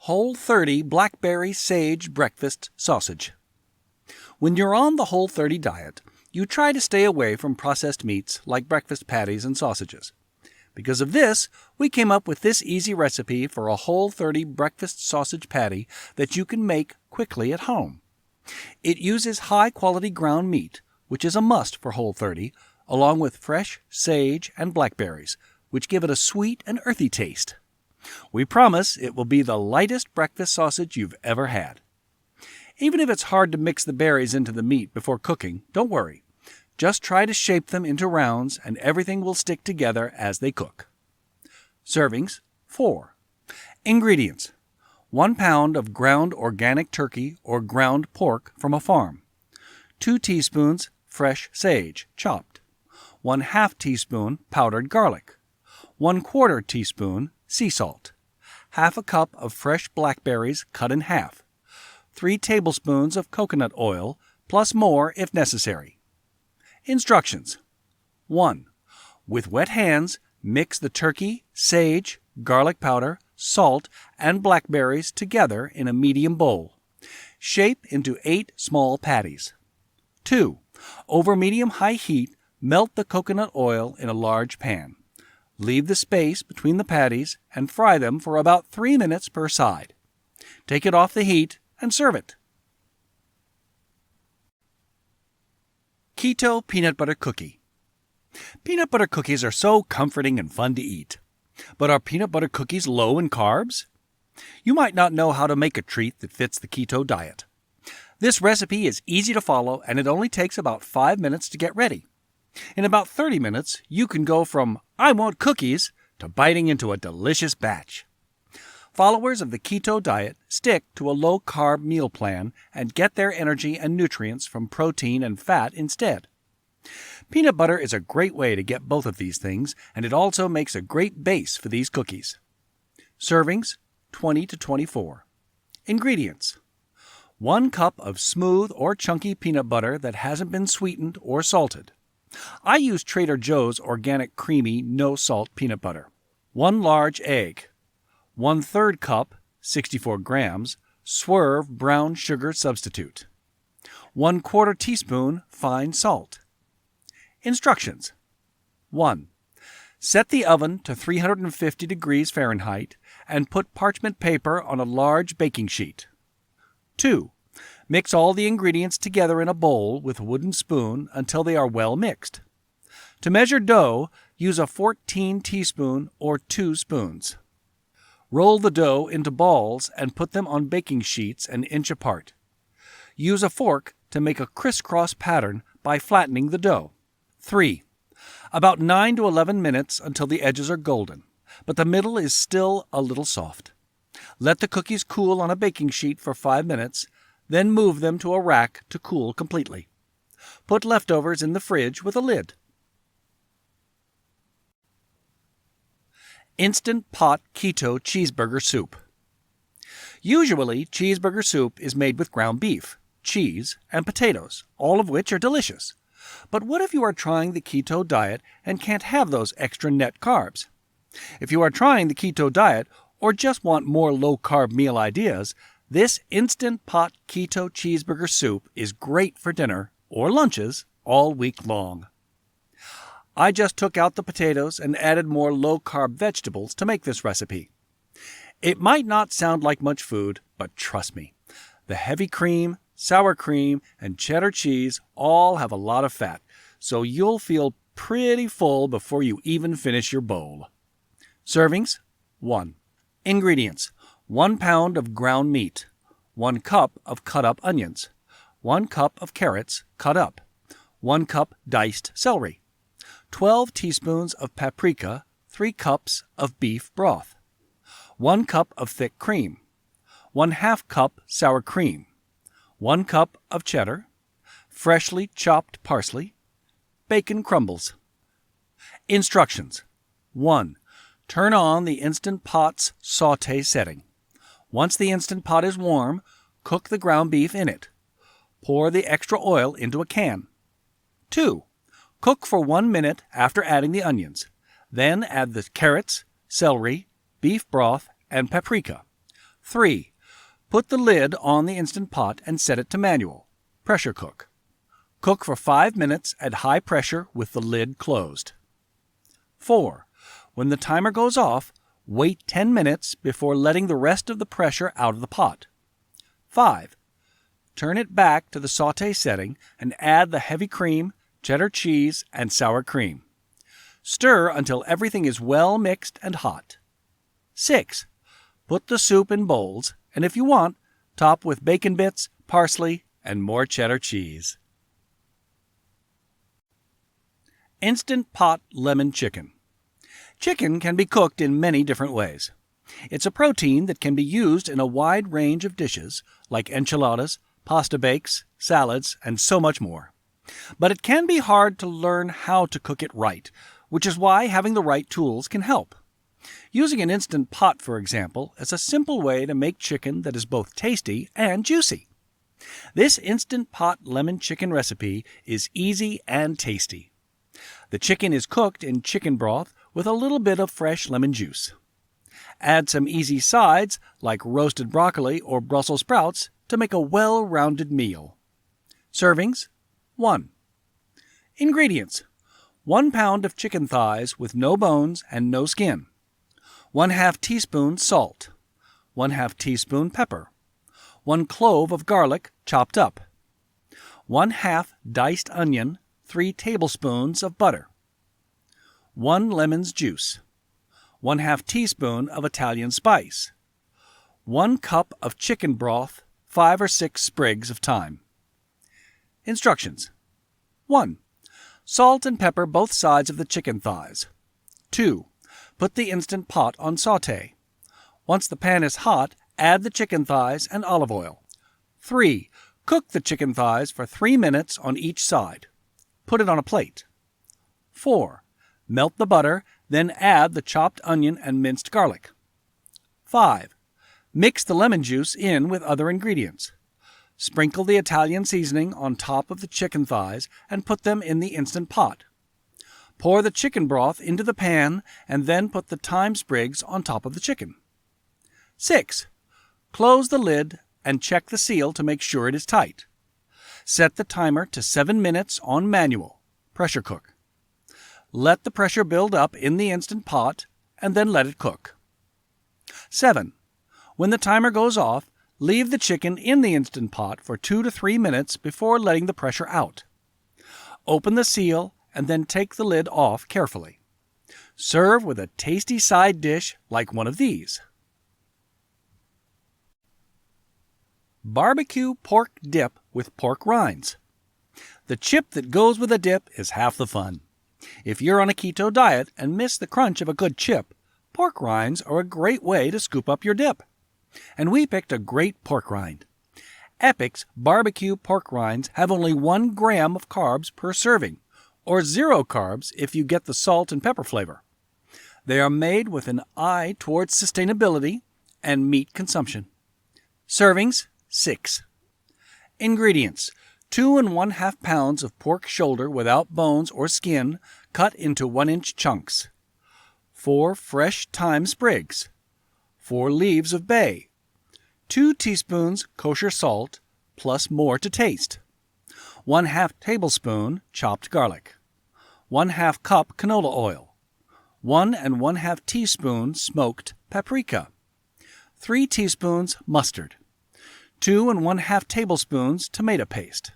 Whole30 Blackberry Sage Breakfast Sausage. When you're on the Whole30 diet, you try to stay away from processed meats like breakfast patties and sausages. Because of this, we came up with this easy recipe for a Whole30 breakfast sausage patty that you can make quickly at home. It uses high-quality ground meat, which is a must for Whole30, along with fresh sage and blackberries, which give it a sweet and earthy taste. We promise it will be the lightest breakfast sausage you've ever had. Even if it's hard to mix the berries into the meat before cooking, don't worry. Just try to shape them into rounds and everything will stick together as they cook. Servings: 4. Ingredients: 1 pound of ground organic turkey or ground pork from a farm, 2 teaspoons fresh sage, chopped, 1/2 teaspoon powdered garlic, 1/4 teaspoon sea salt, 1/2 cup of fresh blackberries cut in half, 3 tablespoons of coconut oil, plus more if necessary. Instructions: 1. With wet hands, mix the turkey, sage, garlic powder, salt, and blackberries together in a medium bowl. Shape into 8 small patties. 2. Over medium-high heat, melt the coconut oil in a large pan. Leave the space between the patties and fry them for about 3 minutes per side. Take it off the heat and serve it. Keto Peanut Butter Cookie. Peanut butter cookies are so comforting and fun to eat. But are peanut butter cookies low in carbs? You might not know how to make a treat that fits the keto diet. This recipe is easy to follow and it only takes about 5 minutes to get ready. In about 30 minutes, you can go from "I want cookies" to biting into a delicious batch. Followers of the keto diet stick to a low-carb meal plan and get their energy and nutrients from protein and fat instead. Peanut butter is a great way to get both of these things, and it also makes a great base for these cookies. Servings: 20 to 24. Ingredients: 1 cup of smooth or chunky peanut butter that hasn't been sweetened or salted. I use Trader Joe's organic creamy, no-salt peanut butter. 1 large egg. 1/3 cup, 64 grams, Swerve brown sugar substitute. 1/4 teaspoon fine salt. Instructions: 1. Set the oven to 350 degrees Fahrenheit and put parchment paper on a large baking sheet. 2. Mix all the ingredients together in a bowl with a wooden spoon until they are well mixed. To measure dough, use a 14 teaspoon or 2 spoons. Roll the dough into balls and put them on baking sheets an inch apart. Use a fork to make a crisscross pattern by flattening the dough. 3. About 9 to 11 minutes until the edges are golden, but the middle is still a little soft. Let the cookies cool on a baking sheet for 5 minutes, then move them to a rack to cool completely. Put leftovers in the fridge with a lid. Instant Pot Keto Cheeseburger Soup. Usually, cheeseburger soup is made with ground beef, cheese, and potatoes, all of which are delicious. But what if you are trying the keto diet and can't have those extra net carbs? If you are trying the keto diet or just want more low-carb meal ideas, this Instant Pot Keto Cheeseburger Soup is great for dinner or lunches all week long. I just took out the potatoes and added more low-carb vegetables to make this recipe. It might not sound like much food, but trust me, the heavy cream, sour cream, and cheddar cheese all have a lot of fat, so you'll feel pretty full before you even finish your bowl. Servings: 1. Ingredients: 1 pound of ground meat, 1 cup of cut-up onions, 1 cup of carrots cut up, 1 cup diced celery, 12 teaspoons of paprika, 3 cups of beef broth, 1 cup of thick cream, 1/2 cup sour cream, 1 cup of cheddar, freshly chopped parsley, bacon crumbles. Instructions: 1. Turn on the Instant Pot's sauté setting. Once the Instant Pot is warm, cook the ground beef in it. Pour the extra oil into a can. 2. Cook for 1 minute after adding the onions. Then add the carrots, celery, beef broth, and paprika. 3. Put the lid on the Instant Pot and set it to manual. Pressure cook. Cook for 5 minutes at high pressure with the lid closed. 4. When the timer goes off, wait 10 minutes before letting the rest of the pressure out of the pot. 5. Turn it back to the sauté setting and add the heavy cream, cheddar cheese, and sour cream. Stir until everything is well mixed and hot. 6. Put the soup in bowls, and if you want, top with bacon bits, parsley, and more cheddar cheese. Instant Pot Lemon Chicken. Chicken can be cooked in many different ways. It's a protein that can be used in a wide range of dishes, like enchiladas, pasta bakes, salads, and so much more. But it can be hard to learn how to cook it right, which is why having the right tools can help. Using an Instant Pot, for example, is a simple way to make chicken that is both tasty and juicy. This Instant Pot lemon chicken recipe is easy and tasty. The chicken is cooked in chicken broth with a little bit of fresh lemon juice. Add some easy sides like roasted broccoli or Brussels sprouts to make a well-rounded meal. Servings: 1. Ingredients: 1 pound of chicken thighs with no bones and no skin, 1/2 teaspoon salt, 1/2 teaspoon pepper, 1 clove of garlic chopped up, 1/2 diced onion, 3 tablespoons of butter, 1 lemon's juice, 1/2 teaspoon of Italian spice, 1 cup of chicken broth, 5 or 6 sprigs of thyme. Instructions: 1. Salt and pepper both sides of the chicken thighs. 2. Put the Instant Pot on sauté. Once the pan is hot, add the chicken thighs and olive oil. 3. Cook the chicken thighs for 3 minutes on each side. Put it on a plate. 4. Melt the butter, then add the chopped onion and minced garlic. 5. Mix the lemon juice in with other ingredients. Sprinkle the Italian seasoning on top of the chicken thighs and put them in the Instant Pot. Pour the chicken broth into the pan and then put the thyme sprigs on top of the chicken. 6. Close the lid and check the seal to make sure it is tight. Set the timer to 7 minutes on manual. Pressure cook. Let the pressure build up in the Instant Pot and then let it cook. 7. When the timer goes off, leave the chicken in the Instant Pot for 2 to 3 minutes before letting the pressure out. Open the seal and then take the lid off carefully. Serve with a tasty side dish like one of these. Barbecue pork dip with pork rinds. The chip that goes with a dip is half the fun. If you're on a keto diet and miss the crunch of a good chip, pork rinds are a great way to scoop up your dip. And we picked a great pork rind. Epic's barbecue pork rinds have only 1 gram of carbs per serving, or 0 carbs if you get the salt and pepper flavor. They are made with an eye towards sustainability and meat consumption. Servings, 6. Ingredients: 2 1/2 pounds of pork shoulder without bones or skin, cut into 1-inch chunks. 4 fresh thyme sprigs. 4 leaves of bay. 2 teaspoons kosher salt, plus more to taste. 1/2 tablespoon chopped garlic. 1/2 cup canola oil. 1 1/2 teaspoon smoked paprika. 3 teaspoons mustard. 2 1/2 tablespoons tomato paste.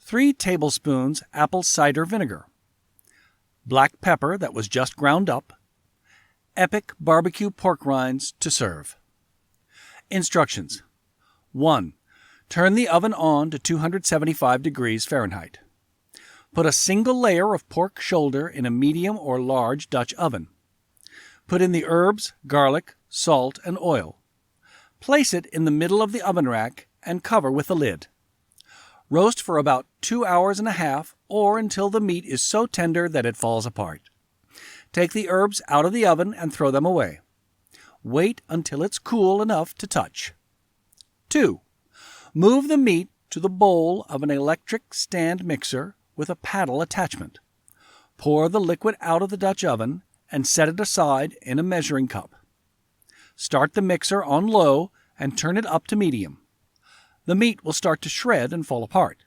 3 tablespoons apple cider vinegar. Black pepper that was just ground up. Epic barbecue pork rinds to serve. Instructions: 1. Turn the oven on to 275 degrees Fahrenheit. Put a single layer of pork shoulder in a medium or large Dutch oven. Put in the herbs, garlic, salt, and oil. Place it in the middle of the oven rack and cover with the lid. Roast for about 2 hours and a half or until the meat is so tender that it falls apart. Take the herbs out of the oven and throw them away. Wait until it's cool enough to touch. 2. Move the meat to the bowl of an electric stand mixer with a paddle attachment. Pour the liquid out of the Dutch oven and set it aside in a measuring cup. Start the mixer on low and turn it up to medium. The meat will start to shred and fall apart.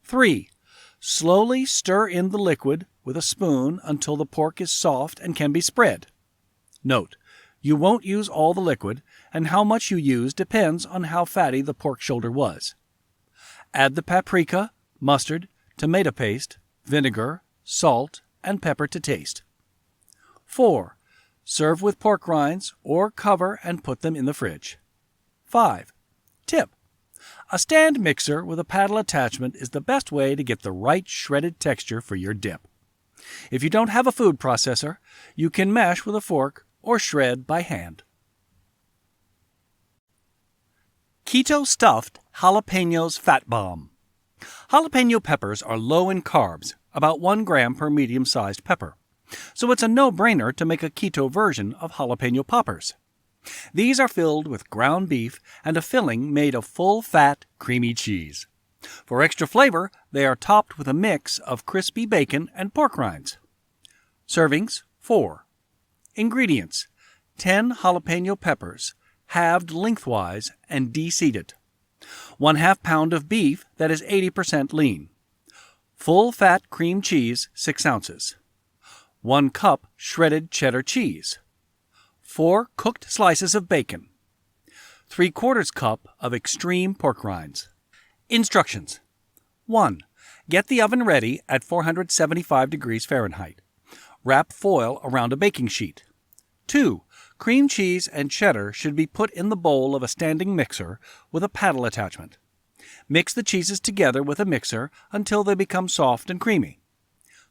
3. Slowly stir in the liquid with a spoon until the pork is soft and can be spread. Note: you won't use all the liquid, and how much you use depends on how fatty the pork shoulder was. Add the paprika, mustard, tomato paste, vinegar, salt, and pepper to taste. 4. Serve with pork rinds or cover and put them in the fridge. 5. Tip: a stand mixer with a paddle attachment is the best way to get the right shredded texture for your dip. If you don't have a food processor, you can mash with a fork or shred by hand. Keto Stuffed Jalapenos Fat Bomb. Jalapeno peppers are low in carbs, about 1 gram per medium-sized pepper. So it's a no-brainer to make a keto version of jalapeno poppers. These are filled with ground beef and a filling made of full-fat, creamy cheese. For extra flavor, they are topped with a mix of crispy bacon and pork rinds. Servings, 4. Ingredients: 10 jalapeno peppers, halved lengthwise and de-seeded. 1/2 pound of beef that is 80% lean. Full-fat cream cheese, 6 ounces. 1 cup shredded cheddar cheese. 4 cooked slices of bacon. 3/4 cup of extreme pork rinds. Instructions: 1. Get the oven ready at 475 degrees Fahrenheit. Wrap foil around a baking sheet. 2. Cream cheese and cheddar should be put in the bowl of a standing mixer with a paddle attachment. Mix the cheeses together with a mixer until they become soft and creamy.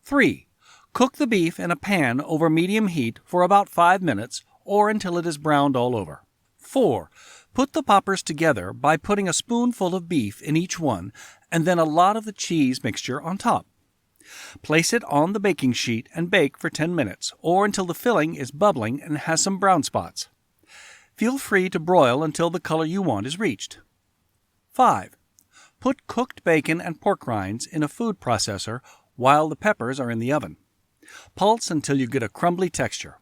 3. Cook the beef in a pan over medium heat for about 5 minutes or until it is browned all over. 4. Put the poppers together by putting a spoonful of beef in each one and then a lot of the cheese mixture on top. Place it on the baking sheet and bake for 10 minutes or until the filling is bubbling and has some brown spots. Feel free to broil until the color you want is reached. 5. Put cooked bacon and pork rinds in a food processor while the peppers are in the oven. Pulse until you get a crumbly texture.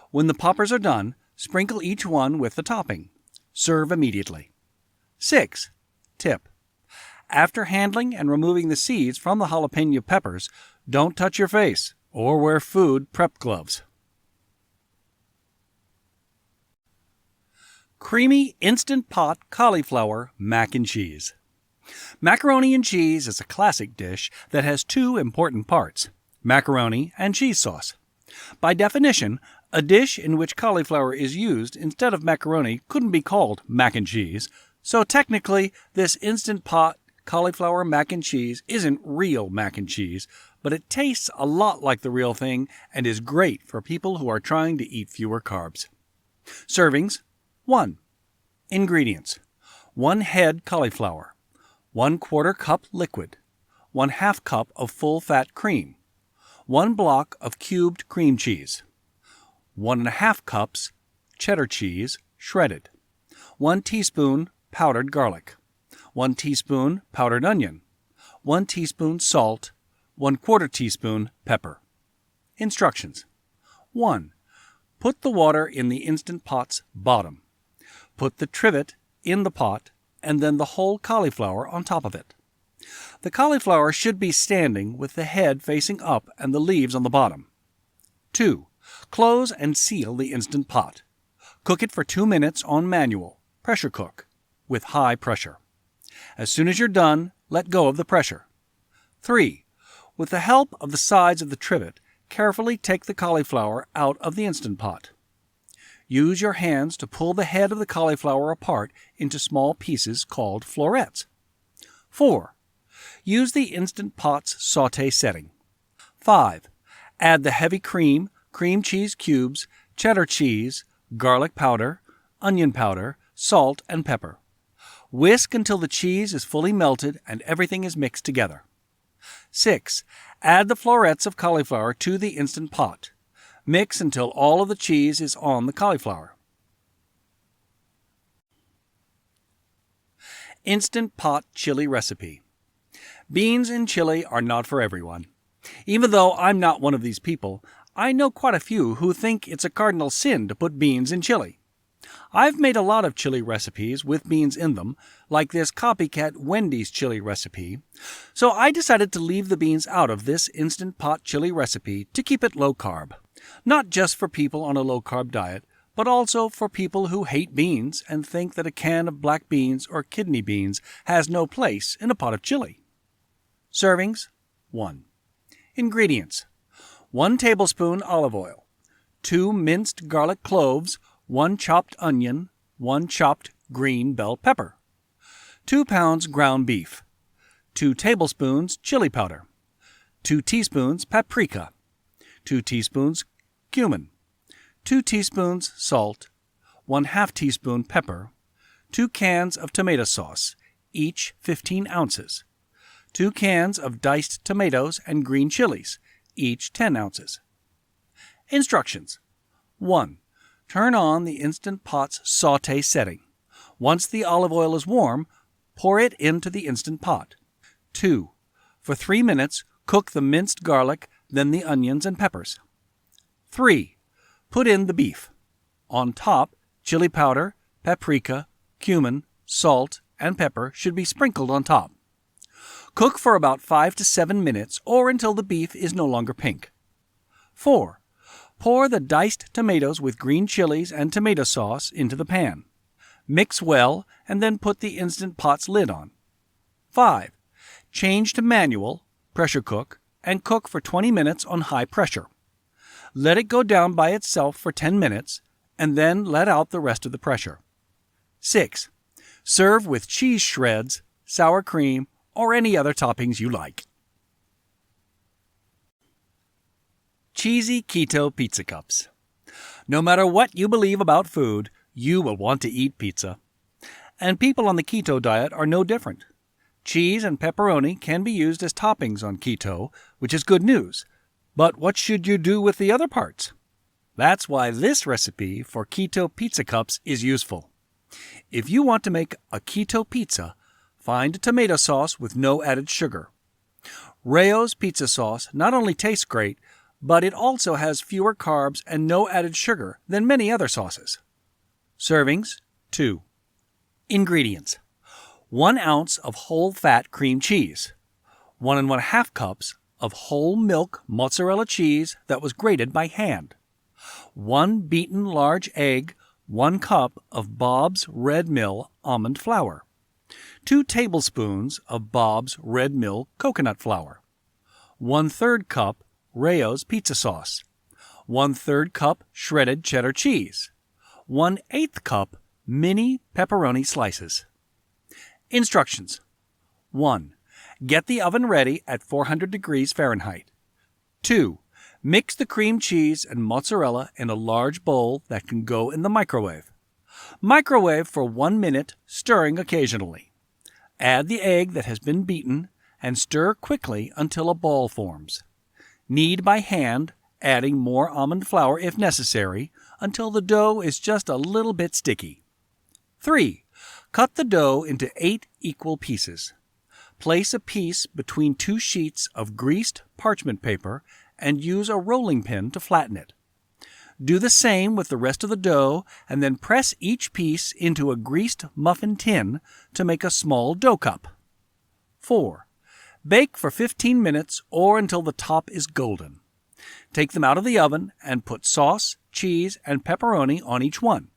When the poppers are done, sprinkle each one with the topping. Serve immediately. 6. Tip: after handling and removing the seeds from the jalapeno peppers, don't touch your face or wear food prep gloves. Creamy Instant Pot Cauliflower Mac and Cheese. Macaroni and cheese is a classic dish that has 2 important parts: macaroni and cheese sauce. By definition, a dish in which cauliflower is used instead of macaroni couldn't be called mac and cheese, so technically this Instant Pot cauliflower mac and cheese isn't real mac and cheese, but it tastes a lot like the real thing and is great for people who are trying to eat fewer carbs. Servings: 1. Ingredients: 1 head cauliflower, 1/4 cup liquid, 1/2 cup of full-fat cream, 1 block of cubed cream cheese, 1½ cups cheddar cheese shredded, 1 teaspoon powdered garlic, 1 teaspoon powdered onion, 1 teaspoon salt, 1/4 teaspoon pepper. Instructions: 1. Put the water in the Instant Pot's bottom. Put the trivet in the pot and then the whole cauliflower on top of it. The cauliflower should be standing with the head facing up and the leaves on the bottom. 2. Close and seal the Instant Pot. Cook it for 2 minutes on manual, pressure cook, with high pressure. As soon as you're done, let go of the pressure. 3. With the help of the sides of the trivet, carefully take the cauliflower out of the Instant Pot. Use your hands to pull the head of the cauliflower apart into small pieces called florets. 4. Use the Instant Pot's sauté setting. 5. Add the heavy cream, cream cheese cubes, cheddar cheese, garlic powder, onion powder, salt, and pepper. Whisk until the cheese is fully melted and everything is mixed together. 6. Add the florets of cauliflower to the Instant Pot. Mix until all of the cheese is on the cauliflower. Instant Pot Chili Recipe. Beans in chili are not for everyone. Even though I'm not one of these people, I know quite a few who think it's a cardinal sin to put beans in chili. I've made a lot of chili recipes with beans in them, like this copycat Wendy's chili recipe, so I decided to leave the beans out of this Instant Pot chili recipe to keep it low carb. Not just for people on a low carb diet, but also for people who hate beans and think that a can of black beans or kidney beans has no place in a pot of chili. Servings: 1. Ingredients: 1 tablespoon olive oil, 2 minced garlic cloves, 1 chopped onion, 1 chopped green bell pepper, 2 pounds ground beef, 2 tablespoons chili powder, 2 teaspoons paprika, 2 teaspoons cumin, 2 teaspoons salt, 1/2 teaspoon pepper, 2 cans of tomato sauce, each 15 ounces, 2 cans of diced tomatoes and green chilies, each 10 ounces. Instructions: 1. Turn on the Instant Pot's sauté setting. Once the olive oil is warm, pour it into the Instant Pot. 2. For 3 minutes, cook the minced garlic, then the onions and peppers. 3. Put in the beef. On top, chili powder, paprika, cumin, salt, and pepper should be sprinkled on top. Cook for about 5 to 7 minutes or until the beef is no longer pink. 4. Pour the diced tomatoes with green chilies and tomato sauce into the pan. Mix well and then put the Instant Pot's lid on. 5. Change to manual, pressure cook, and cook for 20 minutes on high pressure. Let it go down by itself for 10 minutes and then let out the rest of the pressure. 6. Serve with cheese shreds, sour cream, or any other toppings you like. Cheesy Keto Pizza Cups. No matter what you believe about food, you will want to eat pizza. And people on the keto diet are no different. Cheese and pepperoni can be used as toppings on keto, which is good news. But what should you do with the other parts? That's why this recipe for keto pizza cups is useful. If you want to make a keto pizza, find a tomato sauce with no added sugar. Rayo's pizza sauce not only tastes great, but it also has fewer carbs and no added sugar than many other sauces. Servings: 2. Ingredients: 1 ounce of whole-fat cream cheese, 1 1/2 cups of whole milk mozzarella cheese that was grated by hand, 1 beaten large egg, 1 cup of Bob's Red Mill almond flour, 2 tablespoons of Bob's Red Mill coconut flour, 1/3 cup Rayo's pizza sauce, 1/3 cup shredded cheddar cheese, 1/8 cup mini pepperoni slices. Instructions: 1. Get the oven ready at 400 degrees Fahrenheit. 2. Mix the cream cheese and mozzarella in a large bowl that can go in the microwave. Microwave for 1 minute, stirring occasionally. Add the egg that has been beaten and stir quickly until a ball forms. Knead by hand, adding more almond flour if necessary, until the dough is just a little bit sticky. 3. Cut the dough into 8 equal pieces. Place a piece between 2 sheets of greased parchment paper and use a rolling pin to flatten it. Do the same with the rest of the dough and then press each piece into a greased muffin tin to make a small dough cup. 4. Bake for 15 minutes or until the top is golden. Take them out of the oven and put sauce, cheese, and pepperoni on each one.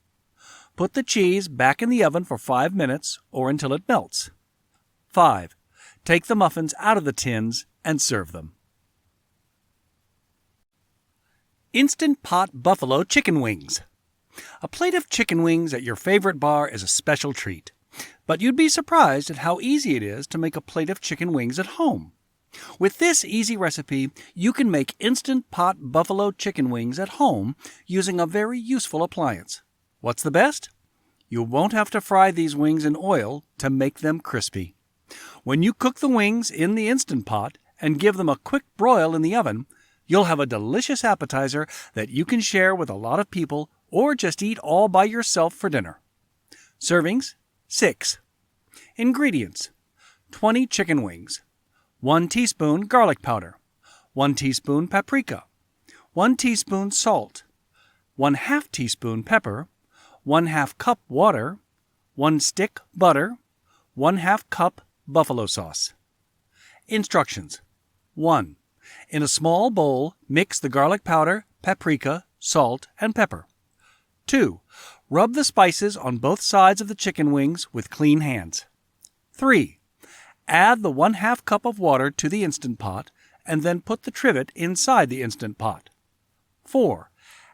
Put the cheese back in the oven for 5 minutes or until it melts. 5. Take the muffins out of the tins and serve them. Instant Pot Buffalo Chicken Wings. A plate of chicken wings at your favorite bar is a special treat. But you'd be surprised at how easy it is to make a plate of chicken wings at home. With this easy recipe, you can make Instant Pot Buffalo Chicken Wings at home using a very useful appliance. What's the best? You won't have to fry these wings in oil to make them crispy. When you cook the wings in the Instant Pot and give them a quick broil in the oven, you'll have a delicious appetizer that you can share with a lot of people or just eat all by yourself for dinner. Servings, 6. Ingredients: 20 chicken wings, 1 teaspoon garlic powder, 1 teaspoon paprika, 1 teaspoon salt, 1/2 teaspoon pepper, 1/2 cup water, 1 stick butter, 1/2 cup buffalo sauce. Instructions: 1. In a small bowl, mix the garlic powder, paprika, salt, and pepper. 2. Rub the spices on both sides of the chicken wings with clean hands. 3. Add the 1/2 cup of water to the Instant Pot and then put the trivet inside the Instant Pot. 4.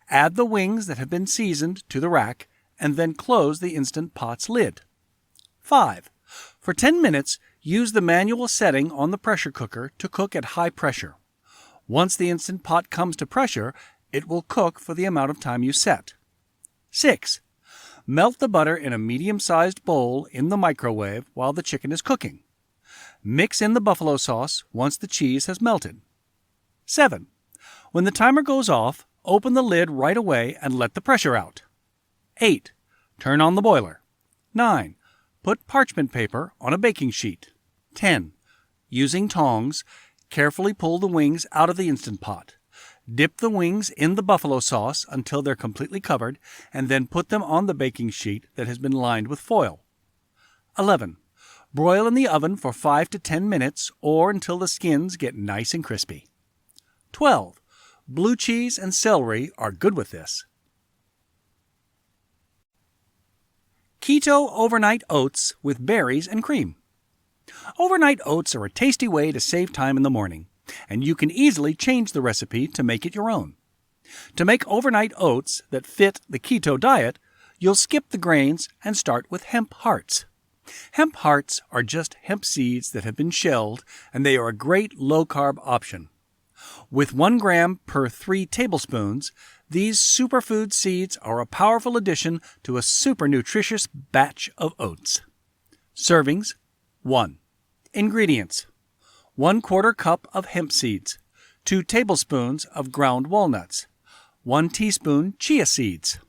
Add the wings that have been seasoned to the rack and then close the Instant Pot's lid. 5. For 10 minutes, use the manual setting on the pressure cooker to cook at high pressure. Once the Instant Pot comes to pressure, it will cook for the amount of time you set. 6. Melt the butter in a medium-sized bowl in the microwave while the chicken is cooking. Mix in the buffalo sauce once the cheese has melted. 7. When the timer goes off, open the lid right away and let the pressure out. 8. Turn on the boiler. 9. Put parchment paper on a baking sheet. 10. Using tongs, carefully pull the wings out of the Instant Pot. Dip the wings in the buffalo sauce until they're completely covered, and then put them on the baking sheet that has been lined with foil. 11. Broil in the oven for 5 to 10 minutes or until the skins get nice and crispy. 12. Blue cheese and celery are good with this. Keto Overnight Oats with Berries and Cream. Overnight oats are a tasty way to save time in the morning, and you can easily change the recipe to make it your own. To make overnight oats that fit the keto diet, you'll skip the grains and start with hemp hearts. Hemp hearts are just hemp seeds that have been shelled, and they are a great low-carb option. With 1 gram per 3 tablespoons, these superfood seeds are a powerful addition to a super nutritious batch of oats. Servings: 1. Ingredients: 1/4 cup of hemp seeds, 2 tablespoons of ground walnuts, 1 teaspoon chia seeds,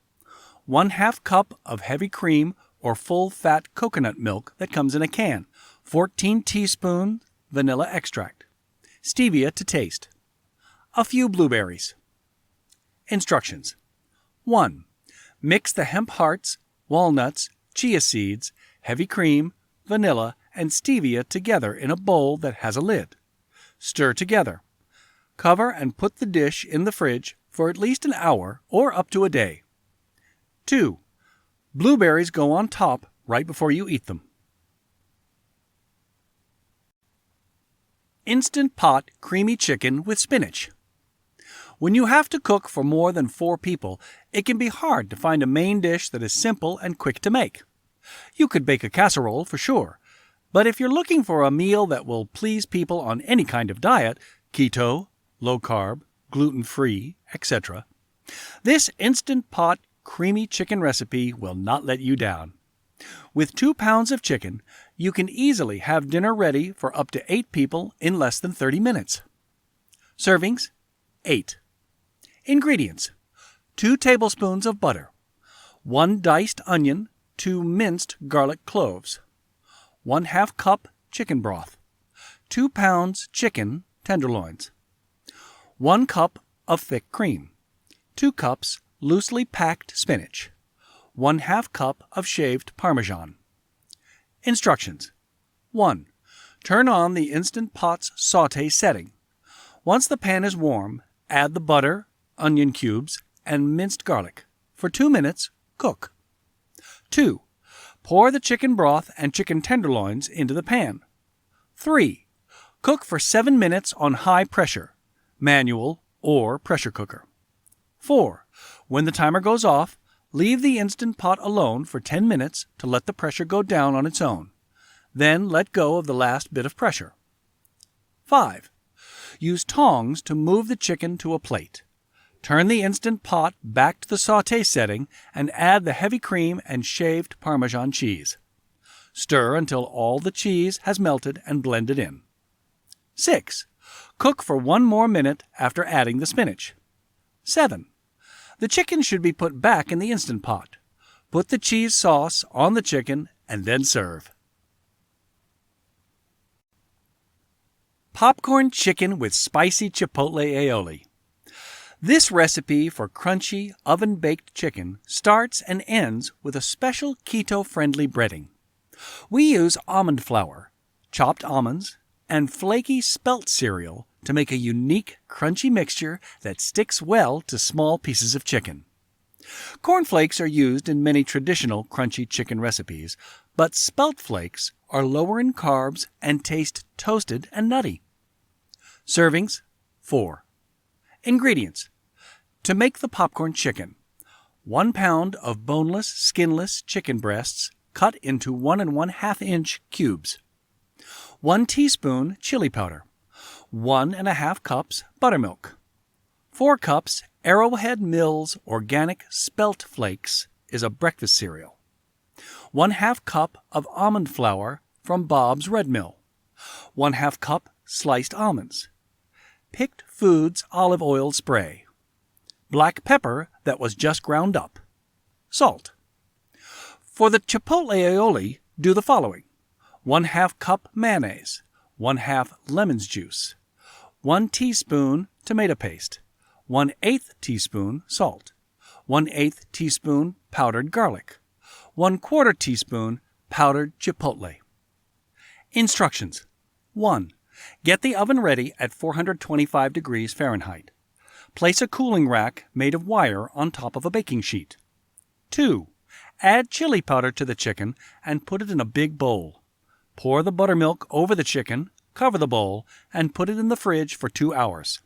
1/2 cup of heavy cream or full-fat coconut milk that comes in a can, 14 teaspoons vanilla extract, stevia to taste, a few blueberries. Instructions: 1. Mix the hemp hearts, walnuts, chia seeds, heavy cream, vanilla, and stevia together in a bowl that has a lid. Stir together. Cover and put the dish in the fridge for at least an hour or up to a day. 2. Blueberries go on top right before you eat them. Instant Pot Creamy Chicken with Spinach. When you have to cook for more than 4 people, it can be hard to find a main dish that is simple and quick to make. You could bake a casserole for sure, But if you're looking for a meal that will please people on any kind of diet, keto, low carb, gluten-free, etc., this Instant Pot creamy chicken recipe will not let you down. With 2 pounds of chicken, you can easily have dinner ready for up to 8 people in less than 30 minutes. Servings, 8. Ingredients, 2 tablespoons of butter, 1 diced onion, 2 minced garlic cloves, 1/2 cup chicken broth, 2 pounds chicken tenderloins, 1 cup of thick cream, 2 cups loosely packed spinach, 1/2 cup of shaved Parmesan. Instructions. 1. Turn on the Instant Pot's sauté setting. Once the pan is warm, add the butter, onion cubes, and minced garlic. For 2 minutes, cook. 2. Pour the chicken broth and chicken tenderloins into the pan. 3. Cook for 7 minutes on high pressure, manual or pressure cooker. 4. When the timer goes off, leave the Instant Pot alone for 10 minutes to let the pressure go down on its own. Then let go of the last bit of pressure. 5. Use tongs to move the chicken to a plate. Turn the Instant Pot back to the sauté setting and add the heavy cream and shaved Parmesan cheese. Stir until all the cheese has melted and blended in. 6. Cook for 1 more minute after adding the spinach. 7. The chicken should be put back in the Instant Pot. Put the cheese sauce on the chicken and then serve. Popcorn chicken with spicy chipotle aioli. This recipe for crunchy, oven-baked chicken starts and ends with a special keto-friendly breading. We use almond flour, chopped almonds, and flaky spelt cereal to make a unique, crunchy mixture that sticks well to small pieces of chicken. Cornflakes are used in many traditional crunchy chicken recipes, but spelt flakes are lower in carbs and taste toasted and nutty. Servings, 4. Ingredients. To make the popcorn chicken, 1 pound of boneless, skinless chicken breasts cut into 1 1/2 inch cubes, 1 teaspoon chili powder, 1 1/2 cups buttermilk, 4 cups Arrowhead Mills Organic Spelt Flakes is a breakfast cereal, 1/2 cup of almond flour from Bob's Red Mill, 1/2 cup sliced almonds, Picked Foods olive oil spray, black pepper that was just ground up, salt. For the chipotle aioli, do the following: 1/2 cup mayonnaise, 1/2 lemon's juice, 1 teaspoon tomato paste, 1/8 teaspoon salt, 1/8 teaspoon powdered garlic, 1/4 teaspoon powdered chipotle. Instructions. 1. Get the oven ready at 425 degrees Fahrenheit. Place a cooling rack made of wire on top of a baking sheet. 2. Add chili powder to the chicken and put it in a big bowl. Pour the buttermilk over the chicken, cover the bowl, and put it in the fridge for 2 hours.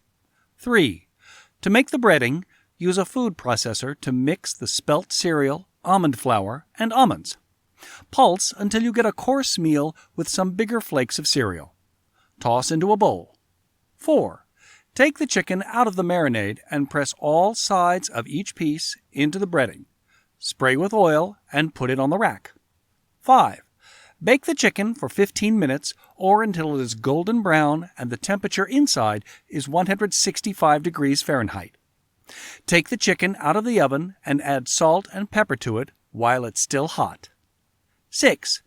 3. To make the breading, use a food processor to mix the spelt cereal, almond flour, and almonds. Pulse until you get a coarse meal with some bigger flakes of cereal. Toss into a bowl. 4. Take the chicken out of the marinade and press all sides of each piece into the breading. Spray with oil and put it on the rack. 5. Bake the chicken for 15 minutes or until it is golden brown and the temperature inside is 165 degrees Fahrenheit. Take the chicken out of the oven and add salt and pepper to it while it's still hot. 6.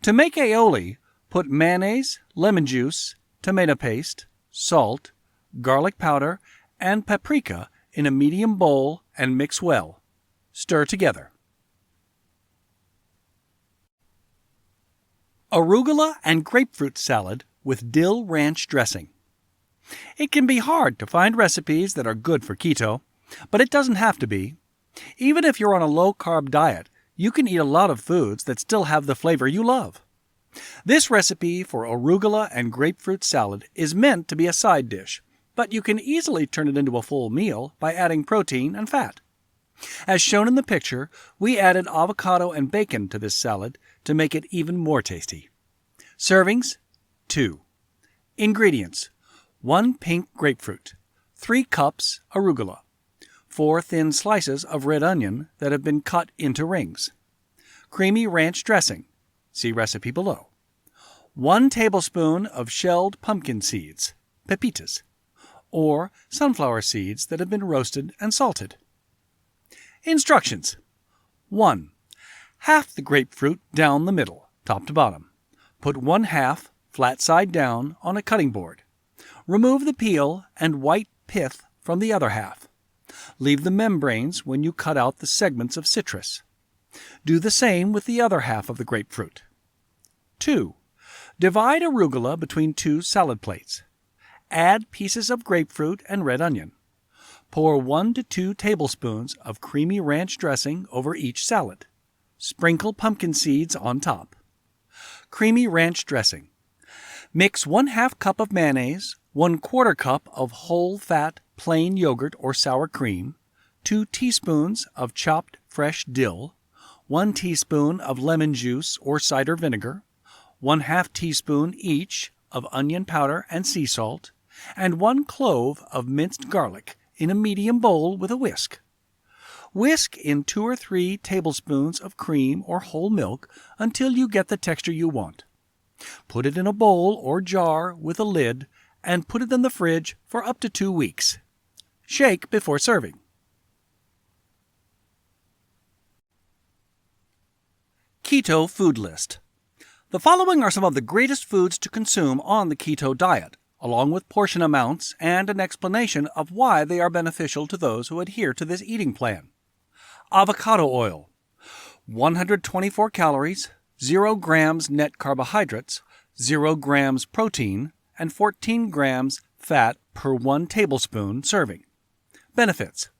To make aioli, put mayonnaise, lemon juice, tomato paste, salt, garlic powder, and paprika in a medium bowl and mix well. Stir together. Arugula and grapefruit salad with dill ranch dressing. It can be hard to find recipes that are good for keto, but it doesn't have to be. Even if you're on a low-carb diet, you can eat a lot of foods that still have the flavor you love. This recipe for arugula and grapefruit salad is meant to be a side dish, but you can easily turn it into a full meal by adding protein and fat. As shown in the picture, we added avocado and bacon to this salad to make it even more tasty. Servings, 2. Ingredients, 1 pink grapefruit, 3 cups arugula, 4 thin slices of red onion that have been cut into rings, creamy ranch dressing, see recipe below, 1 tablespoon of shelled pumpkin seeds, pepitas, or sunflower seeds that have been roasted and salted. Instructions. 1. Half the grapefruit down the middle, top to bottom. Put 1/2 flat side down on a cutting board. Remove the peel and white pith from the other half. Leave the membranes when you cut out the segments of citrus. Do the same with the other half of the grapefruit. 2. Divide arugula between 2 salad plates. Add pieces of grapefruit and red onion. Pour 1 to 2 tablespoons of creamy ranch dressing over each salad. Sprinkle pumpkin seeds on top. Creamy ranch dressing. Mix 1/2 cup of mayonnaise, 1/4 cup of whole fat plain yogurt or sour cream, 2 teaspoons of chopped fresh dill, 1 teaspoon of lemon juice or cider vinegar, 1/2 teaspoon each of onion powder and sea salt, and 1 clove of minced garlic in a medium bowl with a whisk. Whisk in 2 or 3 tablespoons of cream or whole milk until you get the texture you want. Put it in a bowl or jar with a lid and put it in the fridge for up to 2 weeks. Shake before serving. Keto Food List. The following are some of the greatest foods to consume on the keto diet, along with portion amounts and an explanation of why they are beneficial to those who adhere to this eating plan. Avocado oil, 124 calories, 0 grams net carbohydrates, 0 grams protein, and 14 grams fat per 1 tablespoon serving. Benefits.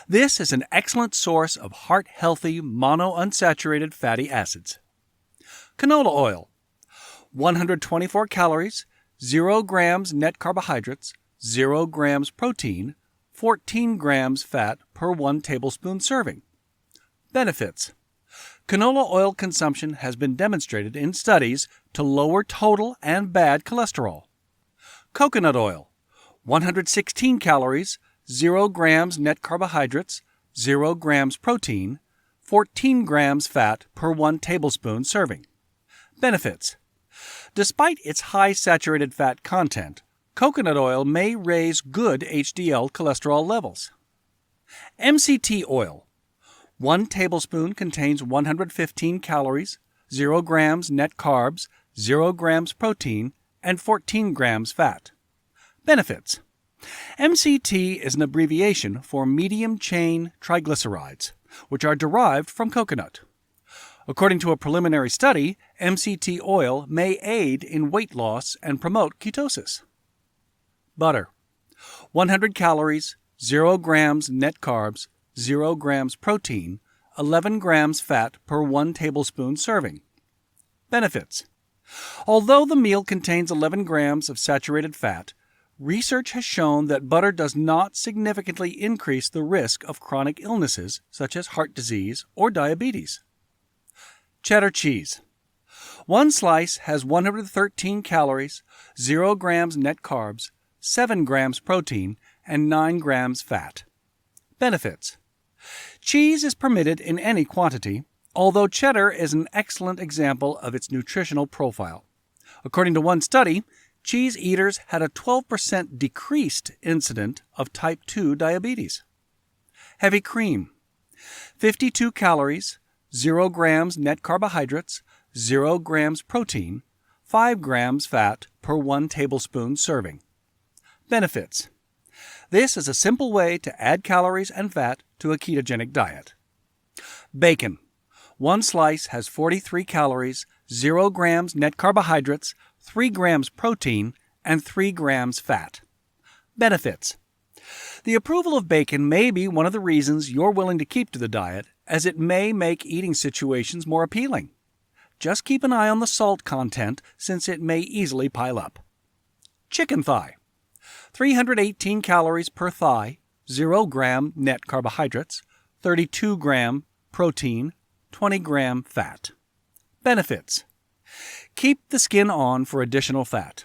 This is an excellent source of heart-healthy monounsaturated fatty acids. Canola oil, 124 calories, 0 grams net carbohydrates, 0 grams protein, 14 grams fat per 1 tablespoon serving. Benefits. Canola oil consumption has been demonstrated in studies to lower total and bad cholesterol. Coconut oil, 116 calories, 0 grams net carbohydrates, 0 grams protein, 14 grams fat per 1 tablespoon serving. Benefits. Despite its high saturated fat content, coconut oil may raise good HDL cholesterol levels. MCT oil, 1 tablespoon contains 115 calories, 0 grams net carbs, 0 grams protein, and 14 grams fat. Benefits. MCT is an abbreviation for medium-chain triglycerides, which are derived from coconut. According to a preliminary study, MCT oil may aid in weight loss and promote ketosis. Butter, 100 calories, 0 grams net carbs, 0 grams protein, 11 grams fat per 1 tablespoon serving. Benefits. Although the meal contains 11 grams of saturated fat, research has shown that butter does not significantly increase the risk of chronic illnesses such as heart disease or diabetes. Cheddar cheese. 1 slice has 113 calories, 0 grams net carbs, 7 grams protein, and 9 grams fat. Benefits. Cheese is permitted in any quantity, although cheddar is an excellent example of its nutritional profile. According to one study, cheese eaters had a 12% decreased incidence of type 2 diabetes. Heavy cream. 52 calories, 0 grams net carbohydrates, 0 grams protein, 5 grams fat per 1 tablespoon serving. Benefits. This is a simple way to add calories and fat to a ketogenic diet. Bacon. 1 slice has 43 calories, 0 grams net carbohydrates, 3 grams protein, and 3 grams fat. Benefits. The approval of bacon may be one of the reasons you're willing to keep to the diet, as it may make eating situations more appealing. Just keep an eye on the salt content, since it may easily pile up. Chicken thigh. 318 calories per thigh, 0 gram net carbohydrates, 32 gram protein, 20 gram fat. Benefits. Keep the skin on for additional fat.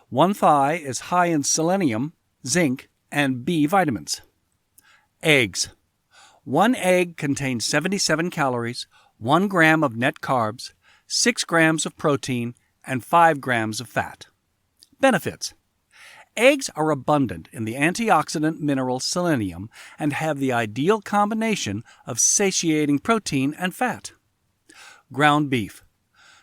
One thigh is high in selenium, zinc, and B vitamins. Eggs. One egg contains 77 calories, 1 gram of net carbs, 6 grams of protein, and 5 grams of fat. Benefits. Eggs are abundant in the antioxidant mineral selenium and have the ideal combination of satiating protein and fat. Ground beef.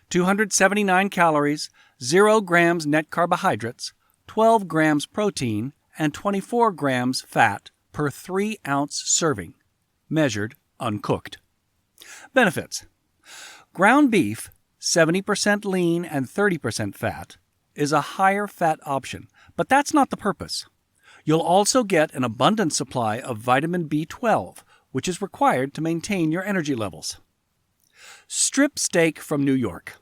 279 calories, 0 grams net carbohydrates, 12 grams protein, and 24 grams fat per 3-ounce serving, measured uncooked. Benefits. Ground beef, 70% lean and 30% fat, is a higher fat option, but that's not the purpose. You'll also get an abundant supply of vitamin B12, which is required to maintain your energy levels. Strip steak from New York.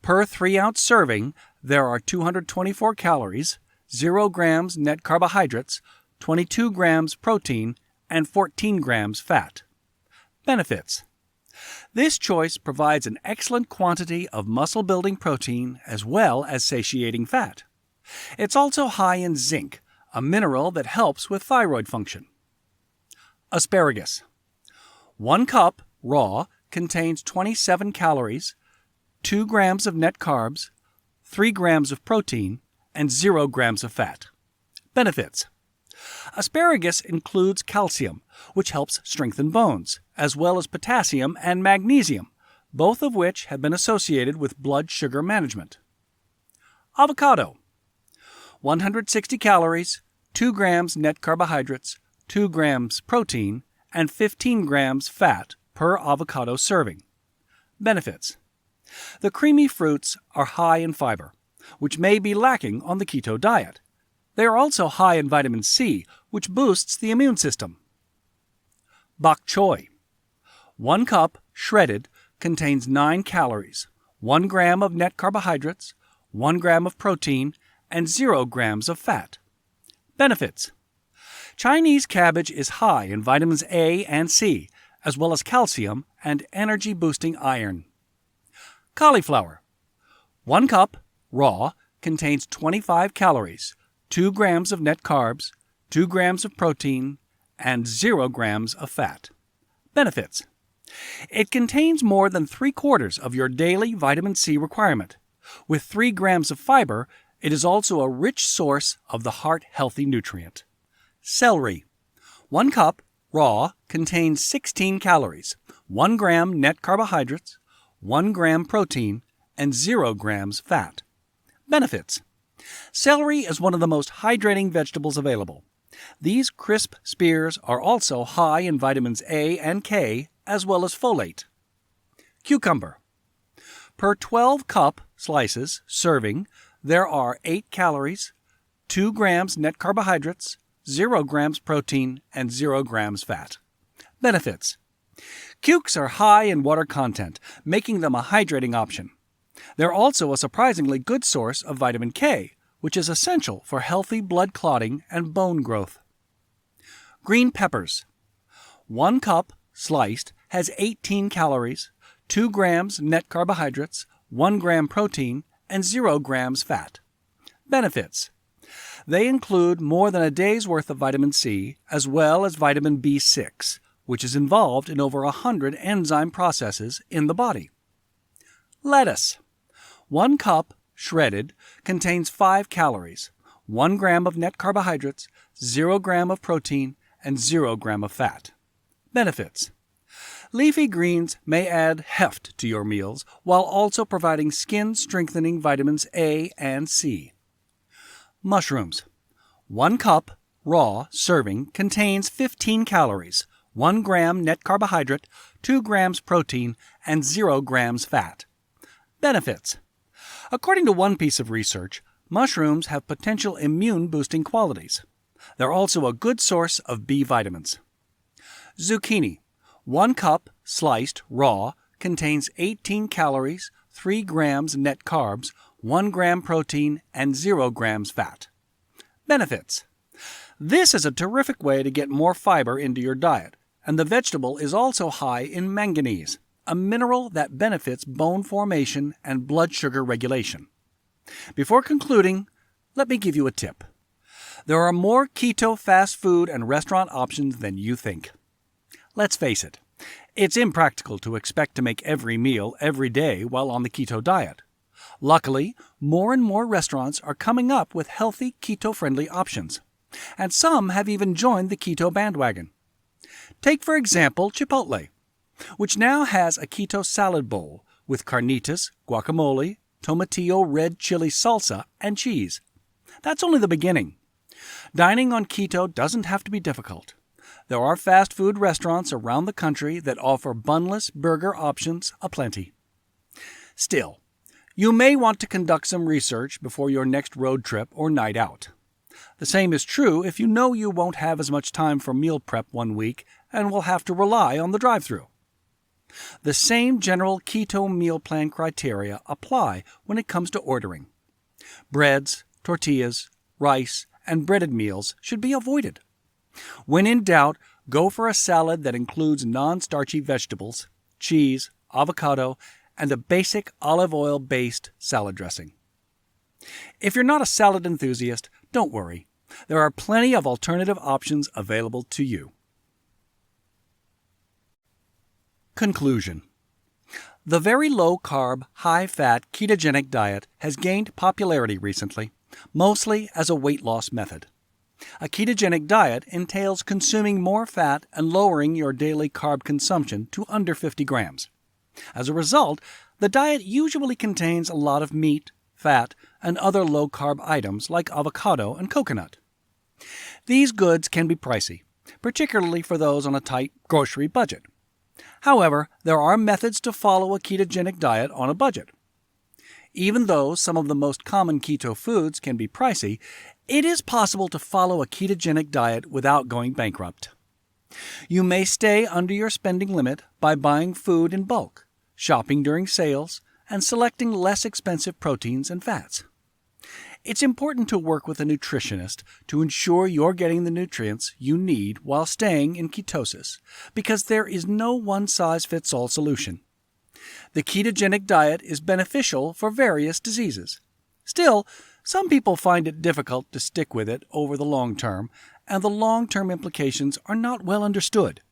Per 3-ounce serving, there are 224 calories, 0 grams net carbohydrates, 22 grams protein, and 14 grams fat. Benefits. This choice provides an excellent quantity of muscle-building protein as well as satiating fat. It's also high in zinc, a mineral that helps with thyroid function. Asparagus. 1 cup, raw, contains 27 calories, 2 grams of net carbs, 3 grams of protein, and 0 grams of fat. Benefits. Asparagus includes calcium, which helps strengthen bones, as well as potassium and magnesium, both of which have been associated with blood sugar management. Avocado. 160 calories, 2 grams net carbohydrates, 2 grams protein, and 15 grams fat per avocado serving. Benefits. The creamy fruits are high in fiber, which may be lacking on the keto diet. They are also high in vitamin C, which boosts the immune system. Bok choy. 1 cup, shredded, contains 9 calories, 1 gram of net carbohydrates, 1 gram of protein, and 0 grams of fat. Benefits. Chinese cabbage is high in vitamins A and C, as well as calcium and energy-boosting iron. Cauliflower. 1 cup, raw, contains 25 calories, 2 grams of net carbs, 2 grams of protein, and 0 grams of fat. Benefits. It contains more than 3/4 of your daily vitamin C requirement. With 3 grams of fiber, it is also a rich source of the heart-healthy nutrient. Celery. 1 cup, raw, contains 16 calories, 1 gram net carbohydrates, 1 gram protein, and 0 grams fat. Benefits. Celery is one of the most hydrating vegetables available. These crisp spears are also high in vitamins A and K, as well as folate. Cucumber. Per 12 cup slices serving, there are 8 calories, 2 grams net carbohydrates, 0 grams protein, and 0 grams fat. Benefits. Cukes are high in water content, making them a hydrating option. They're also a surprisingly good source of vitamin K, which is essential for healthy blood clotting and bone growth. Green peppers. 1 cup, sliced, has 18 calories, 2 grams net carbohydrates, 1 gram protein, and 0 grams fat. Benefits. They include more than a day's worth of vitamin C, as well as vitamin B6, which is involved in over 100 enzyme processes in the body. Lettuce. 1 cup, shredded, contains 5 calories, 1 gram of net carbohydrates, 0 gram of protein, and 0 gram of fat. Benefits. Leafy greens may add heft to your meals while also providing skin-strengthening vitamins A and C. Mushrooms. 1 cup, raw, serving contains 15 calories, 1 gram net carbohydrate, 2 grams protein, and 0 grams fat. Benefits. According to one piece of research, mushrooms have potential immune-boosting qualities. They're also a good source of B vitamins. Zucchini. 1 cup, sliced, raw, contains 18 calories, 3 grams net carbs, 1 gram protein, and 0 grams fat. Benefits. This is a terrific way to get more fiber into your diet, and the vegetable is also high in manganese, a mineral that benefits bone formation and blood sugar regulation. Before concluding, let me give you a tip. There are more keto fast food and restaurant options than you think. Let's face it, it's impractical to expect to make every meal every day while on the keto diet. Luckily, more and more restaurants are coming up with healthy keto-friendly options, and some have even joined the keto bandwagon. Take, for example, Chipotle, which now has a keto salad bowl with carnitas, guacamole, tomatillo red chili salsa, and cheese. That's only the beginning. Dining on keto doesn't have to be difficult. There are fast food restaurants around the country that offer bunless burger options aplenty. Still, you may want to conduct some research before your next road trip or night out. The same is true if you know you won't have as much time for meal prep one week and will have to rely on the drive-thru. The same general keto meal plan criteria apply when it comes to ordering. Breads, tortillas, rice, and breaded meals should be avoided. When in doubt, go for a salad that includes non-starchy vegetables, cheese, avocado, and a basic olive oil-based salad dressing. If you're not a salad enthusiast, don't worry. There are plenty of alternative options available to you. Conclusion. The very low-carb, high-fat ketogenic diet has gained popularity recently, mostly as a weight loss method. A ketogenic diet entails consuming more fat and lowering your daily carb consumption to under 50 grams. As a result, the diet usually contains a lot of meat, fat, and other low-carb items like avocado and coconut. These goods can be pricey, particularly for those on a tight grocery budget. However, there are methods to follow a ketogenic diet on a budget. Even though some of the most common keto foods can be pricey, it is possible to follow a ketogenic diet without going bankrupt. You may stay under your spending limit by buying food in bulk, shopping during sales, and selecting less expensive proteins and fats. It's important to work with a nutritionist to ensure you're getting the nutrients you need while staying in ketosis, because there is no one-size-fits-all solution. The ketogenic diet is beneficial for various diseases. Still, some people find it difficult to stick with it over the long term, and the long-term implications are not well understood.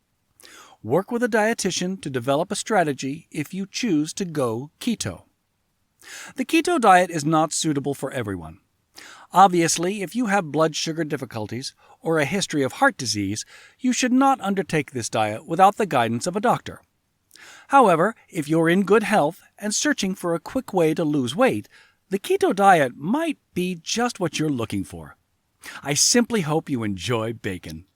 Work with a dietitian to develop a strategy if you choose to go keto. The keto diet is not suitable for everyone. Obviously, if you have blood sugar difficulties or a history of heart disease, you should not undertake this diet without the guidance of a doctor. However, if you're in good health and searching for a quick way to lose weight, the keto diet might be just what you're looking for. I simply hope you enjoy bacon.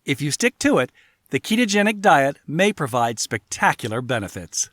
If you stick to it, the ketogenic diet may provide spectacular benefits.